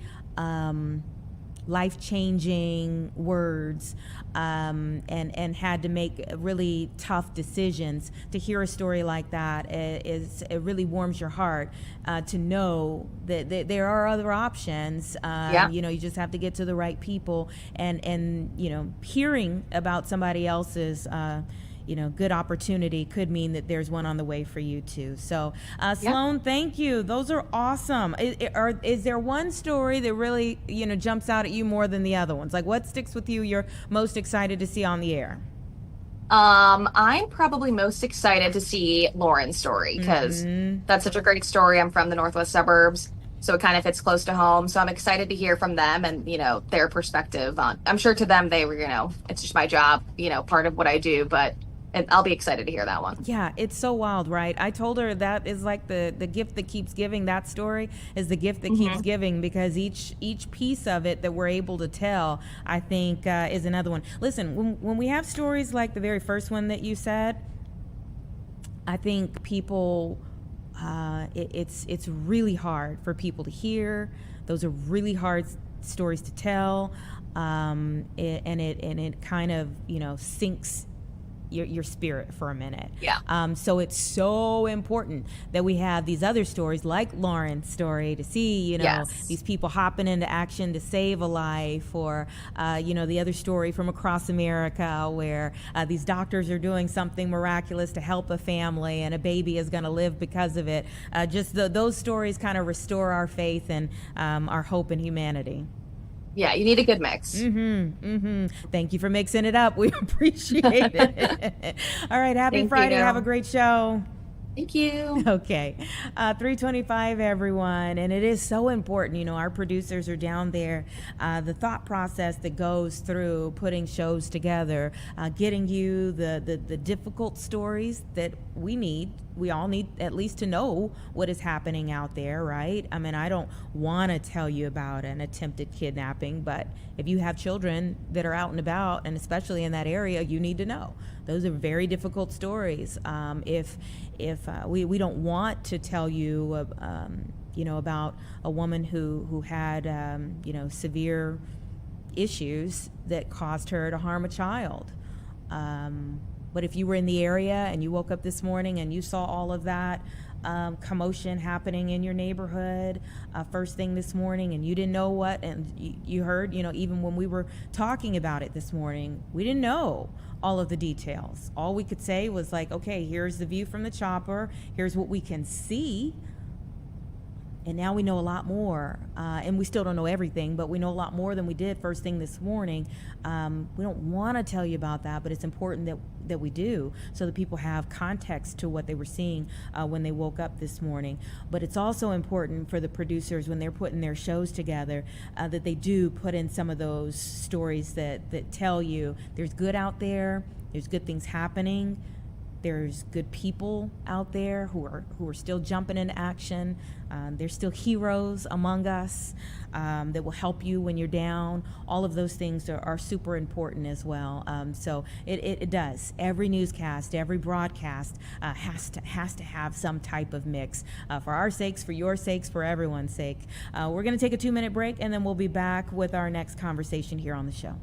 life-changing words and had to make really tough decisions, to hear a story like that it really warms your heart to know that there are other options. You just have to get to the right people, and hearing about somebody else's good opportunity could mean that there's one on the way for you too. So Sloan, thank you. Those are awesome. Is there one story that really, jumps out at you more than the other ones? Like, what sticks with you you're most excited to see on the air? I'm probably most excited to see Lauren's story because that's such a great story. I'm from the northwest suburbs, so it kind of fits close to home. So I'm excited to hear from them and, their perspective on, I'm sure to them they were, it's just my job, part of what I do, but I'll be excited to hear that one. Yeah, it's so wild, right? I told her that is like the gift that keeps giving. That story is the gift that keeps giving, because each piece of it that we're able to tell, I think, is another one. Listen, when we have stories like the very first one that you said, I think people, it's really hard for people to hear. Those are really hard stories to tell, and it kind of, sinks your spirit for a minute. Yeah. So it's so important that we have these other stories like Lauren's story to see, Yes. these people hopping into action to save a life, or, the other story from across America where these doctors are doing something miraculous to help a family and a baby is going to live because of it. Those stories kind of restore our faith and our hope in humanity. Yeah, you need a good mix. Thank you for mixing it up. We appreciate it. All right, happy Thank Friday. you. Have a great show. Thank you. Okay. 3:25, everyone. And it is so important. Our producers are down there. The thought process that goes through putting shows together, getting you the difficult stories that we all need at least to know what is happening out there, right? I mean, I don't want to tell you about an attempted kidnapping, but if you have children that are out and about, and especially in that area, you need to know. Those are very difficult stories. If we don't want to tell you, about a woman who had, severe issues that caused her to harm a child. But if you were in the area and you woke up this morning and you saw all of that commotion happening in your neighborhood first thing this morning, and you didn't know what, and you heard, even when we were talking about it this morning, we didn't know all of the details. All we could say was like, okay, here's the view from the chopper, here's what we can see. And now we know a lot more, and we still don't know everything, but we know a lot more than we did first thing this morning. We don't want to tell you about that, but it's important that we do, so that people have context to what they were seeing when they woke up this morning. But it's also important for the producers, when they're putting their shows together, that they do put in some of those stories that tell you there's good out there, there's good things happening. There's good people out there who are still jumping into action. There's still heroes among us that will help you when you're down. All of those things are super important as well. So it does. Every newscast, every broadcast has to have some type of mix for our sakes, for your sakes, for everyone's sake. We're going to take a 2-minute break, and then we'll be back with our next conversation here on the show.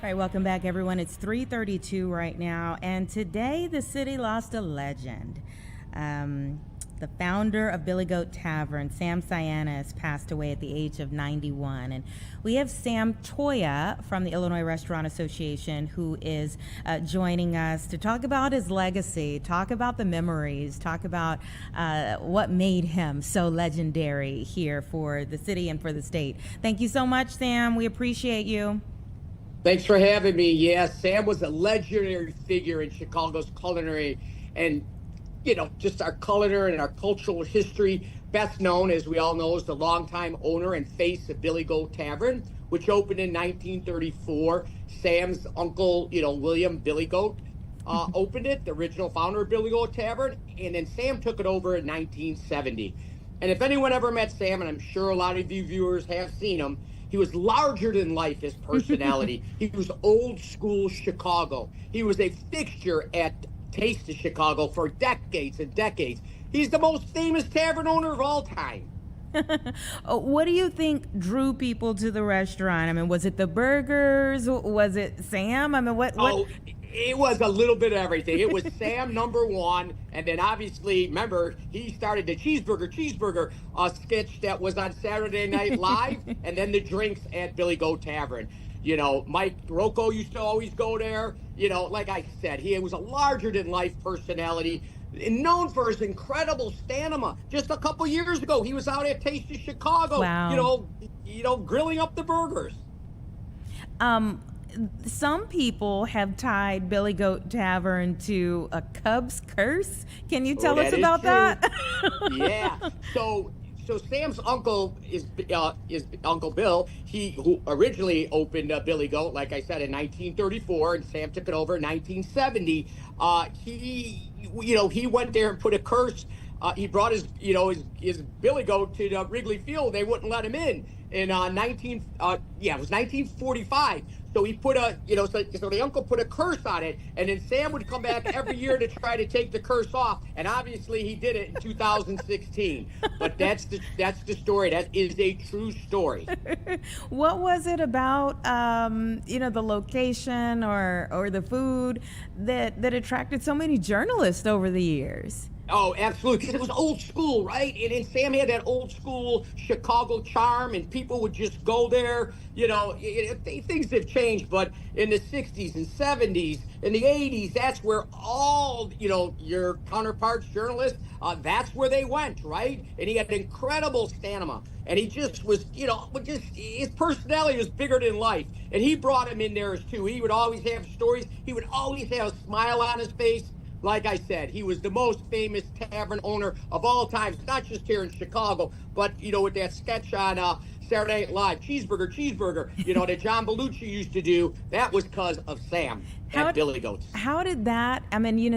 All right, welcome back, everyone. It's 3:32 right now, and today the city lost a legend. The founder of Billy Goat Tavern, Sam Cyanis, passed away at the age of 91. And we have Sam Toya from the Illinois Restaurant Association who is joining us to talk about his legacy, talk about the memories, talk about what made him so legendary here for the city and for the state. Thank you so much, Sam. We appreciate you. Thanks for having me. Yeah, Sam was a legendary figure in Chicago's culinary and, just our culinary and our cultural history. Best known, as we all know, as the longtime owner and face of Billy Goat Tavern, which opened in 1934. Sam's uncle, William Billy Goat, opened it, the original founder of Billy Goat Tavern, and then Sam took it over in 1970. And if anyone ever met Sam, and I'm sure a lot of you viewers have seen him, he was larger than life, his personality. He was old school Chicago. He was a fixture at Taste of Chicago for decades and decades. He's the most famous tavern owner of all time. What do you think drew people to the restaurant? I mean, was it the burgers? Was it Sam? I mean, what? Oh, it was a little bit of everything. It was Sam number one, and then obviously, remember, he started the cheeseburger sketch that was on Saturday Night Live, and then the drinks at Billy Goat Tavern. Mike Rocco used to always go there. Like I said, he was a larger-than-life personality, and known for his incredible stamina. Just a couple years ago, he was out at Taste of Chicago, wow. Grilling up the burgers. Some people have tied Billy Goat Tavern to a Cubs curse. Can you tell us about that? Yeah. So Sam's uncle is Uncle Bill. Who originally opened Billy Goat, like I said, in 1934, and Sam took it over in 1970. He went there and put a curse. He brought his Billy Goat to the Wrigley Field. They wouldn't let him in. In it was 1945. So he put so the uncle put a curse on it, and then Sam would come back every year to try to take the curse off, and obviously he did it in 2016. But that's the story. That is a true story. What was it about the location or the food that attracted so many journalists over the years? Oh, absolutely, because it was old school, right? And Sam had that old school Chicago charm, and people would just go there. Things have changed, but in the 60s and 70s, in the 80s, that's where all, your counterparts, journalists, that's where they went, right? And he had incredible stamina. And he just was, his personality was bigger than life. And he brought him in there too. He would always have stories. He would always have a smile on his face. Like I said, he was the most famous tavern owner of all time, not just here in Chicago, but, with that sketch on Saturday Night Live, cheeseburger, that John Belushi used to do. That was because of Sam at Billy Goat's. How did that,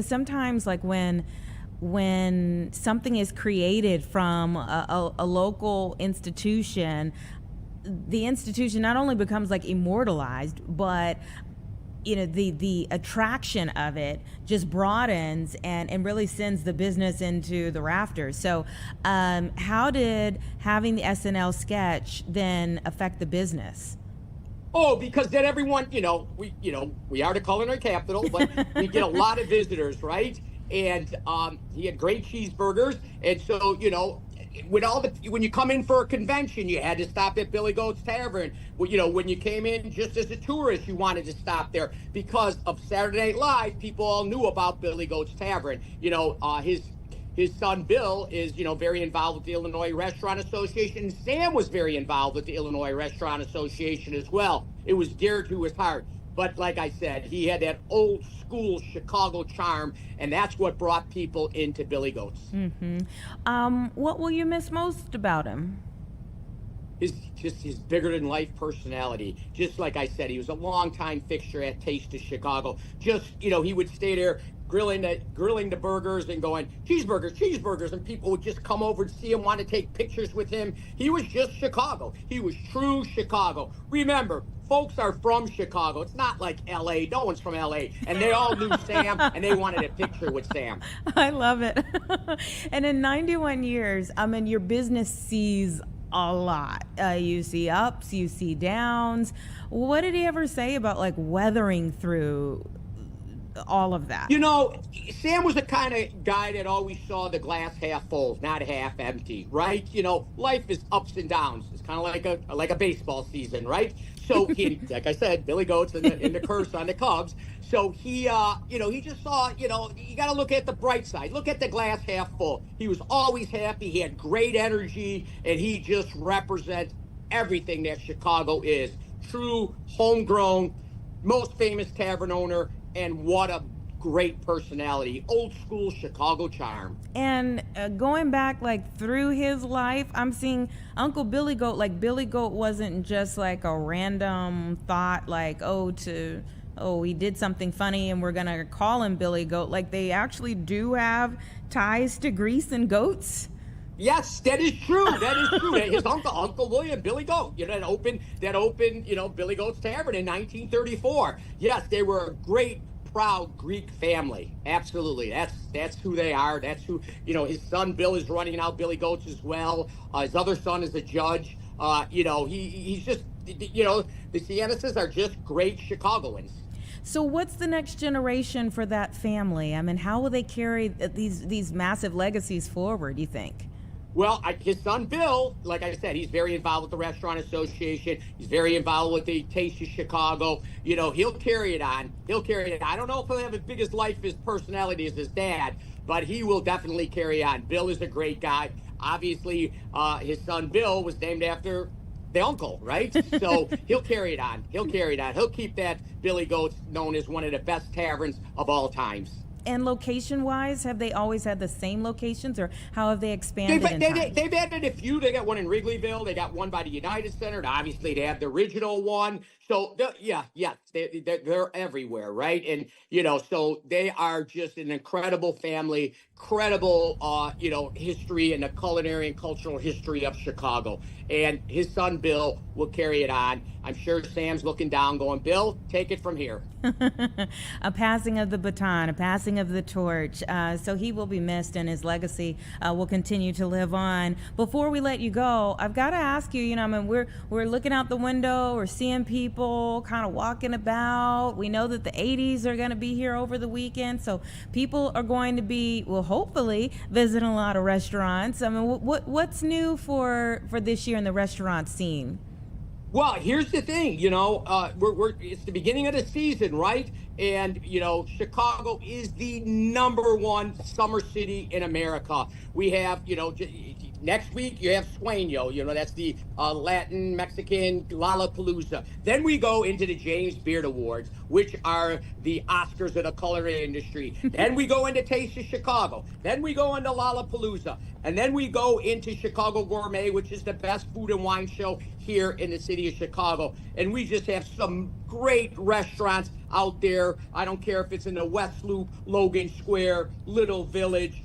sometimes like when something is created from a local institution, the institution not only becomes like immortalized, but the attraction of it just broadens and really sends the business into the rafters. So how did having the SNL sketch then affect the business? Oh, because then everyone, we are the culinary capital, but we get a lot of visitors, right? And he had great cheeseburgers. And so, when you come in for a convention, you had to stop at Billy Goat's Tavern. When you came in just as a tourist, you wanted to stop there because of Saturday Night Live. People all knew about Billy Goat's Tavern. His son Bill is, very involved with the Illinois Restaurant Association. Sam was very involved with the Illinois Restaurant Association as well. It was dear to his heart. But like I said, he had that old school Chicago charm, and that's what brought people into Billy Goat's. Mm-hmm. What will you miss most about him? His bigger than life personality. Just like I said, he was a longtime fixture at Taste of Chicago. He would stay there grilling the burgers and going, cheeseburgers, and people would just come over to see him, want to take pictures with him. He was just Chicago. He was true Chicago. Remember, folks are from Chicago. It's not like L.A. No one's from L.A. And they all knew Sam, and they wanted a picture with Sam. I love it. And in 91 years, your business sees a lot. You see ups, you see downs. What did he ever say about like weathering through all of that? You know, Sam was the kind of guy that always saw the glass half full, not half empty, right? You know, life is ups and downs. It's kind of like a baseball season, right? So he, like I said, Billy Goats in the curse on the Cubs. So he, you know, he just saw, you know, you got to look at the bright side. Look at the glass half full. He was always happy. He had great energy, and he just represents everything that Chicago is. True, homegrown, most famous tavern owner, and what a great personality. Old school Chicago charm. And going back like through his life, I'm seeing Uncle Billy Goat. Like Billy Goat wasn't just like a random thought like, oh, he did something funny and we're going to call him Billy Goat. Like they actually do have ties to grease and goats. Yes, that is true. That is true. His Uncle William, Billy Goat, you know, that opened, you know, Billy Goat's Tavern in 1934. Yes, they were a great, proud Greek family. Absolutely. That's who they are. That's who, you know, his son Bill is running out Billy Goats as well. His other son is a judge. You know, he's just, you know, the Sienises are just great Chicagoans. So what's the next generation for that family? I mean, how will they carry these massive legacies forward, you think? Well, his son Bill, like I said, he's very involved with the Restaurant Association. He's very involved with the Taste of Chicago. You know, he'll carry it on. I don't know if he'll have as big as life, his personality as his dad, but he will definitely carry on. Bill is a great guy. Obviously, his son Bill was named after the uncle, right? So he'll carry it on. He'll keep that Billy Goats known as one of the best taverns of all times. And location-wise, have they always had the same locations, or how have they expanded in time? They've added a few. They got one in Wrigleyville. They got one by the United Center. And obviously, they have the original one. So, they're everywhere, right? And, you know, so they are just an incredible family, credible, you know, history and the culinary and cultural history of Chicago. And his son, Bill, will carry it on. I'm sure Sam's looking down going, Bill, take it from here. A passing of the baton, a passing of the torch. So he will be missed, and his legacy will continue to live on. Before we let you go, I've got to ask you, you know, I mean, we're looking out the window, we're seeing people kind of walking about. We know that the 80s are going to be here over the weekend, so people are going to be, well, hopefully visiting a lot of restaurants. I mean, what's new for this year in the restaurant scene? Well, here's the thing, you know, it's the beginning of the season, right? And, you know, Chicago is the #1 summer city in America. We have, you know, next week you have Sueño, you know, that's the Latin, Mexican Lollapalooza. Then we go into the James Beard Awards, which are the Oscars of the culinary industry. Then we go into Taste of Chicago. Then we go into Lollapalooza. And then we go into Chicago Gourmet, which is the best food and wine show here in the city of Chicago. And we just have some great restaurants out there. I don't care if it's in the West Loop, Logan Square, Little Village.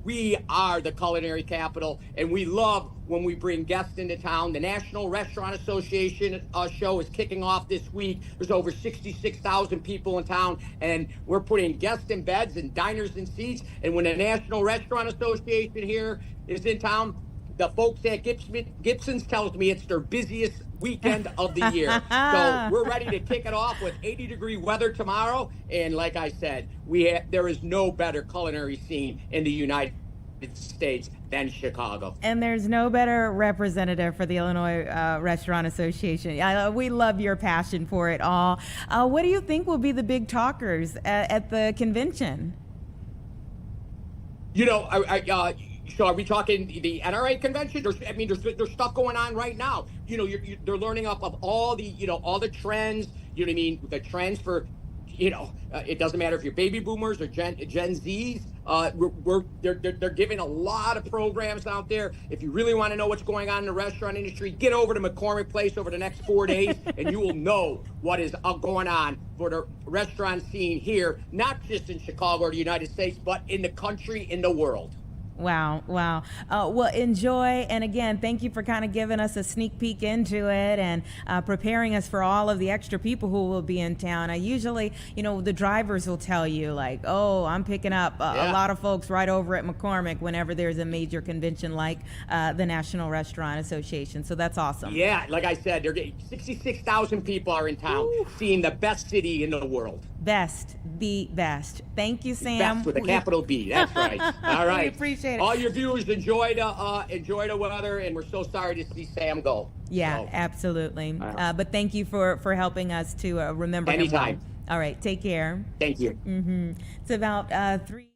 We are the culinary capital, and we love when we bring guests into town. The National Restaurant Association show is kicking off this week. There's over 66,000 people in town, and we're putting guests in beds and diners in seats. And when the National Restaurant Association here is in town, the folks at Gibson's tells me it's their busiest weekend of the year. So we're ready to kick it off with 80-degree weather tomorrow. And like I said, there is no better culinary scene in the United States than Chicago. And there's no better representative for the Illinois Restaurant Association. We love your passion for it all. What do you think will be the big talkers at the convention? You know, so are we talking the NRA convention? There's stuff going on right now. You know, they're learning up of all the, you know, all the trends. You know what I mean? The trends for, you know, it doesn't matter if you're baby boomers or Gen Zs. They're giving a lot of programs out there. If you really want to know what's going on in the restaurant industry, get over to McCormick Place over the next 4 days, and you will know what is going on for the restaurant scene here, not just in Chicago or the United States, but in the country, in the world. Wow. Well, enjoy. And again, thank you for kind of giving us a sneak peek into it and preparing us for all of the extra people who will be in town. I usually, the drivers will tell you like, oh, I'm picking up a lot of folks right over at McCormick whenever there's a major convention like the National Restaurant Association. So that's awesome. Yeah, like I said, 66,000 people are in town seeing the best city in the world. The best. Thank you, Sam. Best with a capital B. That's right. All right. We appreciate it. All your viewers enjoy the weather, and we're so sorry to see Sam go. Yeah, absolutely. But thank you for helping us to remember him. Anytime. All right. Take care. Thank you. It's about 3.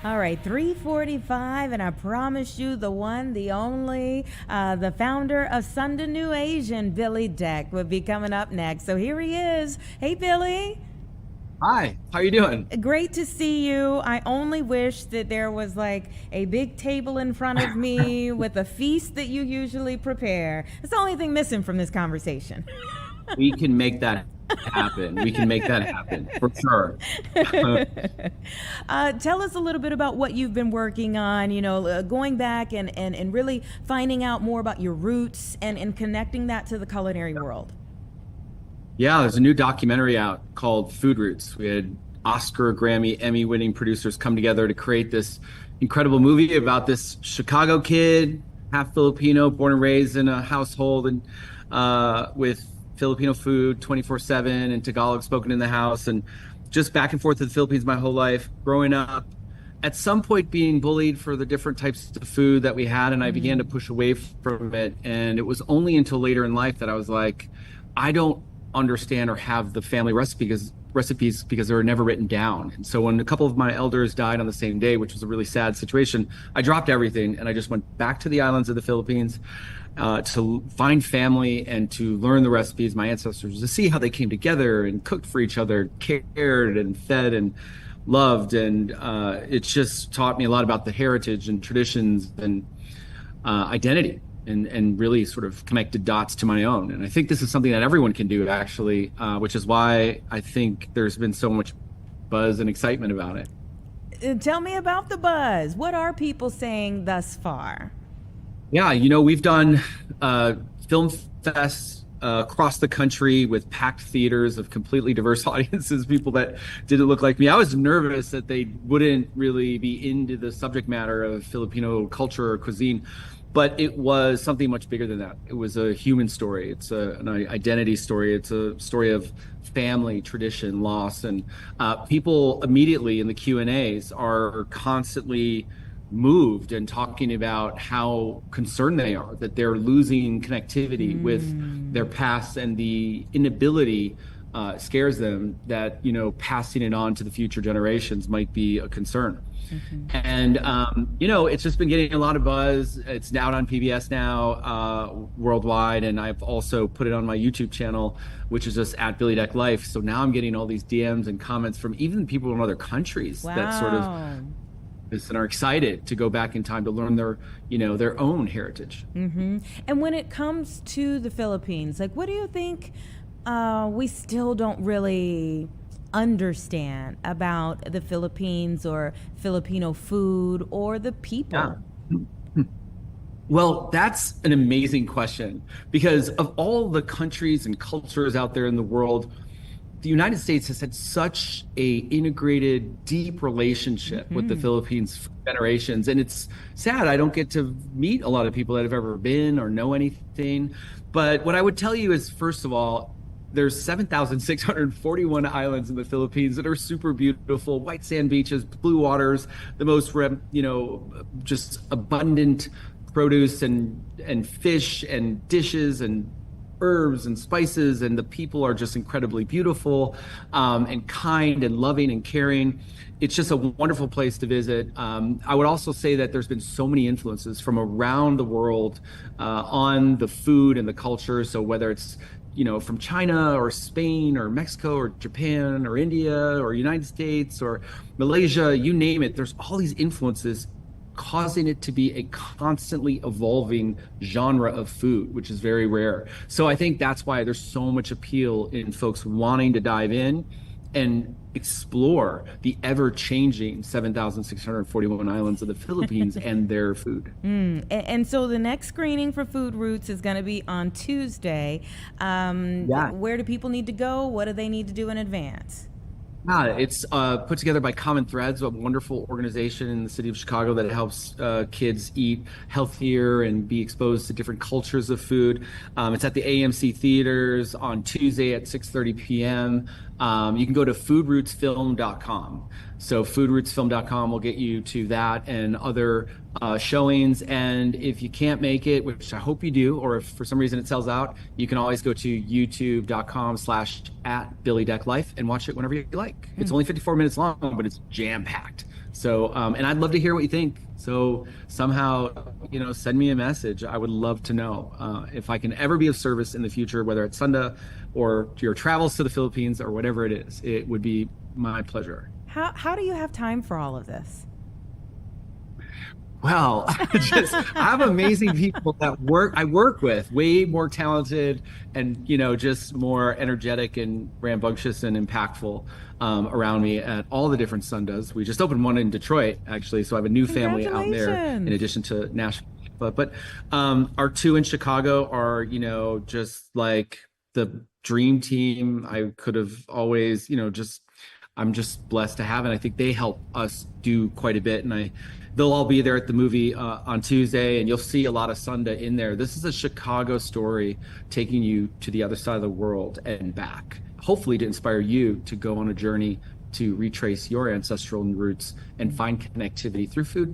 All right, 3:45, and I promise you the one, the only, the founder of Sunday New Asian, Billy Deck, will be coming up next. So here he is. Hey, Billy. Hi, how you doing? Great to see you. I only wish that there was like a big table in front of me with a feast that you usually prepare. It's the only thing missing from this conversation. We can make that happen. We can make that happen for sure. Tell us a little bit about what you've been working on, going back and really finding out more about your roots and connecting that to the culinary world. Yeah, there's a new documentary out called Food Roots. We had Oscar, Grammy, Emmy-winning producers come together to create this incredible movie about this Chicago kid, half Filipino, born and raised in a household and with Filipino food 24/7 and Tagalog spoken in the house, and just back and forth to the Philippines my whole life, growing up, at some point being bullied for the different types of food that we had, and I began to push away from it. And it was only until later in life that I was like, I don't understand or have the family recipes because they were never written down. And so when a couple of my elders died on the same day, which was a really sad situation, I dropped everything and I just went back to the islands of the Philippines to find family and to learn the recipes, my ancestors, to see how they came together and cooked for each other, cared and fed and loved. And it just taught me a lot about the heritage and traditions. And identity and really sort of connected dots to my own. And I think this is something that everyone can do, actually, which is why I think there's been so much buzz and excitement about it. Tell me about the buzz. What are people saying thus far? Yeah, we've done film fests across the country with packed theaters of completely diverse audiences, people that didn't look like me. I was nervous that they wouldn't really be into the subject matter of Filipino culture or cuisine, but it was something much bigger than that. It was a human story. It's an identity story. It's a story of family, tradition, loss, and people immediately in the Q&As are constantly moved and talking about how concerned they are that they're losing connectivity with their past, and the inability scares them that passing it on to the future generations might be a concern. And it's just been getting a lot of buzz. It's out on PBS now worldwide, and I've also put it on my YouTube channel, which is just at Billy Deck Life. So now I'm getting all these DMs and comments from even people in other countries that sort of and are excited to go back in time to learn their own heritage. And when it comes to the Philippines, like, what do you think we still don't really understand about the Philippines or Filipino food or the people? Yeah. Well, that's an amazing question, because of all the countries and cultures out there in the world, the United States has had such a integrated, deep relationship with the Philippines for generations. And it's sad I don't get to meet a lot of people that have ever been or know anything. But what I would tell you is, first of all, there's 7,641 islands in the Philippines that are super beautiful, white sand beaches, blue waters, the most, just abundant produce and fish and dishes and herbs and spices, and the people are just incredibly beautiful and kind and loving and caring. It's just a wonderful place to visit. I would also say that there's been so many influences from around the world on the food and the culture. So whether it's from China or Spain or Mexico or Japan or India or United States or Malaysia, you name it, there's all these influences causing it to be a constantly evolving genre of food, which is very rare. So I think that's why there's so much appeal in folks wanting to dive in and explore the ever-changing 7,641 islands of the Philippines and their food. And so the next screening for Food Roots is going to be on Tuesday. Where do people need to go? What do they need to do in advance? It's put together by Common Threads, a wonderful organization in the city of Chicago that helps kids eat healthier and be exposed to different cultures of food. It's at the AMC theaters on Tuesday at 6:30 p.m. You can go to foodrootsfilm.com. So foodrootsfilm.com will get you to that and other showings. And if you can't make it, which I hope you do, or if for some reason it sells out, you can always go to youtube.com/@BillyDeckLife and watch it whenever you like. It's only 54 minutes long, but it's jam-packed. So, and I'd love to hear what you think. So somehow, send me a message. I would love to know if I can ever be of service in the future, whether it's Sunda or your travels to the Philippines or whatever it is. It would be my pleasure. How do you have time for all of this? Well, I have amazing people that I work with, way more talented and, just more energetic and rambunctious and impactful around me at all the different Sundas. We just opened one in Detroit, actually, so I have a new family out there in addition to Nashville. But our two in Chicago are, just like the dream team. I could have always, I'm just blessed to have it. I think they help us do quite a bit, and they'll all be there at the movie on Tuesday, and you'll see a lot of Sunda in there. This is a Chicago story taking you to the other side of the world and back, hopefully to inspire you to go on a journey to retrace your ancestral roots and find connectivity through food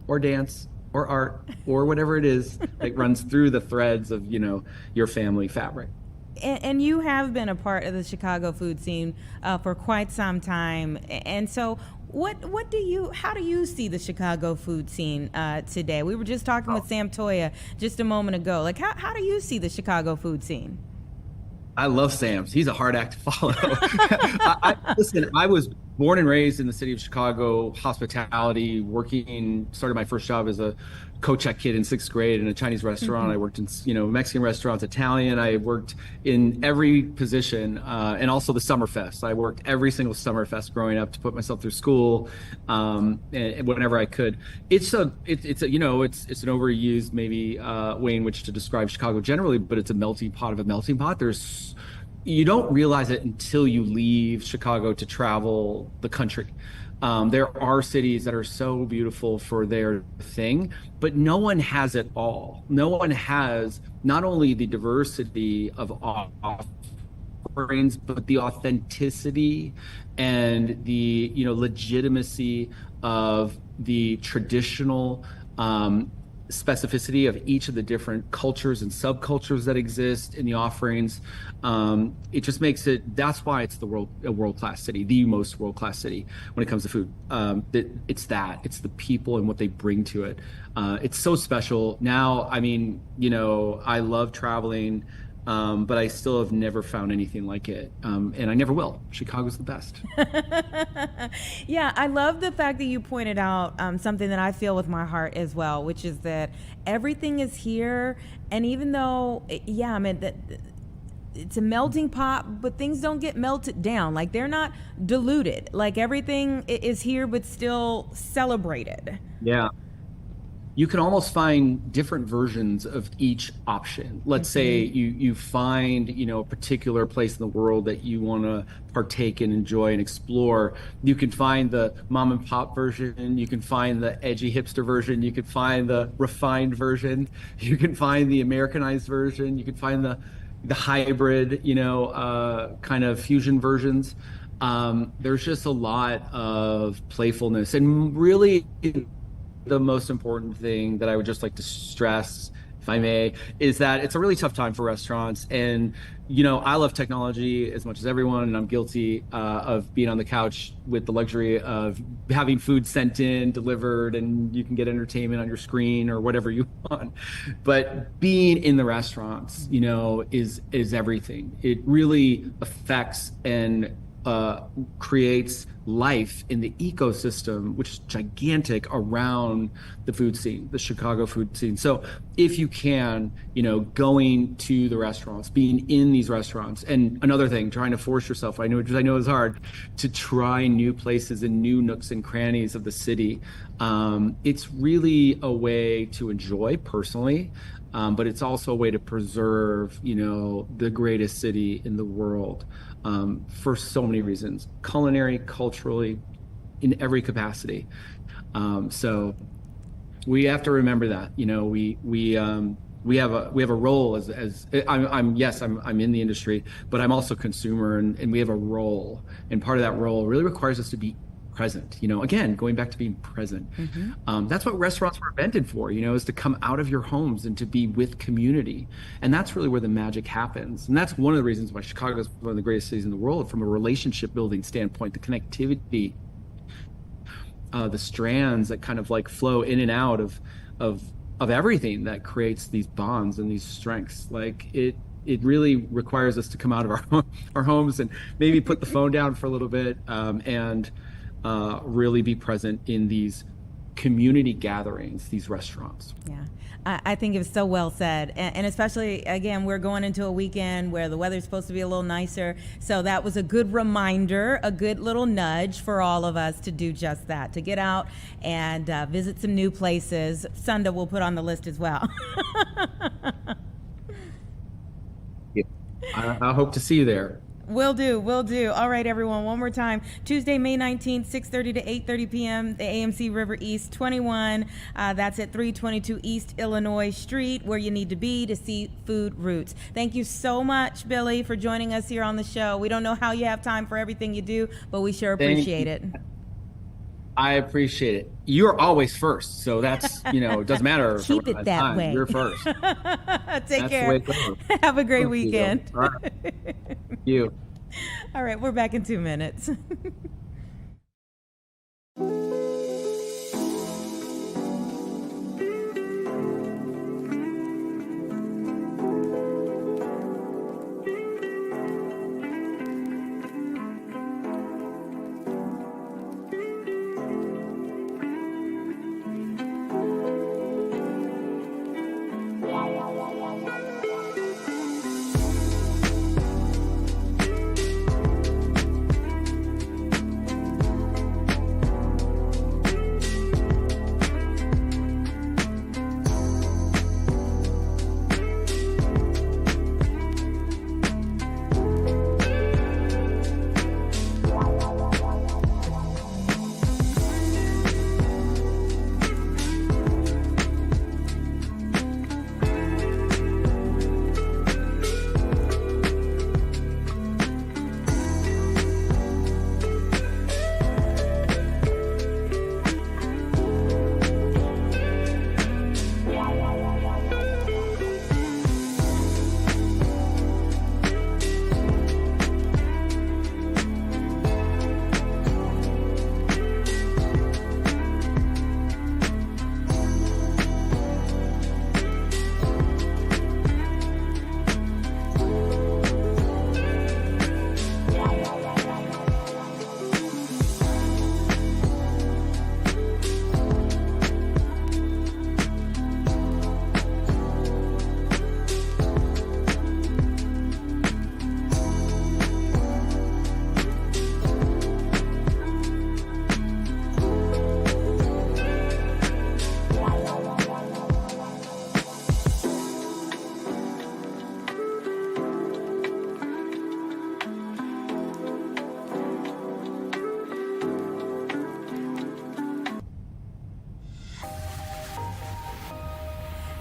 or dance or art or whatever it is that runs through the threads of, your family fabric. And you have been a part of the Chicago food scene for quite some time. And so how do you see the Chicago food scene today? We were just talking with Sam Toya just a moment ago. Like, how do you see the Chicago food scene? I love Sam's. He's a hard act to follow. Listen, I was born and raised in the city of Chicago, hospitality, started my first job as a co-check kid in 6th grade in a Chinese restaurant. I worked in, Mexican restaurants, Italian. I worked in every position, and also the Summerfest. I worked every single Summerfest growing up to put myself through school, and whenever I could. It's an overused maybe way in which to describe Chicago generally, but it's a melting pot of a melting pot. You don't realize it until you leave Chicago to travel the country. There are cities that are so beautiful for their thing, but no one has it all. No one has not only the diversity of offerings, but the authenticity and the legitimacy of the traditional specificity of each of the different cultures and subcultures that exist in the offerings. It just makes it, that's why it's a world-class city, the most world-class city when it comes to food. It's the people and what they bring to it. It's so special. Now, I mean, I love traveling, but I still have never found anything like it. And I never will. Chicago's the best. Yeah, I love the fact that you pointed out something that I feel with my heart as well, which is that everything is here. And even though, it's a melting pot, but things don't get melted down. Like, they're not diluted. Like, everything is here, but still celebrated. Yeah. You can almost find different versions of each option. Let's say you find, a particular place in the world that you want to partake and enjoy and explore. You can find the mom and pop version. You can find the edgy hipster version. You can find the refined version. You can find the Americanized version. You can find the hybrid, kind of fusion versions. There's just a lot of playfulness, and really, the most important thing that I would just like to stress, if I may, is that it's a really tough time for restaurants. And, I love technology as much as everyone, and I'm guilty of being on the couch with the luxury of having food sent in, delivered, and you can get entertainment on your screen or whatever you want. But being in the restaurants, is everything. It really affects and creates life in the ecosystem, which is gigantic, around the food scene, the Chicago food scene. So if you can, going to the restaurants, being in these restaurants, and another thing, trying to force yourself, I know is hard, to try new places and new nooks and crannies of the city. It's really a way to enjoy personally, but it's also a way to preserve, the greatest city in the world. For so many reasons, culinary, culturally, in every capacity. So we have to remember that, we have a role as I'm in the industry, but I'm also a consumer, and we have a role, and part of that role really requires us to be present. Again, going back to being present. That's what restaurants were invented for, is to come out of your homes and to be with community. And that's really where the magic happens. And that's one of the reasons why Chicago is one of the greatest cities in the world from a relationship building standpoint, the connectivity, the strands that kind of like flow in and out of everything that creates these bonds and these strengths. Like it really requires us to come out of our homes and maybe put the phone down for a little bit, and really be present in these community gatherings, these restaurants. Yeah, I think it was so well said. And especially, again, we're going into a weekend where the weather's supposed to be a little nicer. So that was a good reminder, a good little nudge for all of us to do just that, to get out and visit some new places. Sunda will put on the list as well. I hope to see you there. Will do. All right, everyone, one more time. Tuesday, May 19th, 6:30 to 8:30 p.m., the AMC River East 21. That's at 322 East Illinois Street, where you need to be to see Food Roots. Thank you so much, Billy, for joining us here on the show. We don't know how you have time for everything you do, but we sure appreciate it. I appreciate it. You're always first, so that's, it doesn't matter. Keep it that way. You're first. Take care. Have a great weekend. All right. Thank you. All right, we're back in 2 minutes.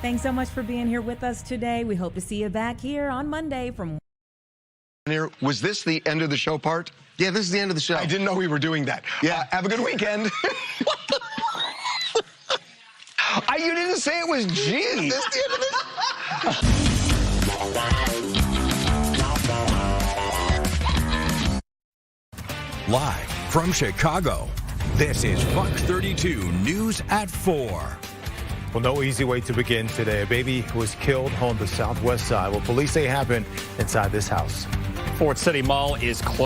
Thanks so much for being here with us today. We hope to see you back here on Monday from. Was this the end of the show part? Yeah, this is the end of the show. I didn't know we were doing that. Yeah. Have a good weekend. You didn't say it was G. Is this the end of this? Live from Chicago, this is Fox 32 News at 4. Well, no easy way to begin today. A baby was killed on the southwest side. Well, police say happened inside this house. Fort City Mall is closed.